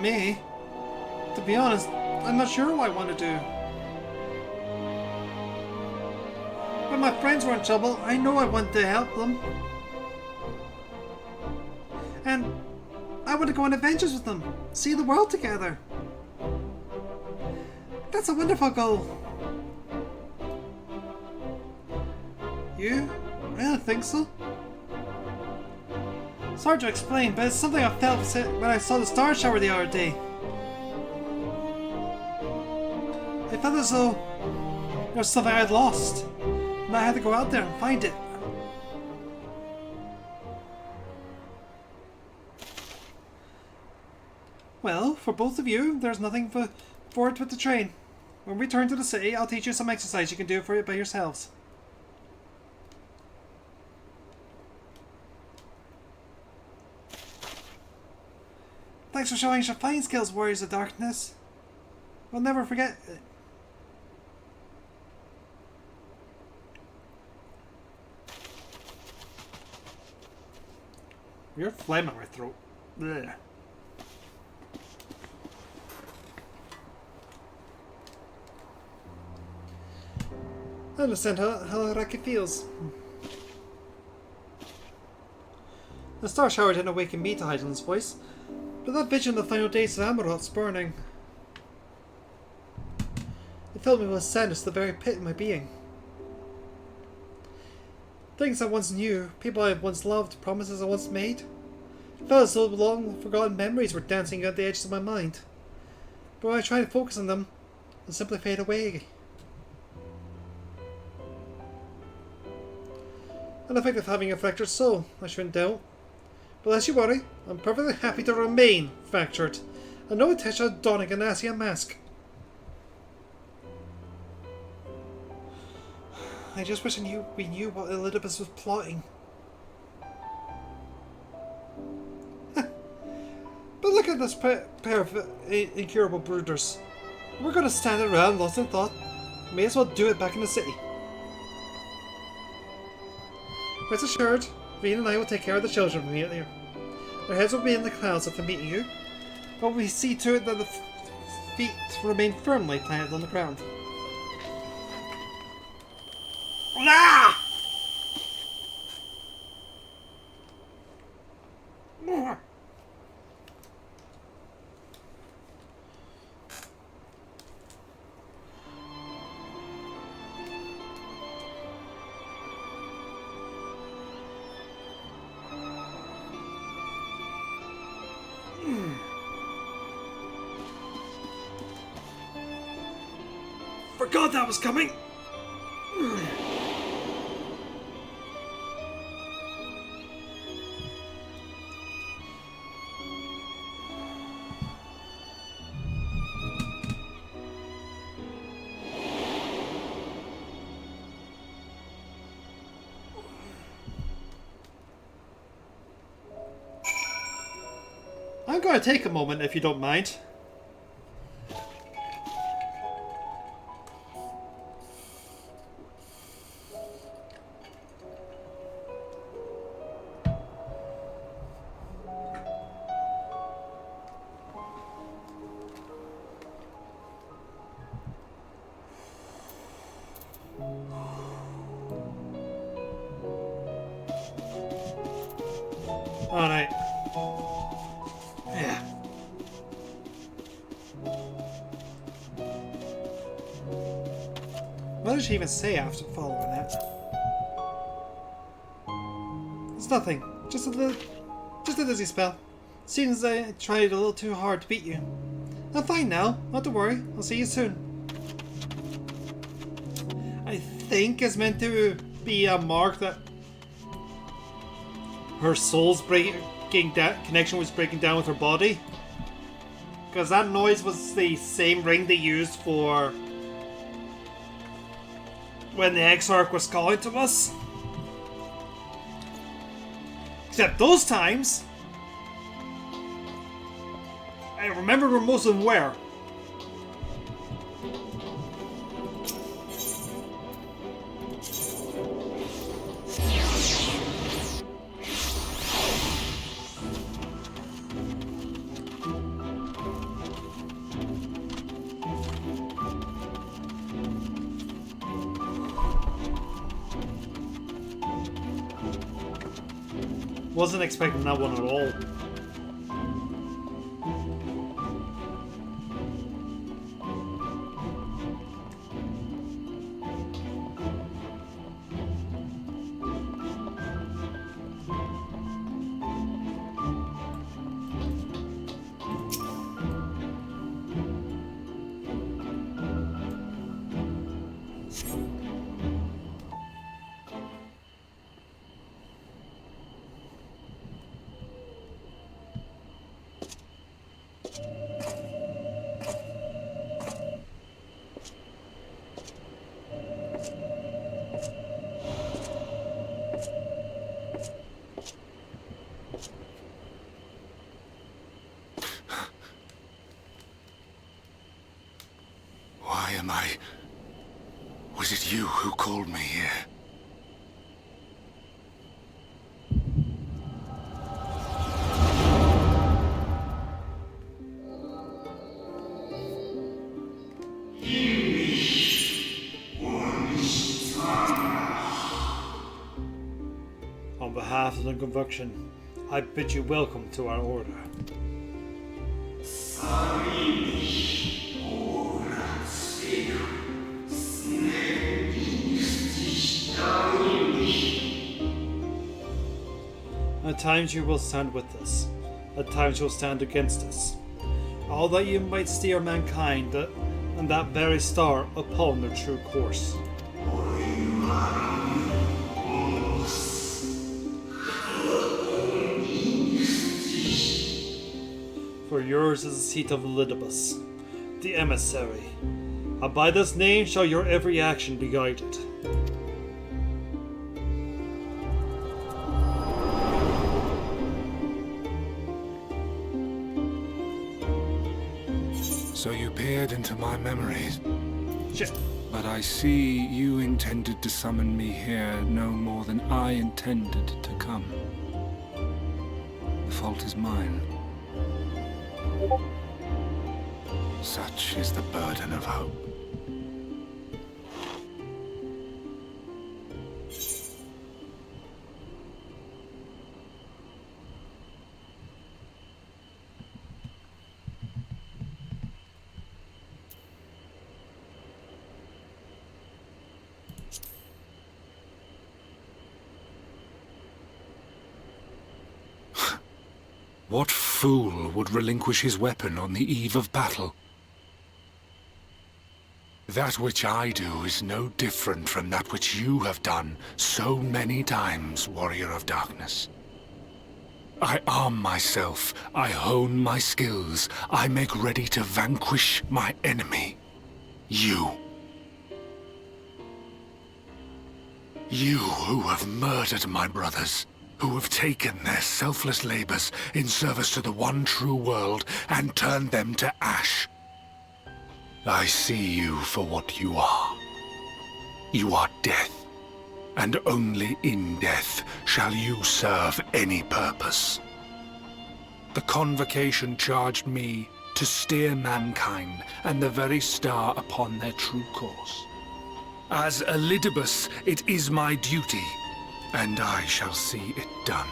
Me? To be honest, I'm not sure what I want to do. When my friends were in trouble, I know I want to help them. And I want to go on adventures with them. See the world together. That's a wonderful goal. You? I don't think so. It's hard to explain, but it's something I felt when I saw the star shower the other day. I felt as though there was something I'd lost, and I had to go out there and find it. for both of you, there's nothing for it but the train. When we return to the city, I'll teach you some exercise you can do for it by yourselves. Thanks for showing your fine skills, Warriors of Darkness. We'll never forget it. Weird phlegm in my throat. Ugh. I understand how Raki feels. The star shower didn't awaken me to Heidel's voice, but that vision of the final days of Amarot's burning. It filled me with sadness to the very pit of my being. Things I once knew, people I once loved, promises I once made. It felt as though long forgotten memories were dancing at the edges of my mind. But when I try to focus on them, they simply fade away. An effect of having a fractured soul, I shouldn't doubt. But lest you worry, I'm perfectly happy to remain fractured, and no intention of donning a Nazian mask. I just wish we knew what Elizabeth was plotting. But look at this pair of incurable brooders. We're gonna stand around lost in thought. May as well do it back in the city. Rest assured, Veen and I will take care of the children when we get there. Their heads will be in the clouds after meeting you, but we see to it that the feet remain firmly planted on the ground. Ah! Forgot that was coming! I'm going to take a moment if you don't mind. Alright. Yeah. What did she even say after following that? It's nothing. Just a dizzy spell. Seems I tried a little too hard to beat you. I'm fine now. Not to worry. I'll see you soon. I think it's meant to be a mark that her soul's breaking down, connection was breaking down with her body. Because that noise was the same ring they used for when the Exarch was calling to us. Except those times, I remember where most of them were. Wasn't expecting that one at all. am I? Was it you who called me here? On behalf of the conviction, I bid you welcome to our order. At times you will stand with us, at times you will stand against us. All that you might steer mankind and that very star upon their true course. For yours is the seat of Elidibus, the emissary, and by this name shall your every action be guided. So you peered into my memories. Shit. But I see you intended to summon me here no more than I intended to come. The fault is mine. Such is the burden of hope. What fool would relinquish his weapon on the eve of battle? That which I do is no different from that which you have done so many times, Warrior of Darkness. I arm myself, I hone my skills, I make ready to vanquish my enemy. You. You who have murdered my brothers, who have taken their selfless labors in service to the one true world and turned them to ash. I see you for what you are. You are death, and only in death shall you serve any purpose. The Convocation charged me to steer mankind and the very star upon their true course. As Elidibus, it is my duty, and I shall see it done.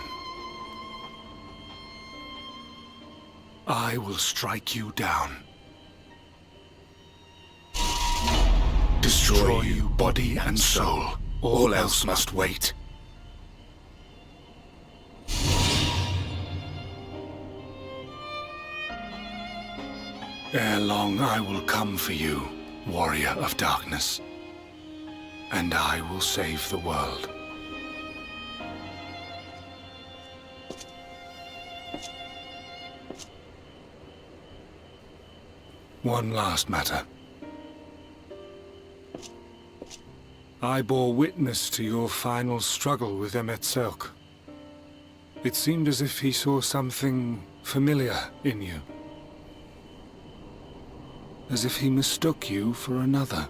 I will strike you down. Destroy you body and soul. All else must wait. Ere long I will come for you, Warrior of Darkness, and I will save the world. One last matter. I bore witness to your final struggle with Emet-Selch. It seemed as if he saw something familiar in you. As if he mistook you for another.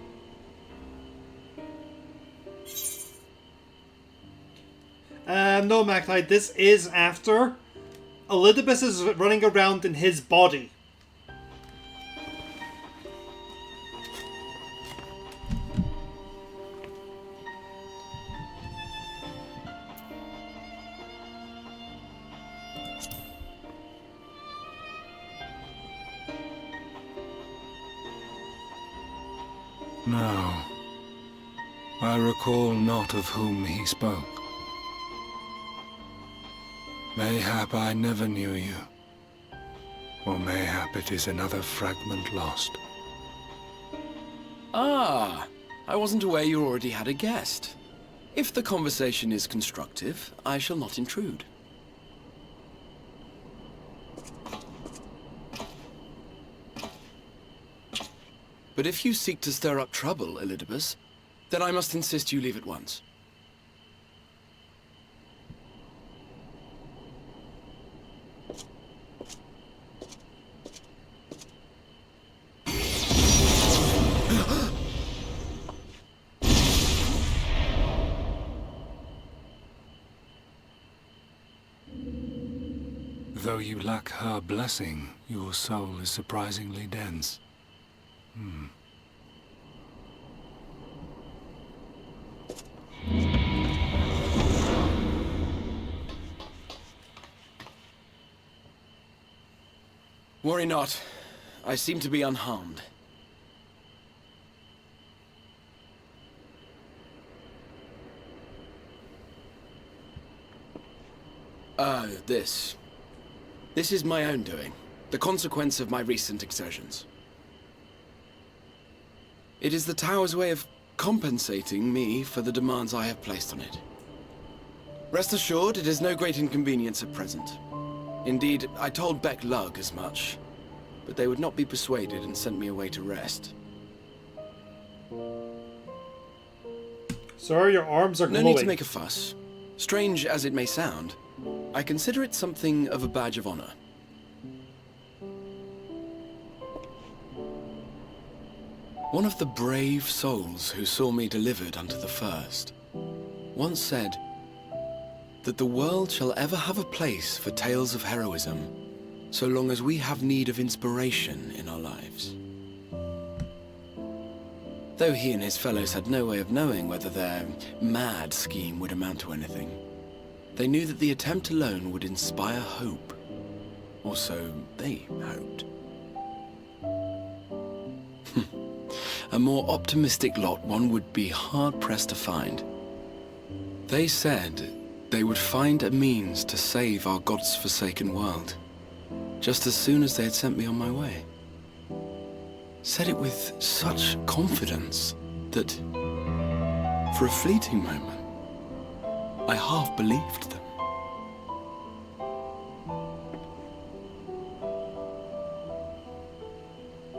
No, Maclide, this is after. Elidibus is running around in his body. No. I recall not of whom he spoke. Mayhap I never knew you. Or mayhap it is another fragment lost. Ah, I wasn't aware you already had a guest. If the conversation is constructive, I shall not intrude. But if you seek to stir up trouble, Elidibus, then I must insist you leave at once. Though you lack her blessing, your soul is surprisingly dense. Worry not. I seem to be unharmed. This is my own doing. The consequence of my recent exertions. It is the tower's way of compensating me for the demands I have placed on it. Rest assured, it is no great inconvenience at present. Indeed, I told Beck Lug as much, but they would not be persuaded and sent me away to rest. Sir, your arms are glowing. No need to make a fuss. Strange as it may sound, I consider it something of a badge of honor. One of the brave souls who saw me delivered unto the first once said that the world shall ever have a place for tales of heroism so long as we have need of inspiration in our lives. Though he and his fellows had no way of knowing whether their mad scheme would amount to anything, they knew that the attempt alone would inspire hope. Or so they hoped. A more optimistic lot one would be hard-pressed to find. They said they would find a means to save our God's forsaken world, just as soon as they had sent me on my way. Said it with such confidence that, for a fleeting moment, I half believed them.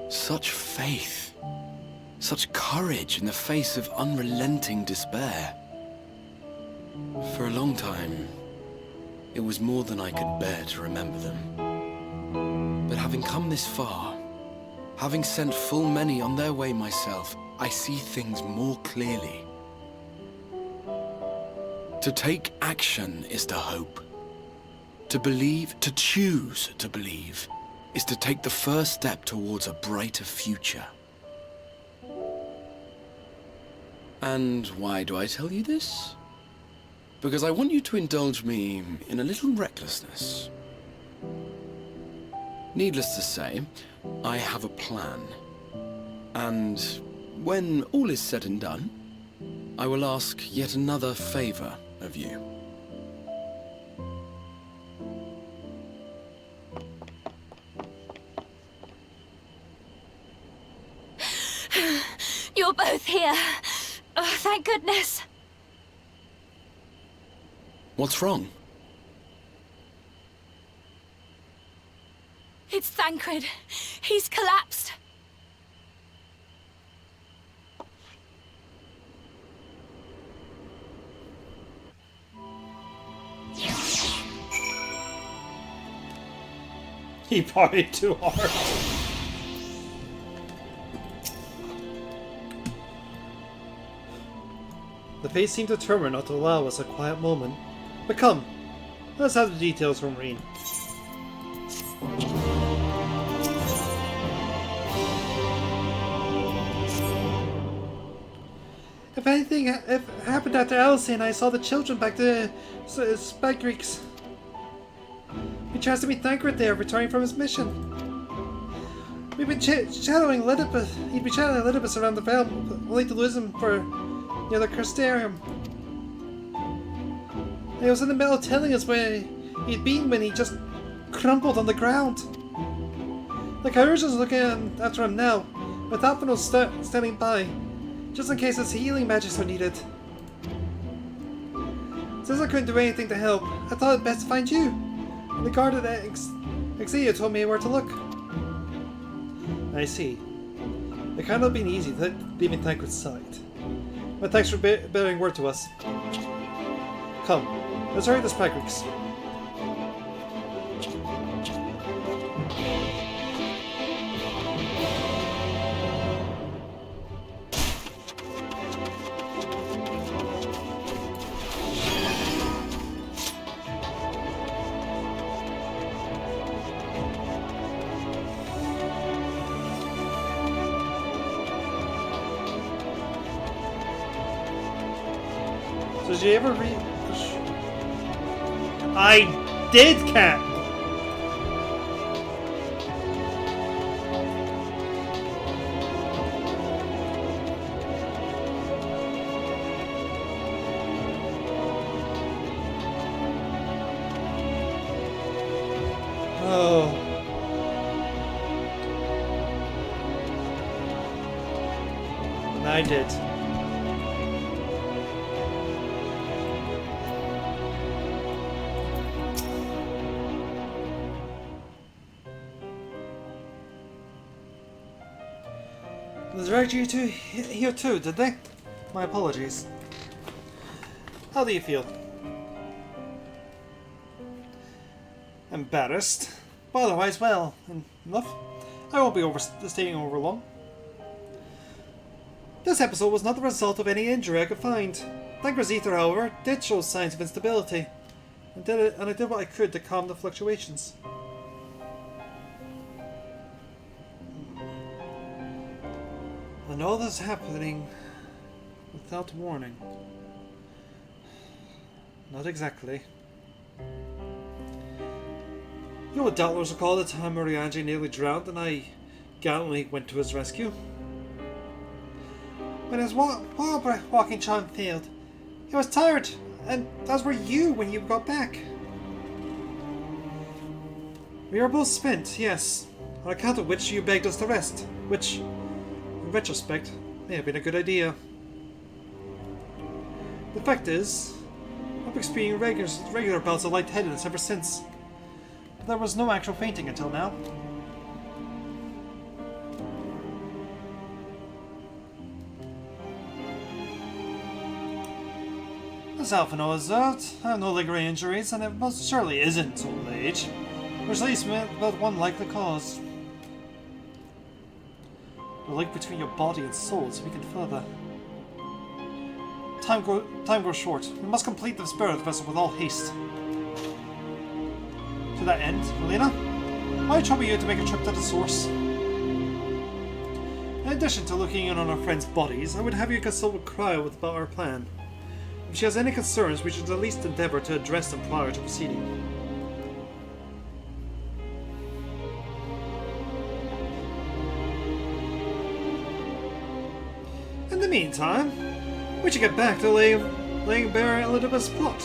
Such faith, such courage in the face of unrelenting despair. For a long time, it was more than I could bear to remember them. But having come this far, having sent full many on their way myself, I see things more clearly. To take action is to hope. To believe, to choose to believe, is to take the first step towards a brighter future. And why do I tell you this? Because I want you to indulge me in a little recklessness. Needless to say, I have a plan. And when all is said and done, I will ask yet another favor of you. You're both here. Oh, thank goodness. What's wrong? It's Thancred. He's collapsed. He partied too hard. The face seemed determined not to allow us a quiet moment. But come, let's have the details from Reen. If anything happened after Elsie and I saw the children back to Spagreeks, we chanced to meet Thancred there, returning from his mission. We've been shadowing Elidibus. He'd been shadowing Elidibus around the vale, only to lose him for near the Crystarium. He was in the middle of telling us where he'd been when he just crumpled on the ground. The Kairos was looking after him now, with Alphen was standing by, just in case his healing magics were needed. Since I couldn't do anything to help, I thought it best to find you. And the guard at XIV told me where to look. I see. It can't have been easy leaving Thancred's side. But thanks for bearing word to us. Come, let's hurry to Spagreeks. Did you ever read? I did, Cat. Oh. And I did. They dragged you to here too, did they? My apologies. How do you feel? Embarrassed, but otherwise well enough. I won't be staying over long. This episode was not the result of any injury I could find. Thanker's ether, however, did show signs of instability, and I did what I could to calm the fluctuations. And all this happening without warning. Not exactly. You know what doubtlers recall the time Morianji nearly drowned and I gallantly went to his rescue? When his walking charm failed, he was tired, and as were you when you got back. We were both spent, yes, on account of which you begged us to rest, which, in retrospect, may have been a good idea. The fact is, I've experienced regular bouts of lightheadedness ever since. But there was no actual fainting until now. As Alphino observed, I have no lingering injuries, and it most surely isn't old age. There's at least but one likely cause. The link between your body and soul is weakened further. Time grows short. We must complete the spirit vessel with all haste. To that end, Melina, why trouble you to make a trip to the source? In addition to looking in on our friends' bodies, I would have you consult with Cryo about our plan. If she has any concerns, we should at least endeavor to address them prior to proceeding. In the meantime, we should get back to laying bare Elizabeth's plot.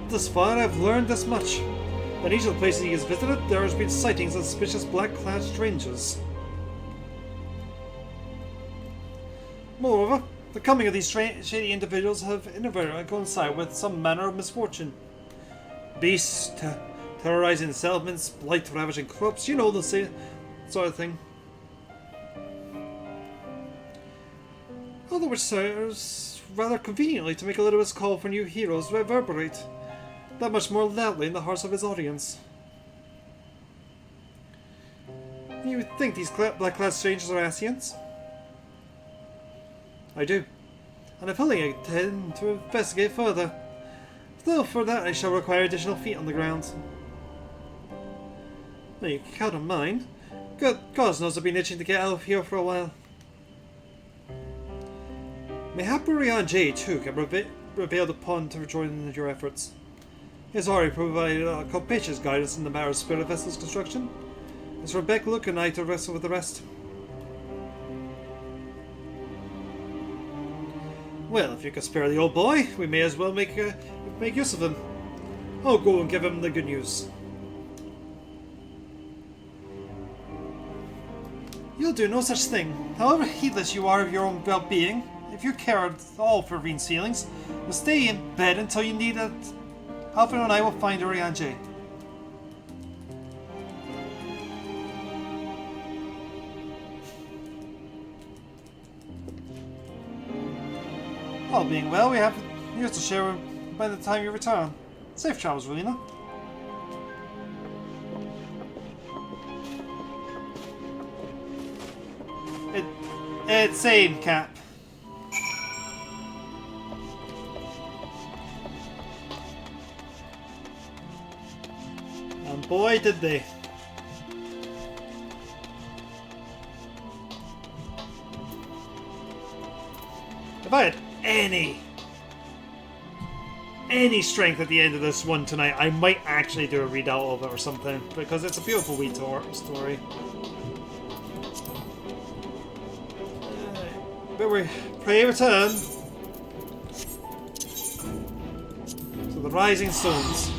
Thus far, I've learned this much. In each of the places he has visited, there has been sightings of suspicious black-clad strangers. Moreover, the coming of these shady individuals have inadvertently coincided with some manner of misfortune. Beasts terrorizing settlements, blight ravaging crops, you know the same sort of thing. All of which serves rather conveniently to make Elidibus call for new heroes reverberate that much more loudly in the hearts of his audience. You think these black-clad strangers are Ascians? I do, and I fully intend to investigate further. Though for that I shall require additional feet on the ground. Now you can count on mine. God knows I've been itching to get out of here for a while. Mayhap Rian J too can be prevailed upon to join your efforts. He has already provided copious guidance in the matter of spirit vessels construction. As Rebecca look and I to wrestle with the rest. Well, if you can spare the old boy, we may as well make use of him. I'll go and give him the good news. You'll do no such thing. However heedless you are of your own well-being, if you care at all for Reen's feelings, you'll stay in bed until you need it. Alfred and I will find Orianji. All being well, we have years to share by the time you return. Safe travels, Relina. It's same, Cap. And boy, did they. If I had any any strength at the end of this one tonight, I might actually do a readout of it or something, because it's a beautiful wee story. But we pray return to the Rising Stones.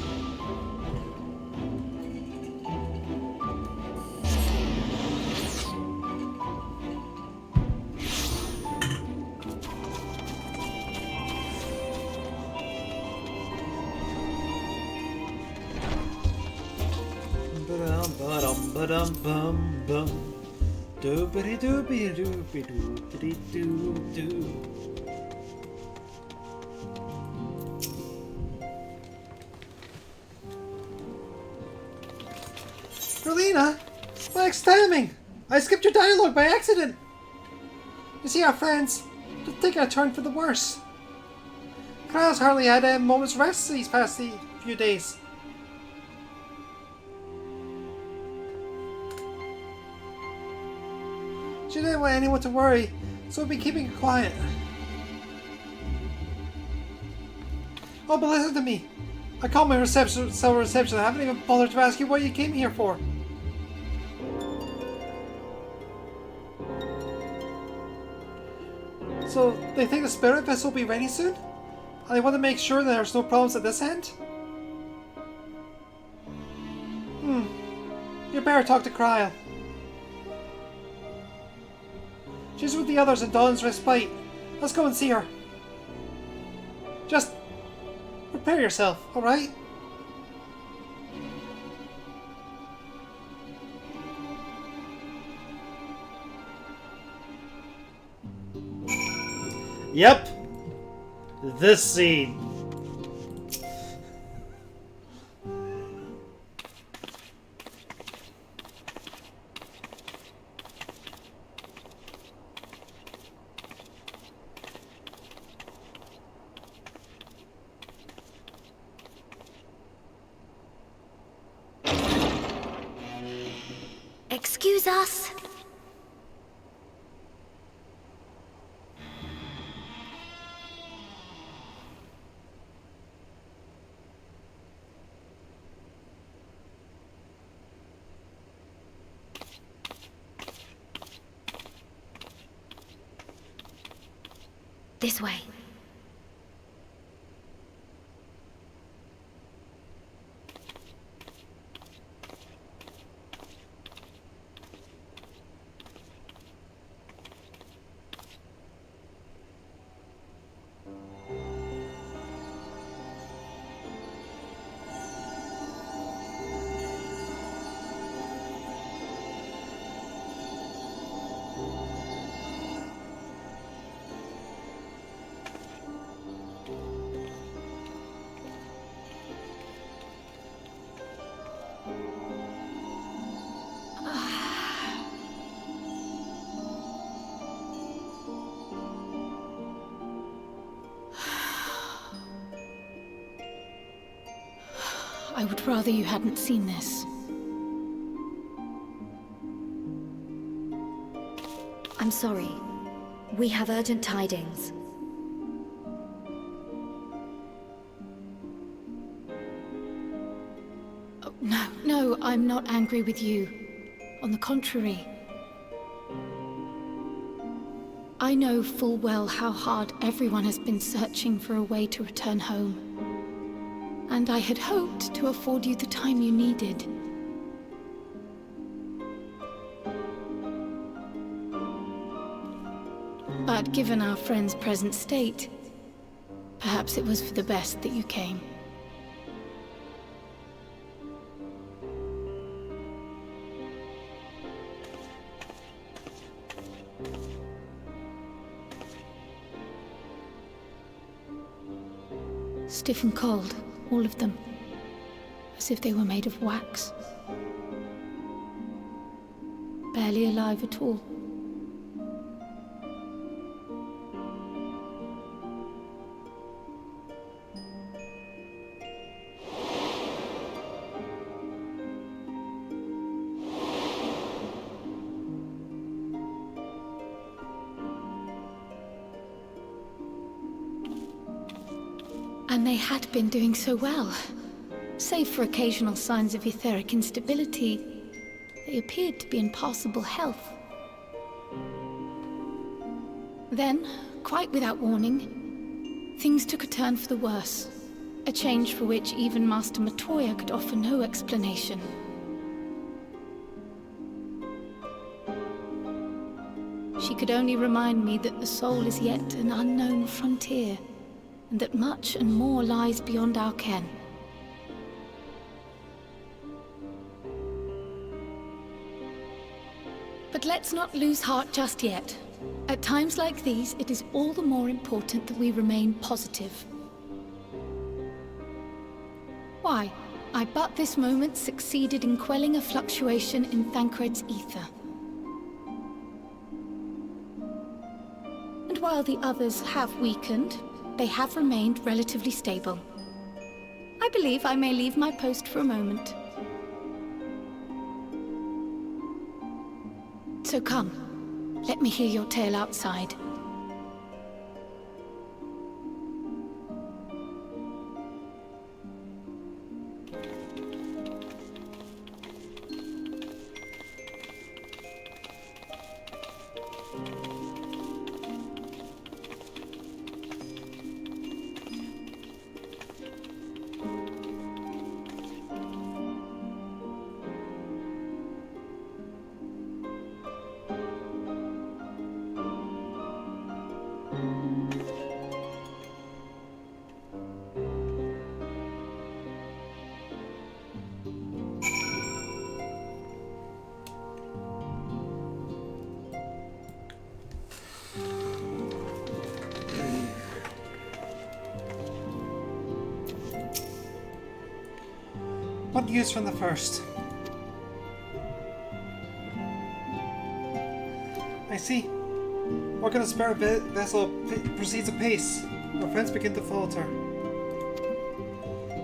Ba-dum-ba-dum-ba-dum-bum-bum. Doobity-doobity-doobity-doobity-doo-doo. Erlina, Max timing! I skipped your dialogue by accident! You see, our friends have taken a turn for the worse. Klaus hardly had a moment's rest these past few days. She didn't want anyone to worry, so we've been keeping it quiet. Oh, but listen to me. I called my cell reception. I haven't even bothered to ask you what you came here for. So, they think the spirit vessel will be ready soon? And they want to make sure that there's no problems at this end? You better talk to Cryle. She's with the others in Dawn's Respite. Let's go and see her. Just prepare yourself, alright? Yep. This scene. Excuse us. This way. I would rather you hadn't seen this. I'm sorry. We have urgent tidings. Oh, no, I'm not angry with you. On the contrary. I know full well how hard everyone has been searching for a way to return home. And I had hoped to afford you the time you needed. But given our friend's present state, perhaps it was for the best that you came. Stiff and cold, all of them, as if they were made of wax. Barely alive at all. And they had been doing so well. Save for occasional signs of etheric instability, they appeared to be in passable health. Then, quite without warning, things took a turn for the worse. A change for which even Master Matoya could offer no explanation. She could only remind me that the soul is yet an unknown frontier, and that much and more lies beyond our ken. But let's not lose heart just yet. At times like these, it is all the more important that we remain positive. Why, I but this moment succeeded in quelling a fluctuation in Thancred's ether. And while the others have weakened, they have remained relatively stable. I believe I may leave my post for a moment. So come, let me hear your tale outside. What news from the first? I see. Work on the spare vessel proceeds apace. Our friends begin to falter.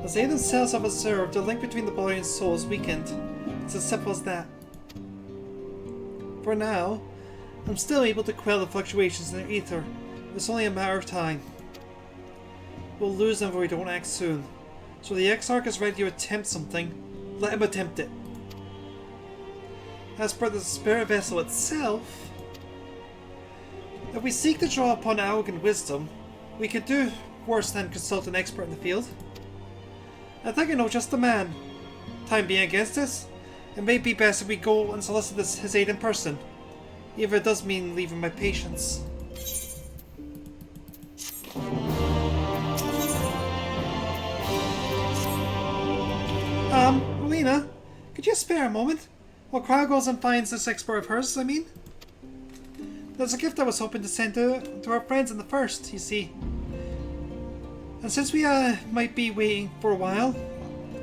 As they themselves have observed, the link between the body and soul is weakened. It's as simple as that. For now, I'm still able to quell the fluctuations in their ether. It's only a matter of time. We'll lose them if we don't act soon. So the Exarch is ready to attempt something. Let him attempt it. As for the spirit vessel itself, if we seek to draw upon arrogant wisdom, we could do worse than consult an expert in the field. I think I know just the man. Time being against us, it may be best if we go and solicit his aid in person, even if it does mean leaving my patients. Lena, could you spare a moment? While Crow goes and finds this expert of hers, I mean? There's a gift I was hoping to send to our friends in the first, you see. And since we might be waiting for a while,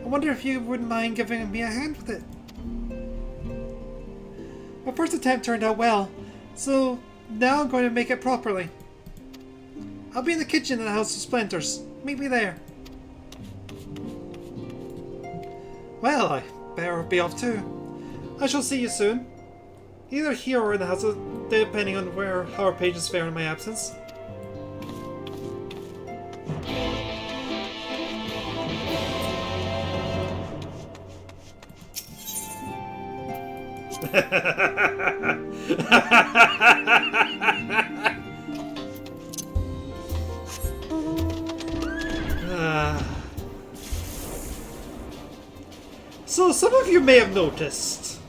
I wonder if you wouldn't mind giving me a hand with it. My first attempt turned out well, so now I'm going to make it properly. I'll be in the kitchen in the House of Splinters. Meet me there. Well, I better be off too. I shall see you soon. Either here or in the house, depending on how our pages fare in my absence. So some of you may have noticed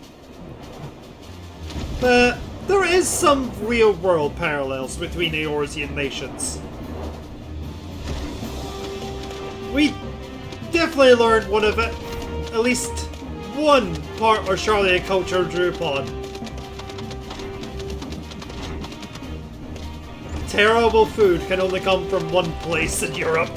that there is some real-world parallels between Eorzean nations. We definitely learned one of it, at least one part our Charlian culture drew upon. Terrible food can only come from one place in Europe.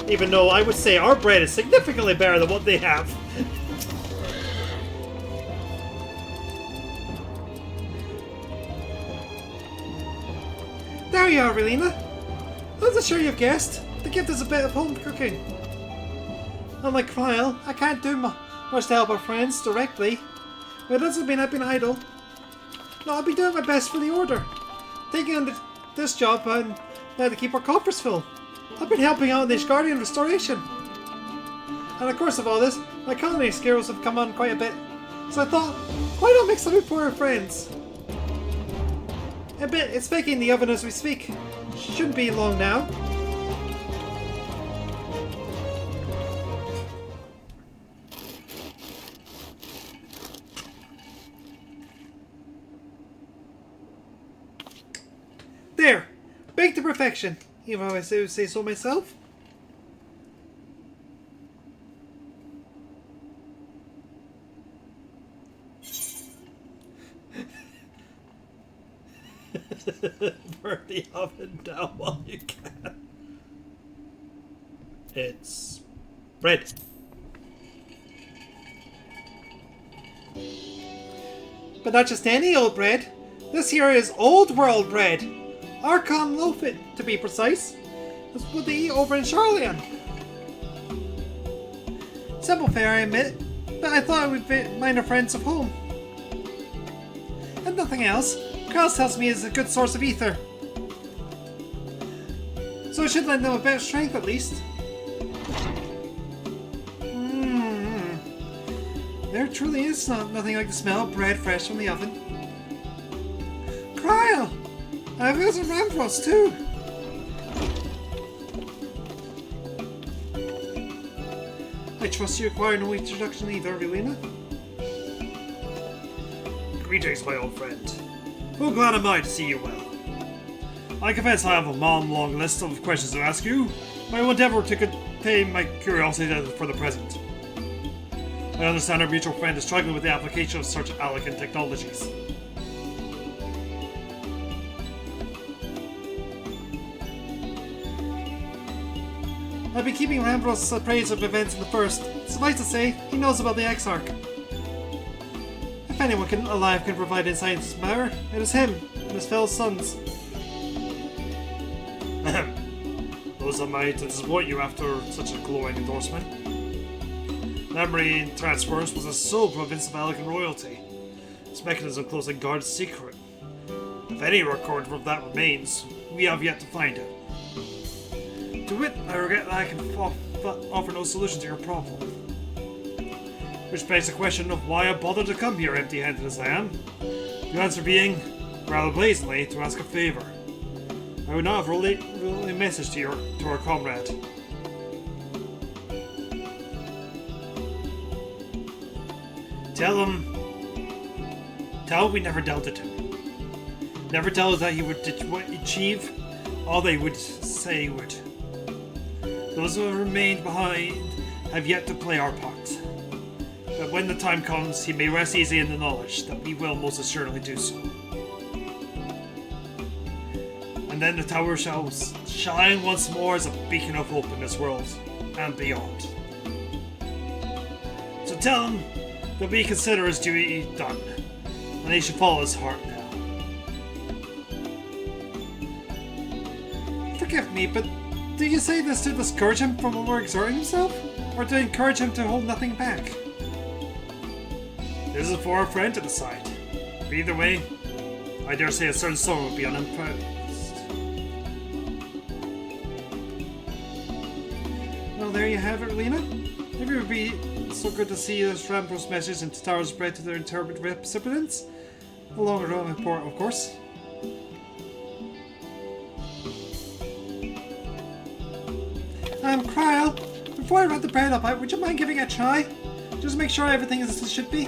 Even though I would say our bread is significantly better than what they have. There you are, Relina. As I'm sure you've guessed, the gift is a bit of home cooking. Unlike Cryle, I can't do much to help our friends directly, but it doesn't mean I've been idle. No, I'll be doing my best for the Order. Taking on this job and now to keep our coffers full. I've been helping out in the Guardian restoration. And of course of all this, my culinary skills have come on quite a bit. So I thought, why not make something for our friends? It's baking in the oven as we speak. Shouldn't be long now. There! Baked to perfection, if I say so myself. Burn the oven down while you can. It's bread. But not just any old bread. This here is old world bread. Archon loaf it, to be precise. That's what they eat over in Charlian. Simple fare, I admit, but I thought it would fit minor friends of home. And nothing else. Kraus tells me it's a good source of ether. So it should lend them a bit of strength at least. There truly is nothing like the smell of bread fresh from the oven. Cryle! I've got some Ramfrost too! I trust you require no introduction either, Relena. Greetings, my old friend. Oh, glad am I to see you well. I confess I have a long list of questions to ask you, but I will endeavour to contain my curiosity for the present. I understand our mutual friend is struggling with the application of such elegant technologies. I've been keeping Rambrose appraised of events in the First. Suffice to say, he knows about the Exarch. If anyone alive can provide insight into this matter, it is him and his fellow sons. Those are made to disappoint you after such a glowing endorsement. Memory transfers was a sole province of elegant royalty. Its mechanism closely guards secret. If any record of that remains, we have yet to find it. To wit, I regret that I can offer no solution to your problem. Which begs the question of why I bothered to come here empty-handed as I am. The answer being, rather blazingly, to ask a favour. I would not have relayed a message to our comrade. Tell him we never doubted him. Never doubted that he would achieve all they would say he would. Those who have remained behind have yet to play our part. But when the time comes, he may rest easy in the knowledge that we will most assuredly do so. And then the tower shall shine once more as a beacon of hope in this world and beyond. So tell him that we consider his duty done, and he should follow his heart now. Forgive me, but do you say this to discourage him from overexerting himself, or to encourage him to hold nothing back? This is for our friend to decide. But either way, I dare say a certain soul would be unimpressed. Well, there you have it, Lena. Maybe it would be so good to see this Rampro's message and Tataro's spread to their interpreted recipients. A longer report, of course. Cryle, before I wrap the bread up, would you mind giving it a try? Just make sure everything is as it should be.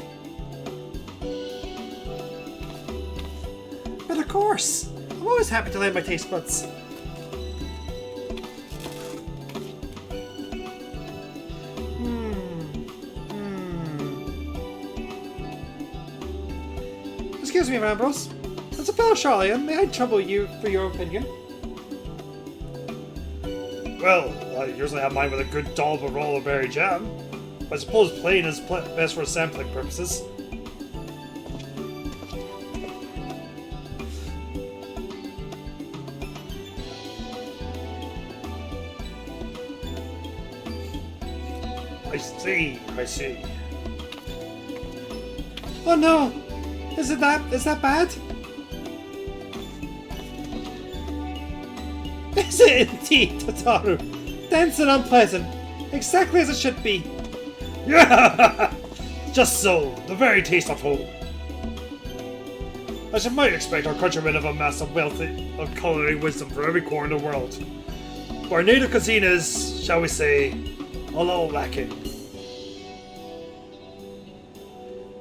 But of course, I'm always happy to lend my taste buds. Excuse me, Rambrose. As a fellow Charlian, may I trouble you for your opinion? Well, I usually have mine with a good dollop of roller berry jam. I suppose plain is best for sampling purposes. I see. Oh no! Is that bad? Is it indeed, Tataru? Dense and unpleasant. Exactly as it should be. Yeah! Just so. The very taste of home. As you might expect, our countrymen have amassed a wealth of culinary wisdom for every corner of the world. But our native cuisine is, shall we say, a little lacking.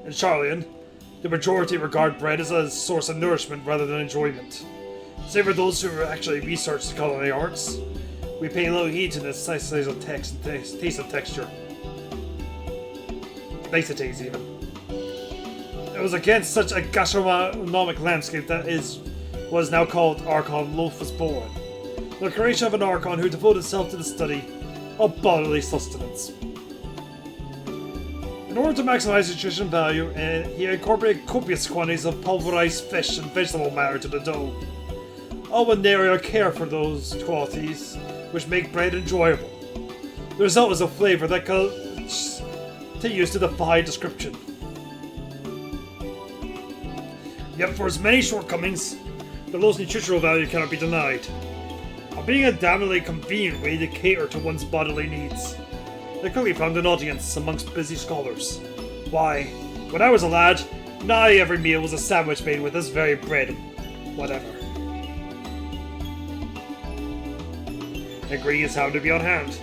In Charlian, the majority regard bread as a source of nourishment rather than enjoyment. Save for those who actually research the culinary arts, we pay little heed to the size of taste and texture. Niceties, even. It was against such a gastronomic landscape that was now called Archon Loaf was born. The creation of an Archon who devoted himself to the study of bodily sustenance. In order to maximize nutrition value, he incorporated copious quantities of pulverized fish and vegetable matter to the dough. All with nary care for those qualities which make bread enjoyable. The result was a flavour that continues to defy description. Yet for its many shortcomings, the lowest nutritional value cannot be denied. Being a damnably convenient way to cater to one's bodily needs. They quickly found an audience amongst busy scholars. Why, when I was a lad, nigh every meal was a sandwich made with this very bread. Whatever. Ingredients happened to be on hand.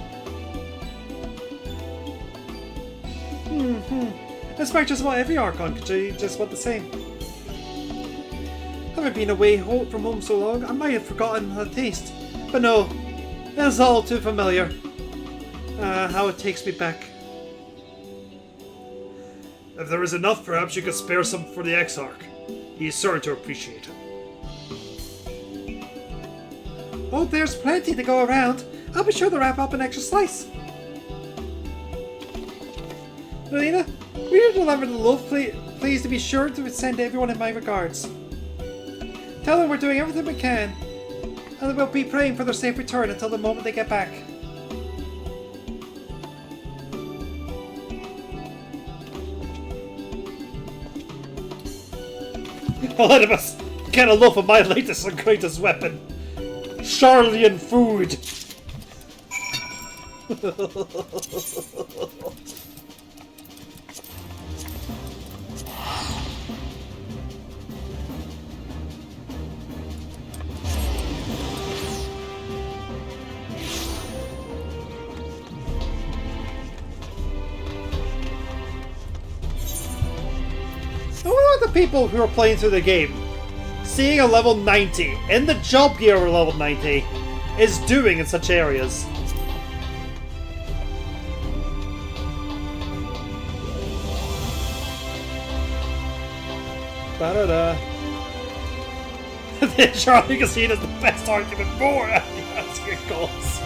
I expect just about every Archon could do just about the same. Having been away from home so long, I might have forgotten how to taste. But no, it is all too familiar. How it takes me back. If there is enough, perhaps you could spare some for the Exarch. He is certain to appreciate it. Oh, there's plenty to go around. I'll be sure to wrap up an extra slice. Melina, will you deliver the loaf, please to be sure to send everyone in my regards. Tell them we're doing everything we can, and we'll be praying for their safe return until the moment they get back. I'll let us get a loaf of my latest and greatest weapon. Charlian food! I wonder what the people who are playing through the game, seeing a level 90 in the job gear of level 90, is doing in such areas. Ba-da-da. The Charlie Casino is the best argument for asking goals.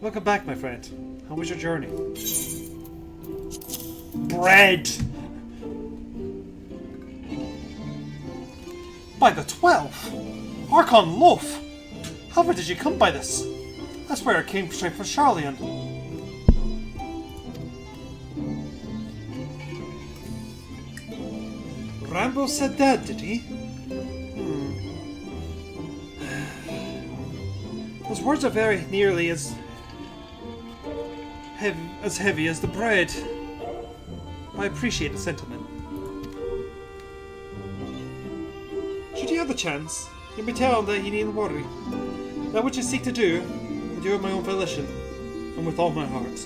Welcome back, my friend. How was your journey? Bread! By the 12th! Archon loaf! However did you come by this? That's where it came straight from Charlian. Rambo said that, did he? Those words are very nearly as heavy as the bread. I appreciate the sentiment. Should you have the chance, you may tell him that he needn't worry. That which I seek to do, I do of my own volition, and with all my heart.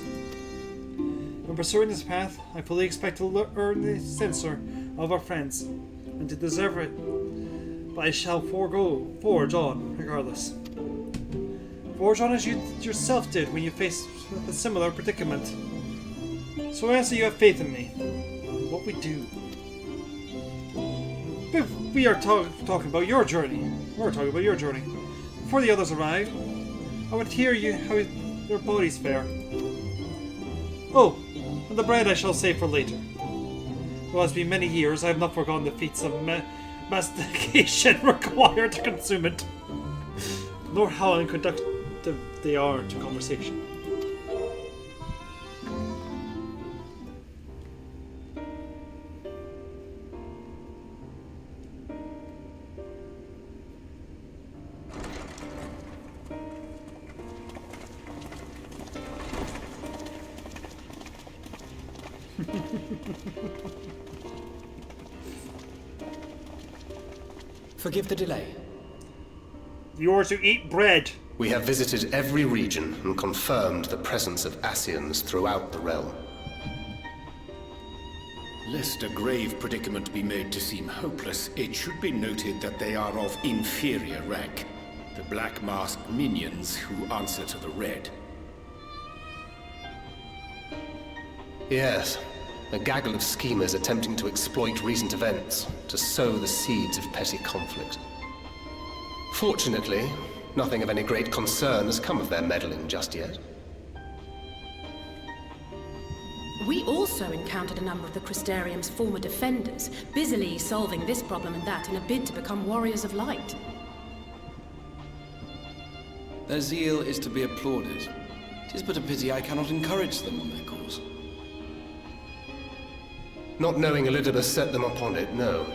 When pursuing this path, I fully expect to earn the censor of our friends, and to deserve it, but I shall forge on, regardless. Forge on as you yourself did when you faced a similar predicament. So I ask that you have faith in me, what we do. But we are talking about your journey. We're talking about your journey. Before the others arrive, I would hear how your bodies fare. Oh, and the bread I shall save for later. Though it has been many years, I have not forgotten the feats of mastication required to consume it. Nor how I receptive they are to conversation. Forgive the delay. You are to eat bread. We have visited every region and confirmed the presence of Ascians throughout the realm. Lest a grave predicament be made to seem hopeless, it should be noted that they are of inferior rank. The black masked minions who answer to the red. Yes, a gaggle of schemers attempting to exploit recent events to sow the seeds of petty conflict. Fortunately, nothing of any great concern has come of their meddling just yet. We also encountered a number of the Crystarium's former defenders, busily solving this problem and that in a bid to become warriors of light. Their zeal is to be applauded. 'Tis but a pity I cannot encourage them on their cause. Not knowing Elizabeth set them upon it, no.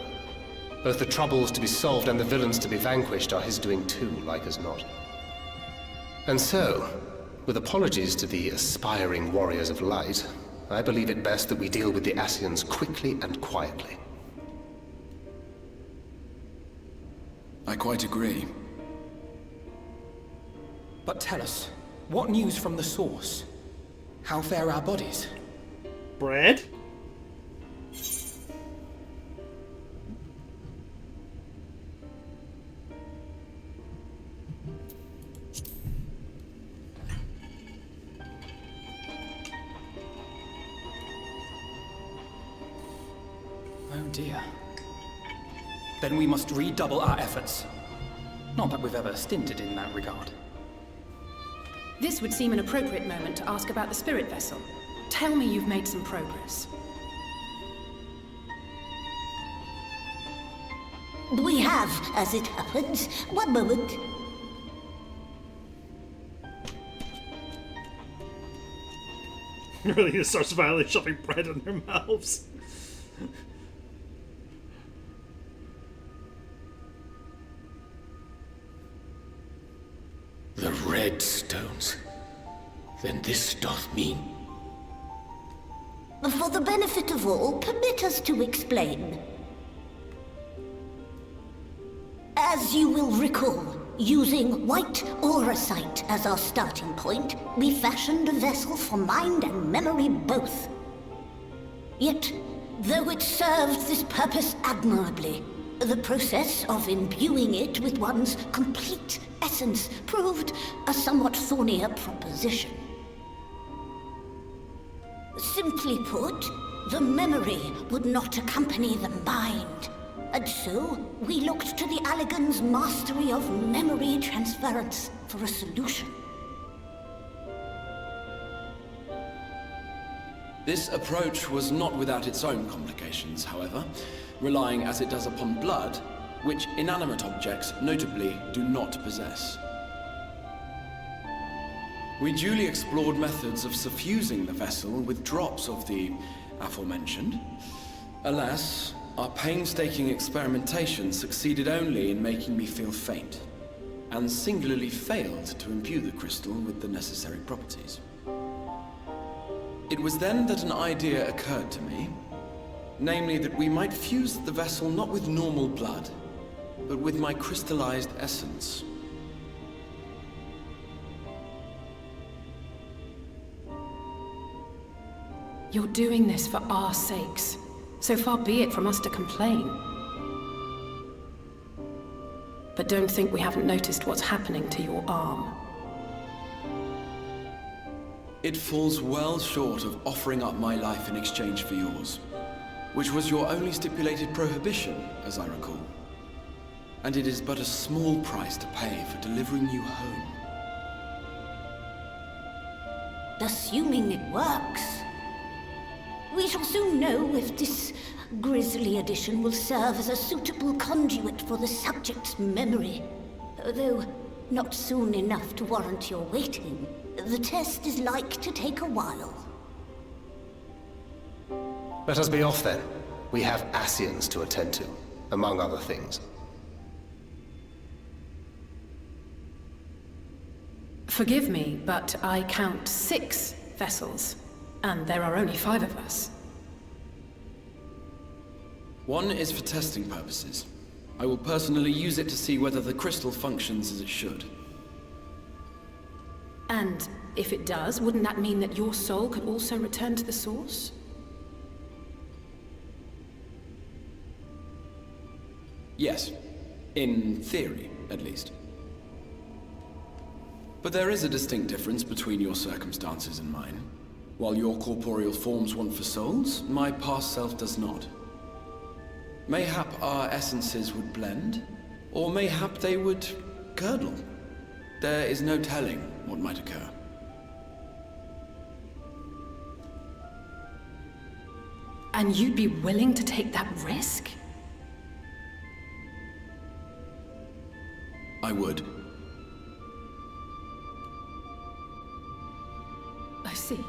Both the troubles to be solved and the villains to be vanquished are his doing too, like as not. And so, with apologies to the aspiring warriors of light, I believe it best that we deal with the Ascians quickly and quietly. I quite agree. But tell us, what news from the source? How fare our bodies? Bread? Oh dear. Then we must redouble our efforts. Not that we've ever stinted in that regard. This would seem an appropriate moment to ask about the spirit vessel. Tell me you've made some progress. We have, as it happens. One moment. Really just starts violently shoving bread in their mouths. The red stones. Then this doth mean... For the benefit of all, permit us to explain. As you will recall, using white auracite as our starting point, we fashioned a vessel for mind and memory both. Yet, though it served this purpose admirably, the process of imbuing it with one's complete essence proved a somewhat thornier proposition. Simply put, the memory would not accompany the mind. And so, we looked to the Allagan's mastery of memory transference for a solution. This approach was not without its own complications, however, relying as it does upon blood, which inanimate objects notably do not possess. We duly explored methods of suffusing the vessel with drops of the aforementioned. Alas, our painstaking experimentation succeeded only in making me feel faint, and singularly failed to imbue the crystal with the necessary properties. It was then that an idea occurred to me, namely that we might fuse the vessel not with normal blood, but with my crystallized essence. You're doing this for our sakes. So far be it from us to complain. But don't think we haven't noticed what's happening to your arm. It falls well short of offering up my life in exchange for yours, which was your only stipulated prohibition, as I recall. And it is but a small price to pay for delivering you home. Assuming it works. We shall soon know if this grisly addition will serve as a suitable conduit for the subject's memory. Although, Not soon enough to warrant your waiting. The test is like to take a while. Let us be off then. We have Ascians to attend to, among other things. Forgive me, but I count 6 vessels, and there are only 5 of us. One is for testing purposes. I will personally use it to see whether the crystal functions as it should. And if it does, wouldn't that mean that your soul could also return to the source? Yes. In theory, at least. But there is a distinct difference between your circumstances and mine. While your corporeal forms want for souls, my past self does not. Mayhap our essences would blend, or mayhap they would curdle. There is no telling what might occur. And you'd be willing to take that risk? I would. I see.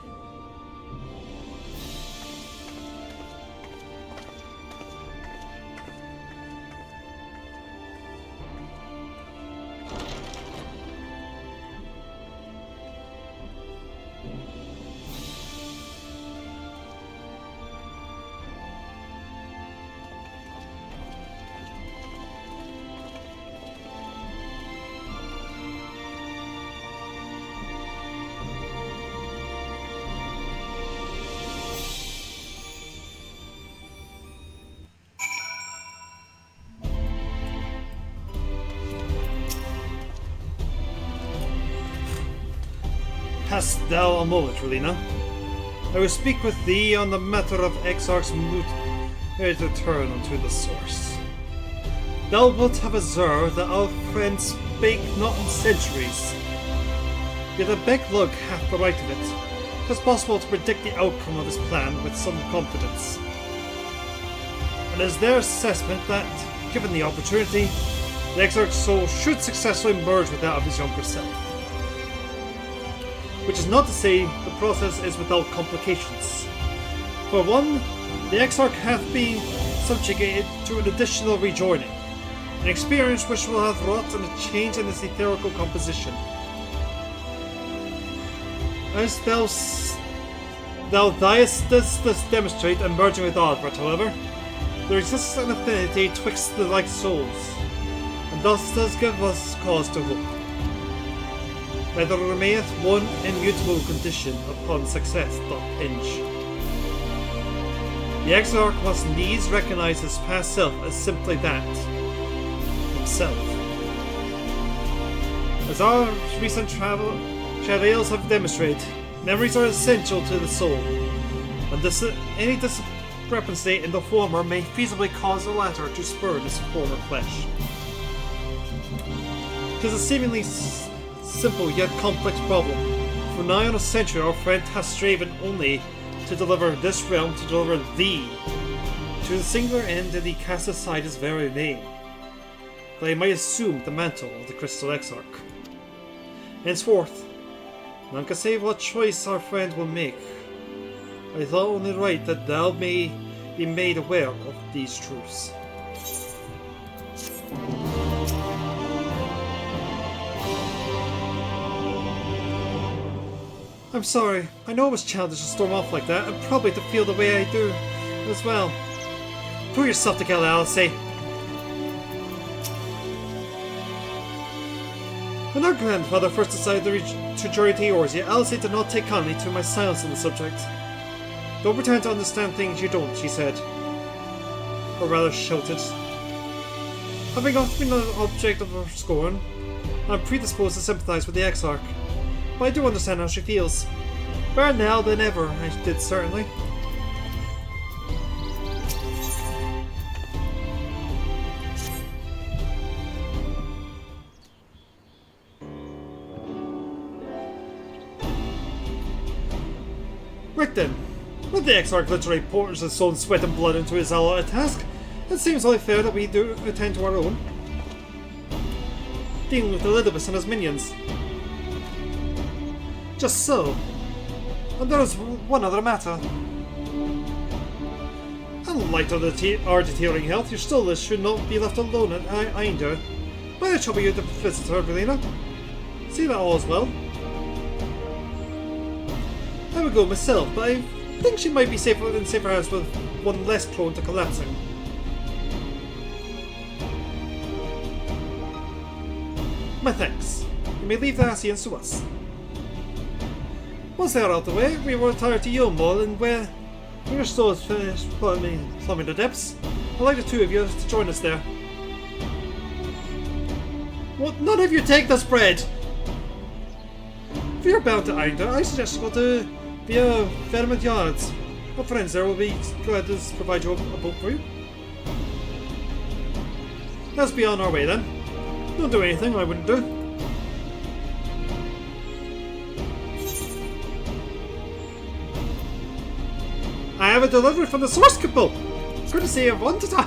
Hast thou a moment, Relina? I will speak with thee on the matter of Exarch's moot return unto the source. Thou wilt have observed that our friend spake not in centuries. Yet a Beglug hath the right of it. 'Tis possible to predict the outcome of his plan with some confidence. And it is their assessment that, given the opportunity, the Exarch's soul should successfully merge with that of his younger self. Which is not to say the process is without complications. For one, the Exarch hath been subjugated to an additional rejoining, an experience which will have wrought a change in his etherical composition. As thou diest this demonstrate in merging with Aldbert, however, there exists an affinity twixt the like souls, and thus does give us cause to hope. But there remaineth one immutable condition upon success doth hinge. The Exarch must needs recognize his past self as simply that, himself. As our recent travails have demonstrated, memories are essential to the soul, and any discrepancy in the former may feasibly cause the latter to spurn his former flesh. 'Tis a seemingly simple yet complex problem. For nigh on a century our friend has striven only to deliver this realm, to deliver thee. To the singular end did he cast aside his very name, that he might assume the mantle of the Crystal Exarch. Henceforth, none can say what choice our friend will make. I thought only right that thou may be made aware of these truths. I'm sorry. I know it was childish to storm off like that, and probably to feel the way I do as well. Pull yourself together, Alice. When our grandfather first decided to journey to Eorzea, Alice did not take kindly to my silence on the subject. Don't pretend to understand things you don't, she said. Or rather shouted. Having often been an object of her scorn, I'm predisposed to sympathize with the Exarch. But I do understand how she feels. Better now than ever, I did certainly. Right then, when the Exarch literally pours his own sweat and blood into his allotted task, it seems only fair that we do attend to our own. dealing with Elidibus and his minions. Just so. And there is one other matter. In light of our deteriorating health, your stolers should not be left alone at Einder. Why the trouble you to visit her, Belina? See that all is well. I would go myself, but I think she might be safer in safer hands with one less prone to collapsing. My thanks. You may leave the Ascians to us. Once they are out of the way, we will retire to Yomol, and where your store is finished plumbing the depths, I'd like the two of you to join us there. Well, none of you take this bread! If you're bound to Einder, I suggest you go to the Vermont Yards. Our friends there will be glad to provide you a boat for you. Let's be on our way then. Don't do anything I wouldn't do. I have a delivery from the source couple. It's good to see everyone today.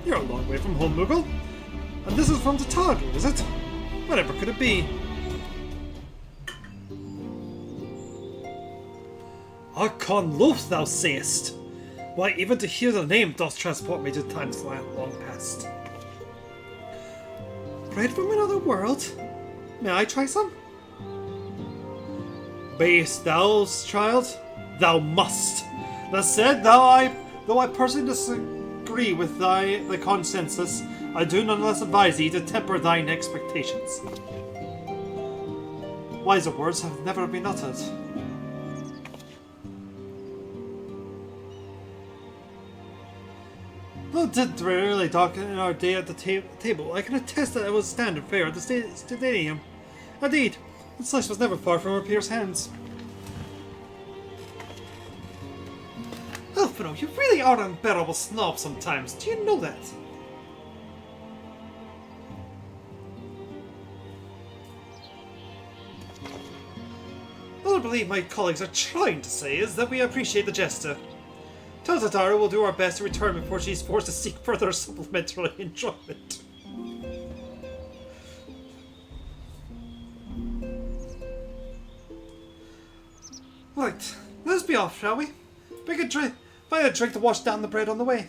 You're a long way from home, Moogle. And this is from Tachi, is it? Whatever could it be? Archon loath, thou sayest. Why, even to hear the name doth transport me to times long past. Bread from another world? May I try some? Bayest thou, child? Thou must. That said, though I personally disagree with thy consensus, I do nonetheless advise thee to temper thine expectations. Wiser words have never been uttered. Though it did really dark in our day at the table, I can attest that it was standard fare at the stadium. Indeed, the slice was never far from our peers' hands. Elfino, you really are an unbearable snob sometimes. Do you know that? What I believe my colleagues are trying to say is that we appreciate the jester. Tell Tatara we'll do our best to return before she's forced to seek further supplementary enjoyment. Right, let's be off, shall we? Find a drink to wash down the bread on the way.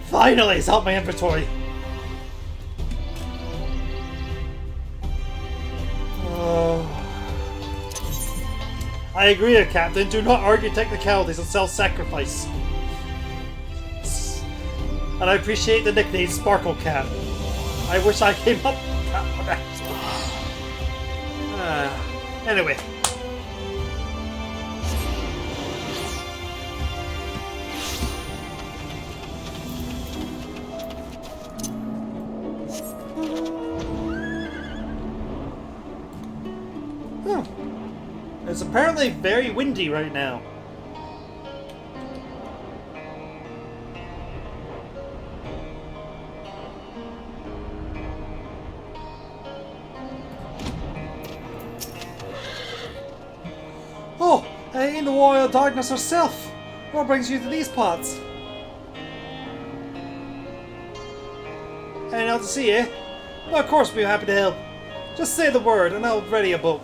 Finally, it's out my inventory. I agree, Captain. Do not argue technicalities and self-sacrifice. And I appreciate the nickname Sparkle Cat. I wish I came up with that one. Anyway. It's apparently very windy right now. Oh, ain't the Warrior of Darkness herself. What brings you to these parts? Heading out to sea, eh? Well, of course we'll be happy to help. Just say the word and I'll ready a boat.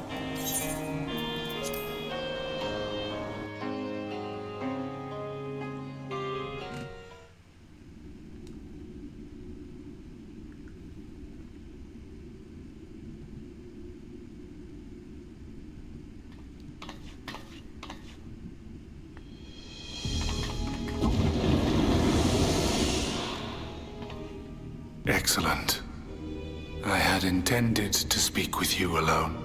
Excellent. I had intended to speak with you alone.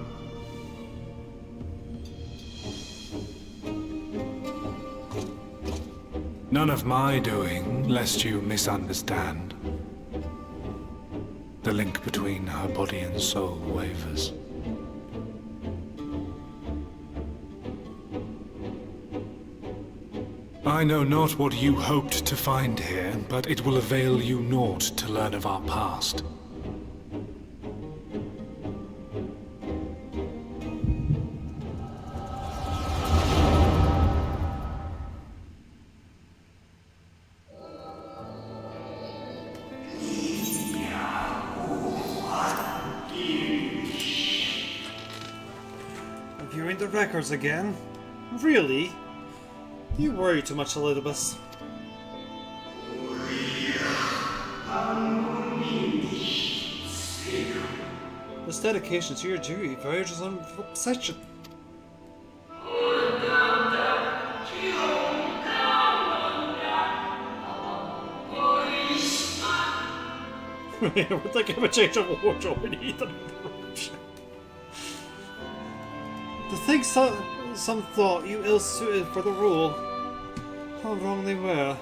None of my doing, lest you misunderstand. The link between her body and soul wavers. I know not what you hoped to find here, but it will avail you naught to learn of our past. Viewing the records again? Really? You worry too much, Elizabeth. This dedication to your duty verges on obsession. Would they give a change of wardrobe in Ethan? To think some thought you ill-suited for the role, how wrong they were.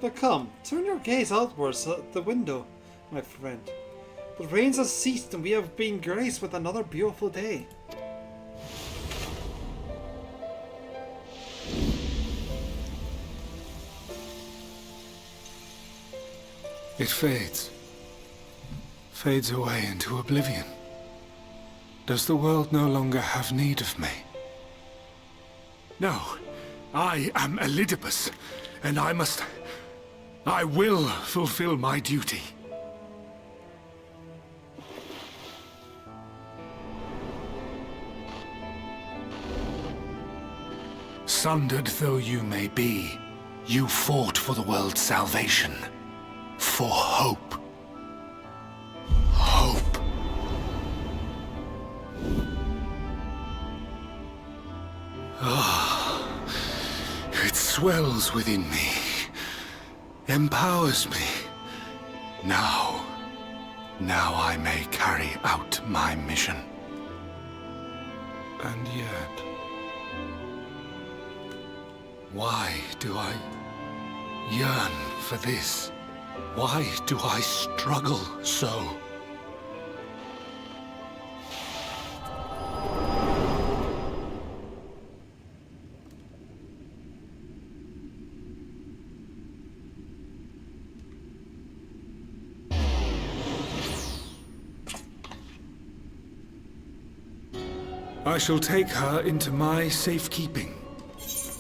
But come, turn your gaze outwards at the window, my friend. The rains have ceased and we have been graced with another beautiful day. It fades. Fades away into oblivion. Does the world no longer have need of me? No. I am Elidibus, and I will fulfill my duty. Sundered though you may be, you fought for the world's salvation. For hope. Hope. Ah, it swells within me, empowers me. Now I may carry out my mission. And yet, why do I yearn for this? Why do I struggle so? I shall take her into my safekeeping.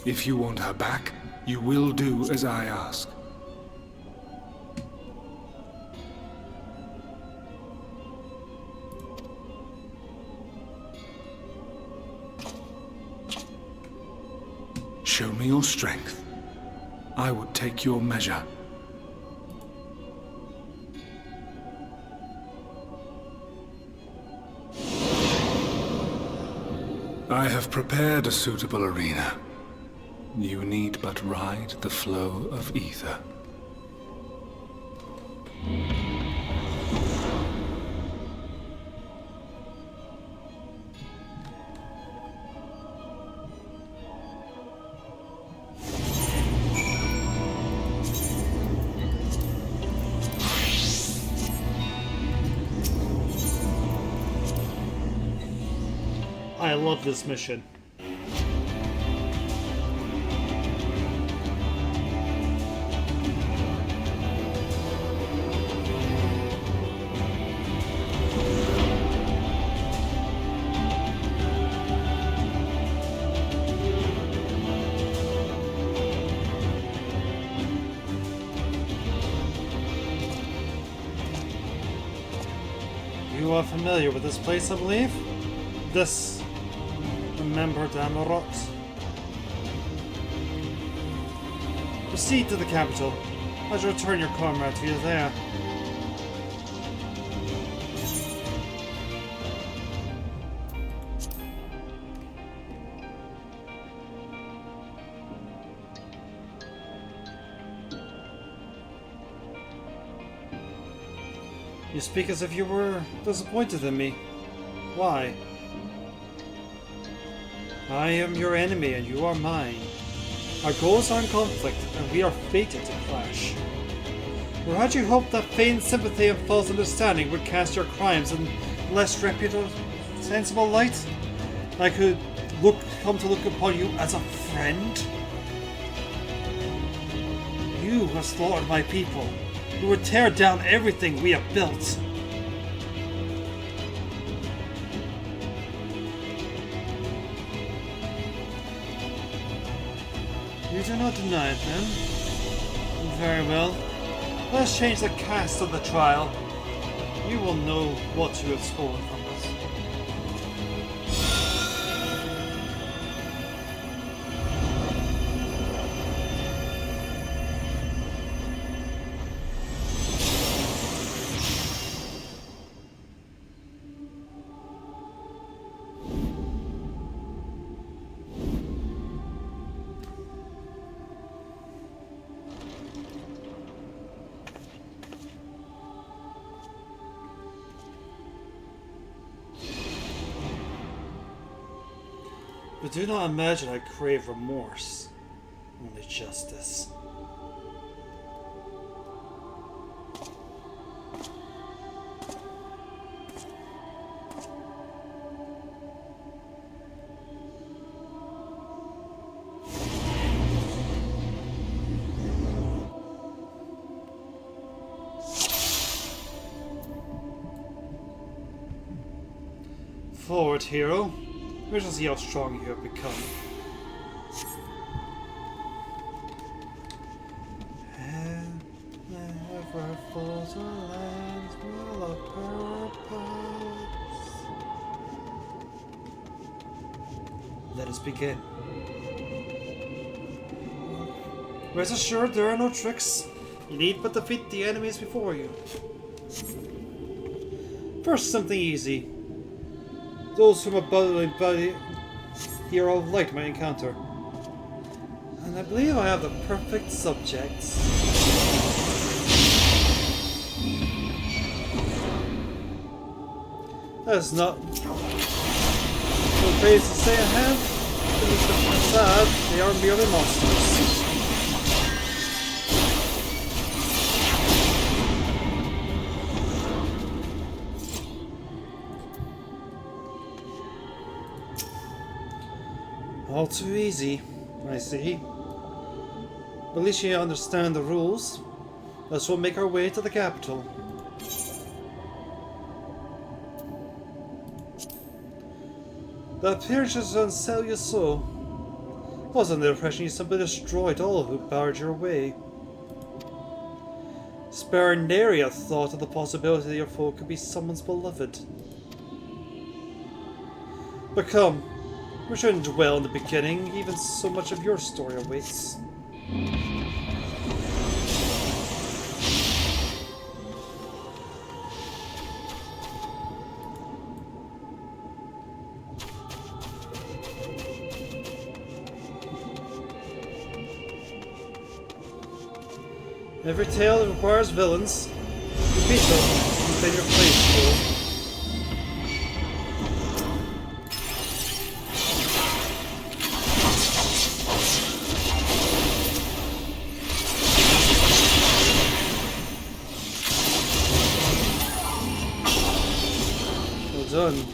If you want her back, you will do as I ask. Show me your strength. I would take your measure. I have prepared a suitable arena. You need but ride the flow of ether. I love this mission. You are familiar with this place, I believe? This remembered Amarot. Proceed to the capital. I shall return your comrade to you there. You speak as if you were disappointed in me. Why? I am your enemy and you are mine. Our goals are in conflict, and we are fated to clash. Or had you hoped that feigned sympathy and false understanding would cast your crimes in less reputable, sensible light? I could come to look upon you as a friend? You have slaughtered my people. You would tear down everything we have built. You do not deny it, then? Very well. Let's change the cast of the trial. You will know what you have stolen from us. But do not imagine I crave remorse, only justice. Forward, hero. We shall see how strong you have become. And never falls a land will a purpose. Let us begin. Rest assured, there are no tricks. You need but defeat the enemies before you. First, something easy. Those whom a body hero of light might encounter. And I believe I have the perfect subjects. That is not so crazy to say I have. Beneath the facade, they are merely monsters. All too easy, I see. But at least you understand the rules. Let's all make our way to the capital. The appearances don't sell you so. I was under the impression you simply destroyed all who barred your way. Spare nary a thought of the possibility that your foe could be someone's beloved. But come. We shouldn't dwell in the beginning, even so much of your story awaits. Every tale that requires villains, you beat them, and then your place, fool. Done,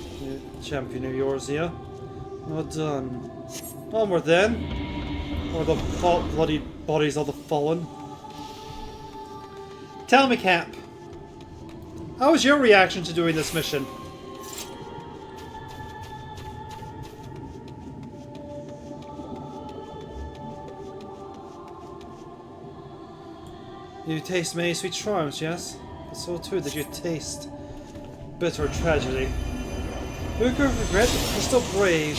champion of yours here. Well done. Onward then, or the bloody bodies of the fallen. Tell me, Cap, how was your reaction to doing this mission? You taste many sweet charms, yes? But so too did you taste bitter tragedy. Who could regret the crystal brave?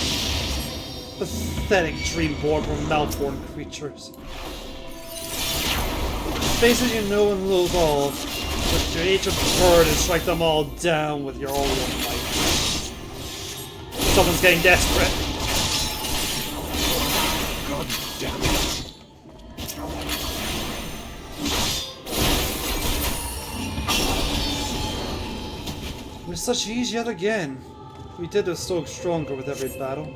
Pathetic dream-born from malformed creatures. Faces you know and loathe all, but your age of bird and strike them all down with your own might. Someone's getting desperate. God damn it. We're such ease yet again. We did us so stronger with every battle.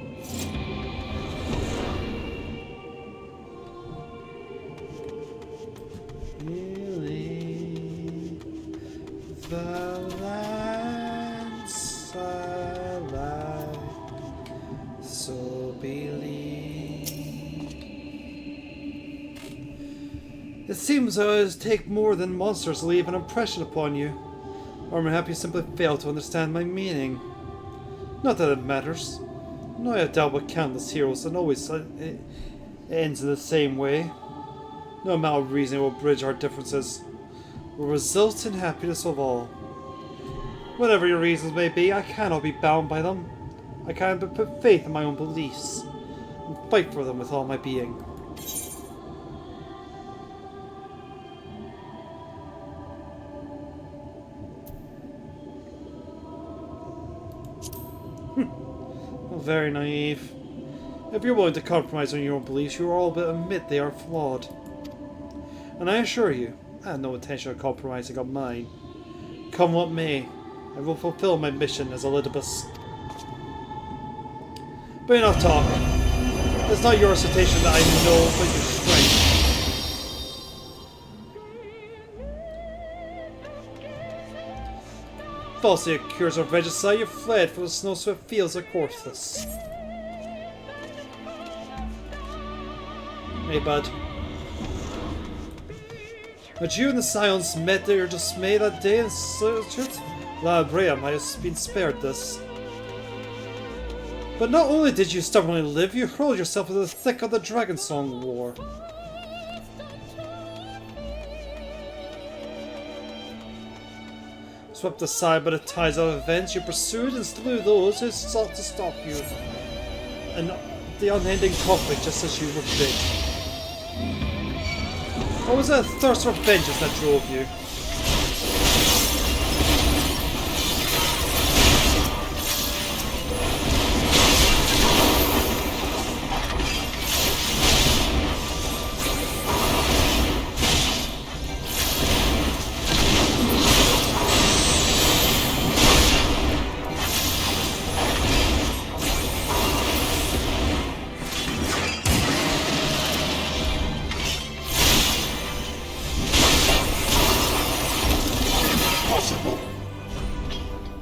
It seems it would take more than monsters to leave an impression upon you. Or perhaps you simply fail to understand my meaning. Not that it matters. No, I have dealt with countless heroes and always it ends in the same way. No amount of reasoning will bridge our differences. Will result in happiness of all. Whatever your reasons may be, I cannot be bound by them. I can but put faith in my own beliefs and fight for them with all my being. Very naive. If you're willing to compromise on your own beliefs, you all but admit they are flawed. And I assure you, I have no intention of compromising on mine. Come what may, I will fulfill my mission as Elidibus. But enough talk. It's not your recitation that I know, but your strength. Falsely accused of regicide, you fled from the snow-swept fields of Corthus. Hey, bud. Had you and the Scions met their dismay that day in solitude, La Brea might have been spared this. But not only did you stubbornly live, you hurled yourself into the thick of the Dragonsong War. Swept aside by the tides of events, you pursued and slew those who sought to stop you. And the unending conflict just as you were bid. Or was it a thirst for vengeance that drove you?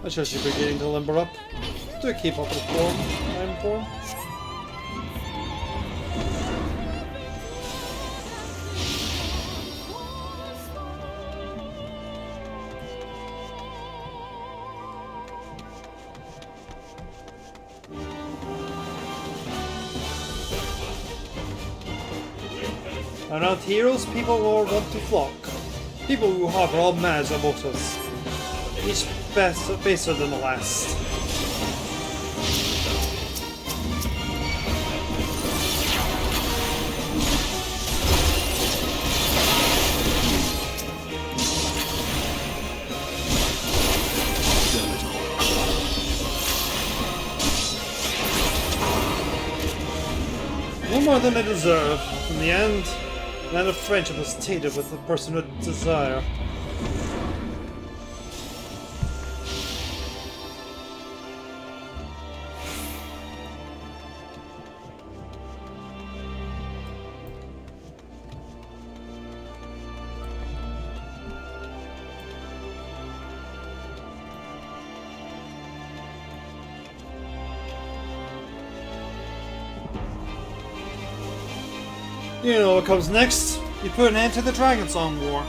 I should be beginning to limber up. Do keep up with form, I'm informed. Around heroes, people will want to flock. People who harbor all manners of motives. Each baser than the last. No more than I deserve. In the end, land of friendship is tainted with the person with desire. You know what comes next. You put an end to the Dragonsong War.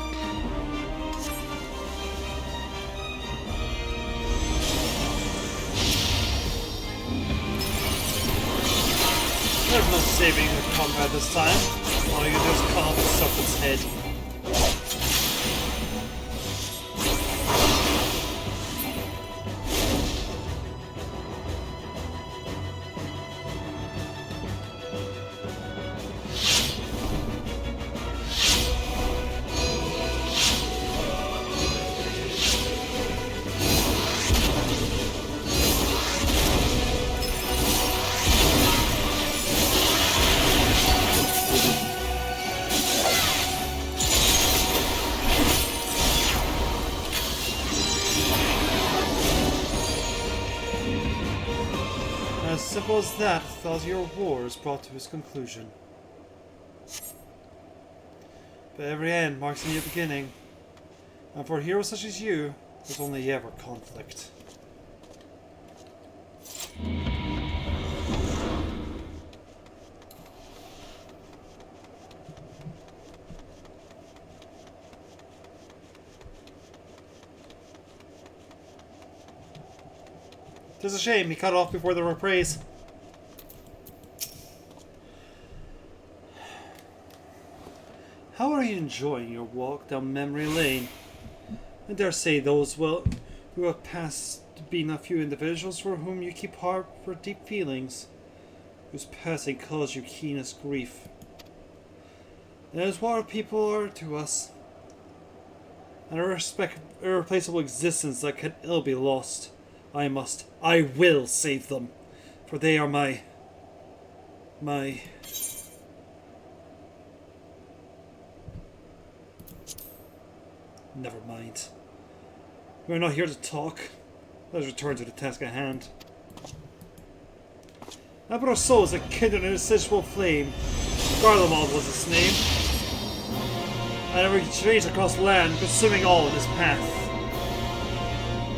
There's no saving the comrade this time. All you do is cut off the serpent's head. As simple as that, the 1,000-year war is brought to its conclusion. But every end marks a new beginning, and for heroes such as you, there's only ever conflict. 'Tis a shame he cut off before there were praise. How are you enjoying your walk down memory lane? I dare say those who have passed been a few individuals for whom you keep heart for deep feelings, whose passing caused you keenest grief. That is what our people are to us. An irreplaceable existence that can ill be lost. I will save them, for they are my... Never mind. We're not here to talk. Let's return to the task at hand. Emperor Souls that kindled an insatiable flame. Garlemald was its name. And it raged across land, consuming all in his path.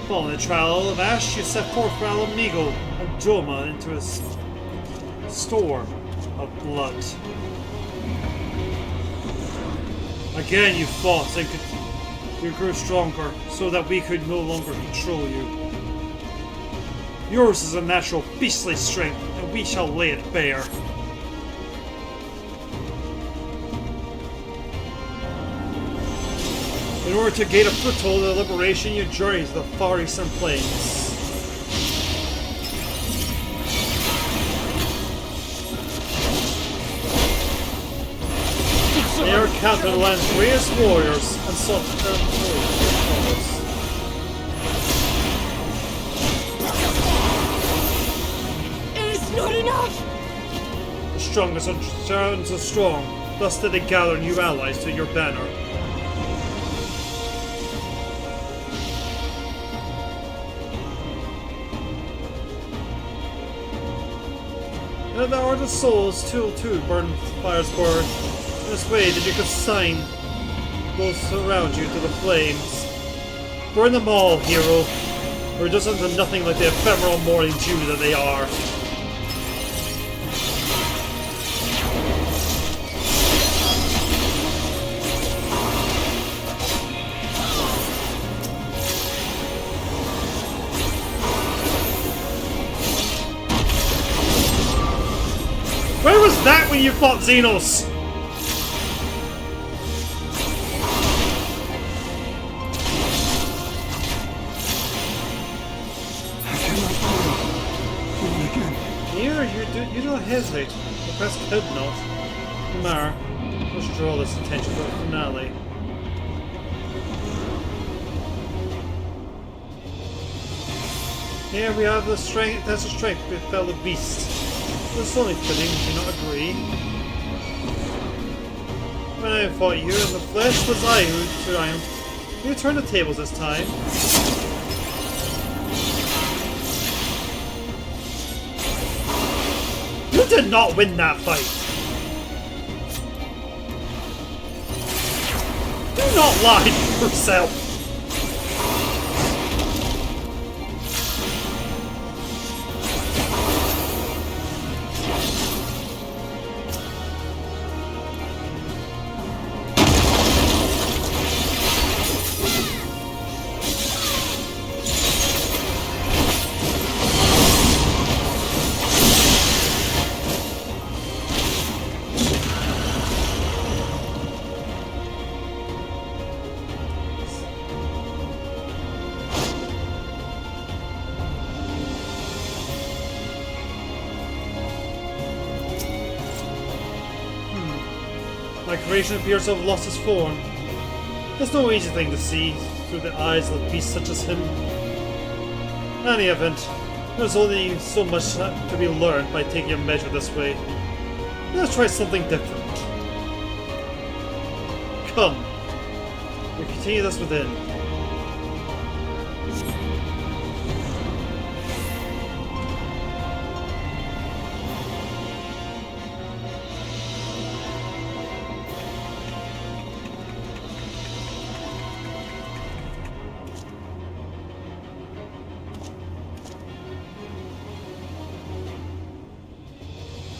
Following the trial of Ash, you set forth for Alamigo and Joma into a storm of blood. Again you fought and you grew stronger, so that we could no longer control you. Yours is a natural beastly strength, and we shall lay it bare. In order to gain a foothold of liberation, you journey to the far eastern plains. They are counted the land's greatest warriors and sought to turn It is not enough! The strongest are so strong, thus did they gather new allies to your banner. And the ardent souls too burn fires burn. In this way that you consign those around you to the flames. Burn them all, hero, or just unto nothing like the ephemeral morning dew that they are. Where was that when you fought Xenos? You don't hesitate. The press could not. Kumar, let's draw this attention to the finale. Here we have the strength. That's the strength befell the beast. It's only fitting. Do you not agree? When I fought you in the flesh, it was I who triumphed. You turned the tables this time. You did not win that fight! Do not lie to yourself! My creation appears to have lost its form. It's no easy thing to see through the eyes of a beast such as him. In any event, there's only so much to be learned by taking a measure this way. Let's try something different. Come, we continue this within.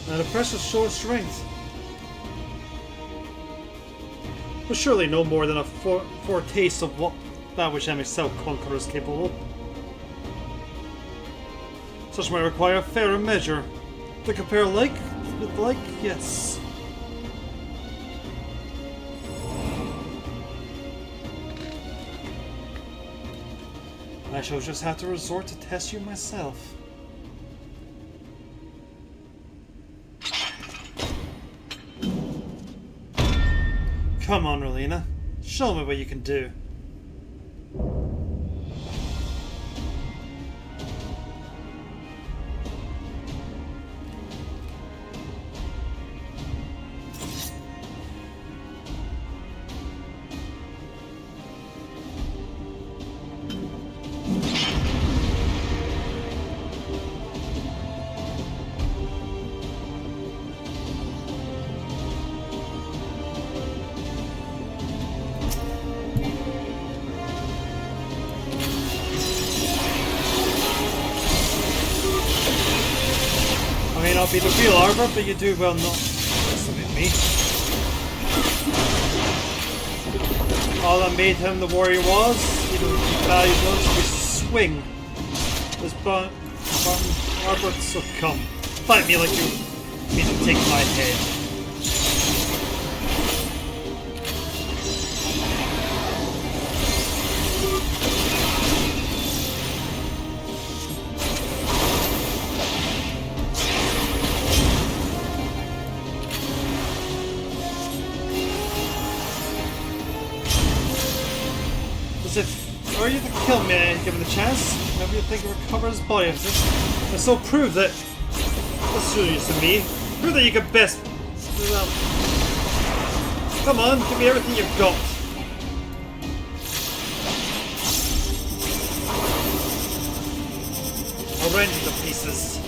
And the precious show of strength. But surely no more than a foretaste of what that which M itself Conqueror is capable. Such might require a fairer measure. To compare like with like, yes. I shall just have to resort to test you myself. Come on, Rolina. Show me what you can do. May not be the real arbor, but you do well not underestimate me. All that made him the warrior was, he valued those who swing. This button arbor, so come. Fight me like you mean to take my head. Were you to kill me given the chance? Never you think to recover his body of this? And so prove that that's serious to me. Prove that you can best. Well, come on, give me everything you've got. I'll rend you to pieces.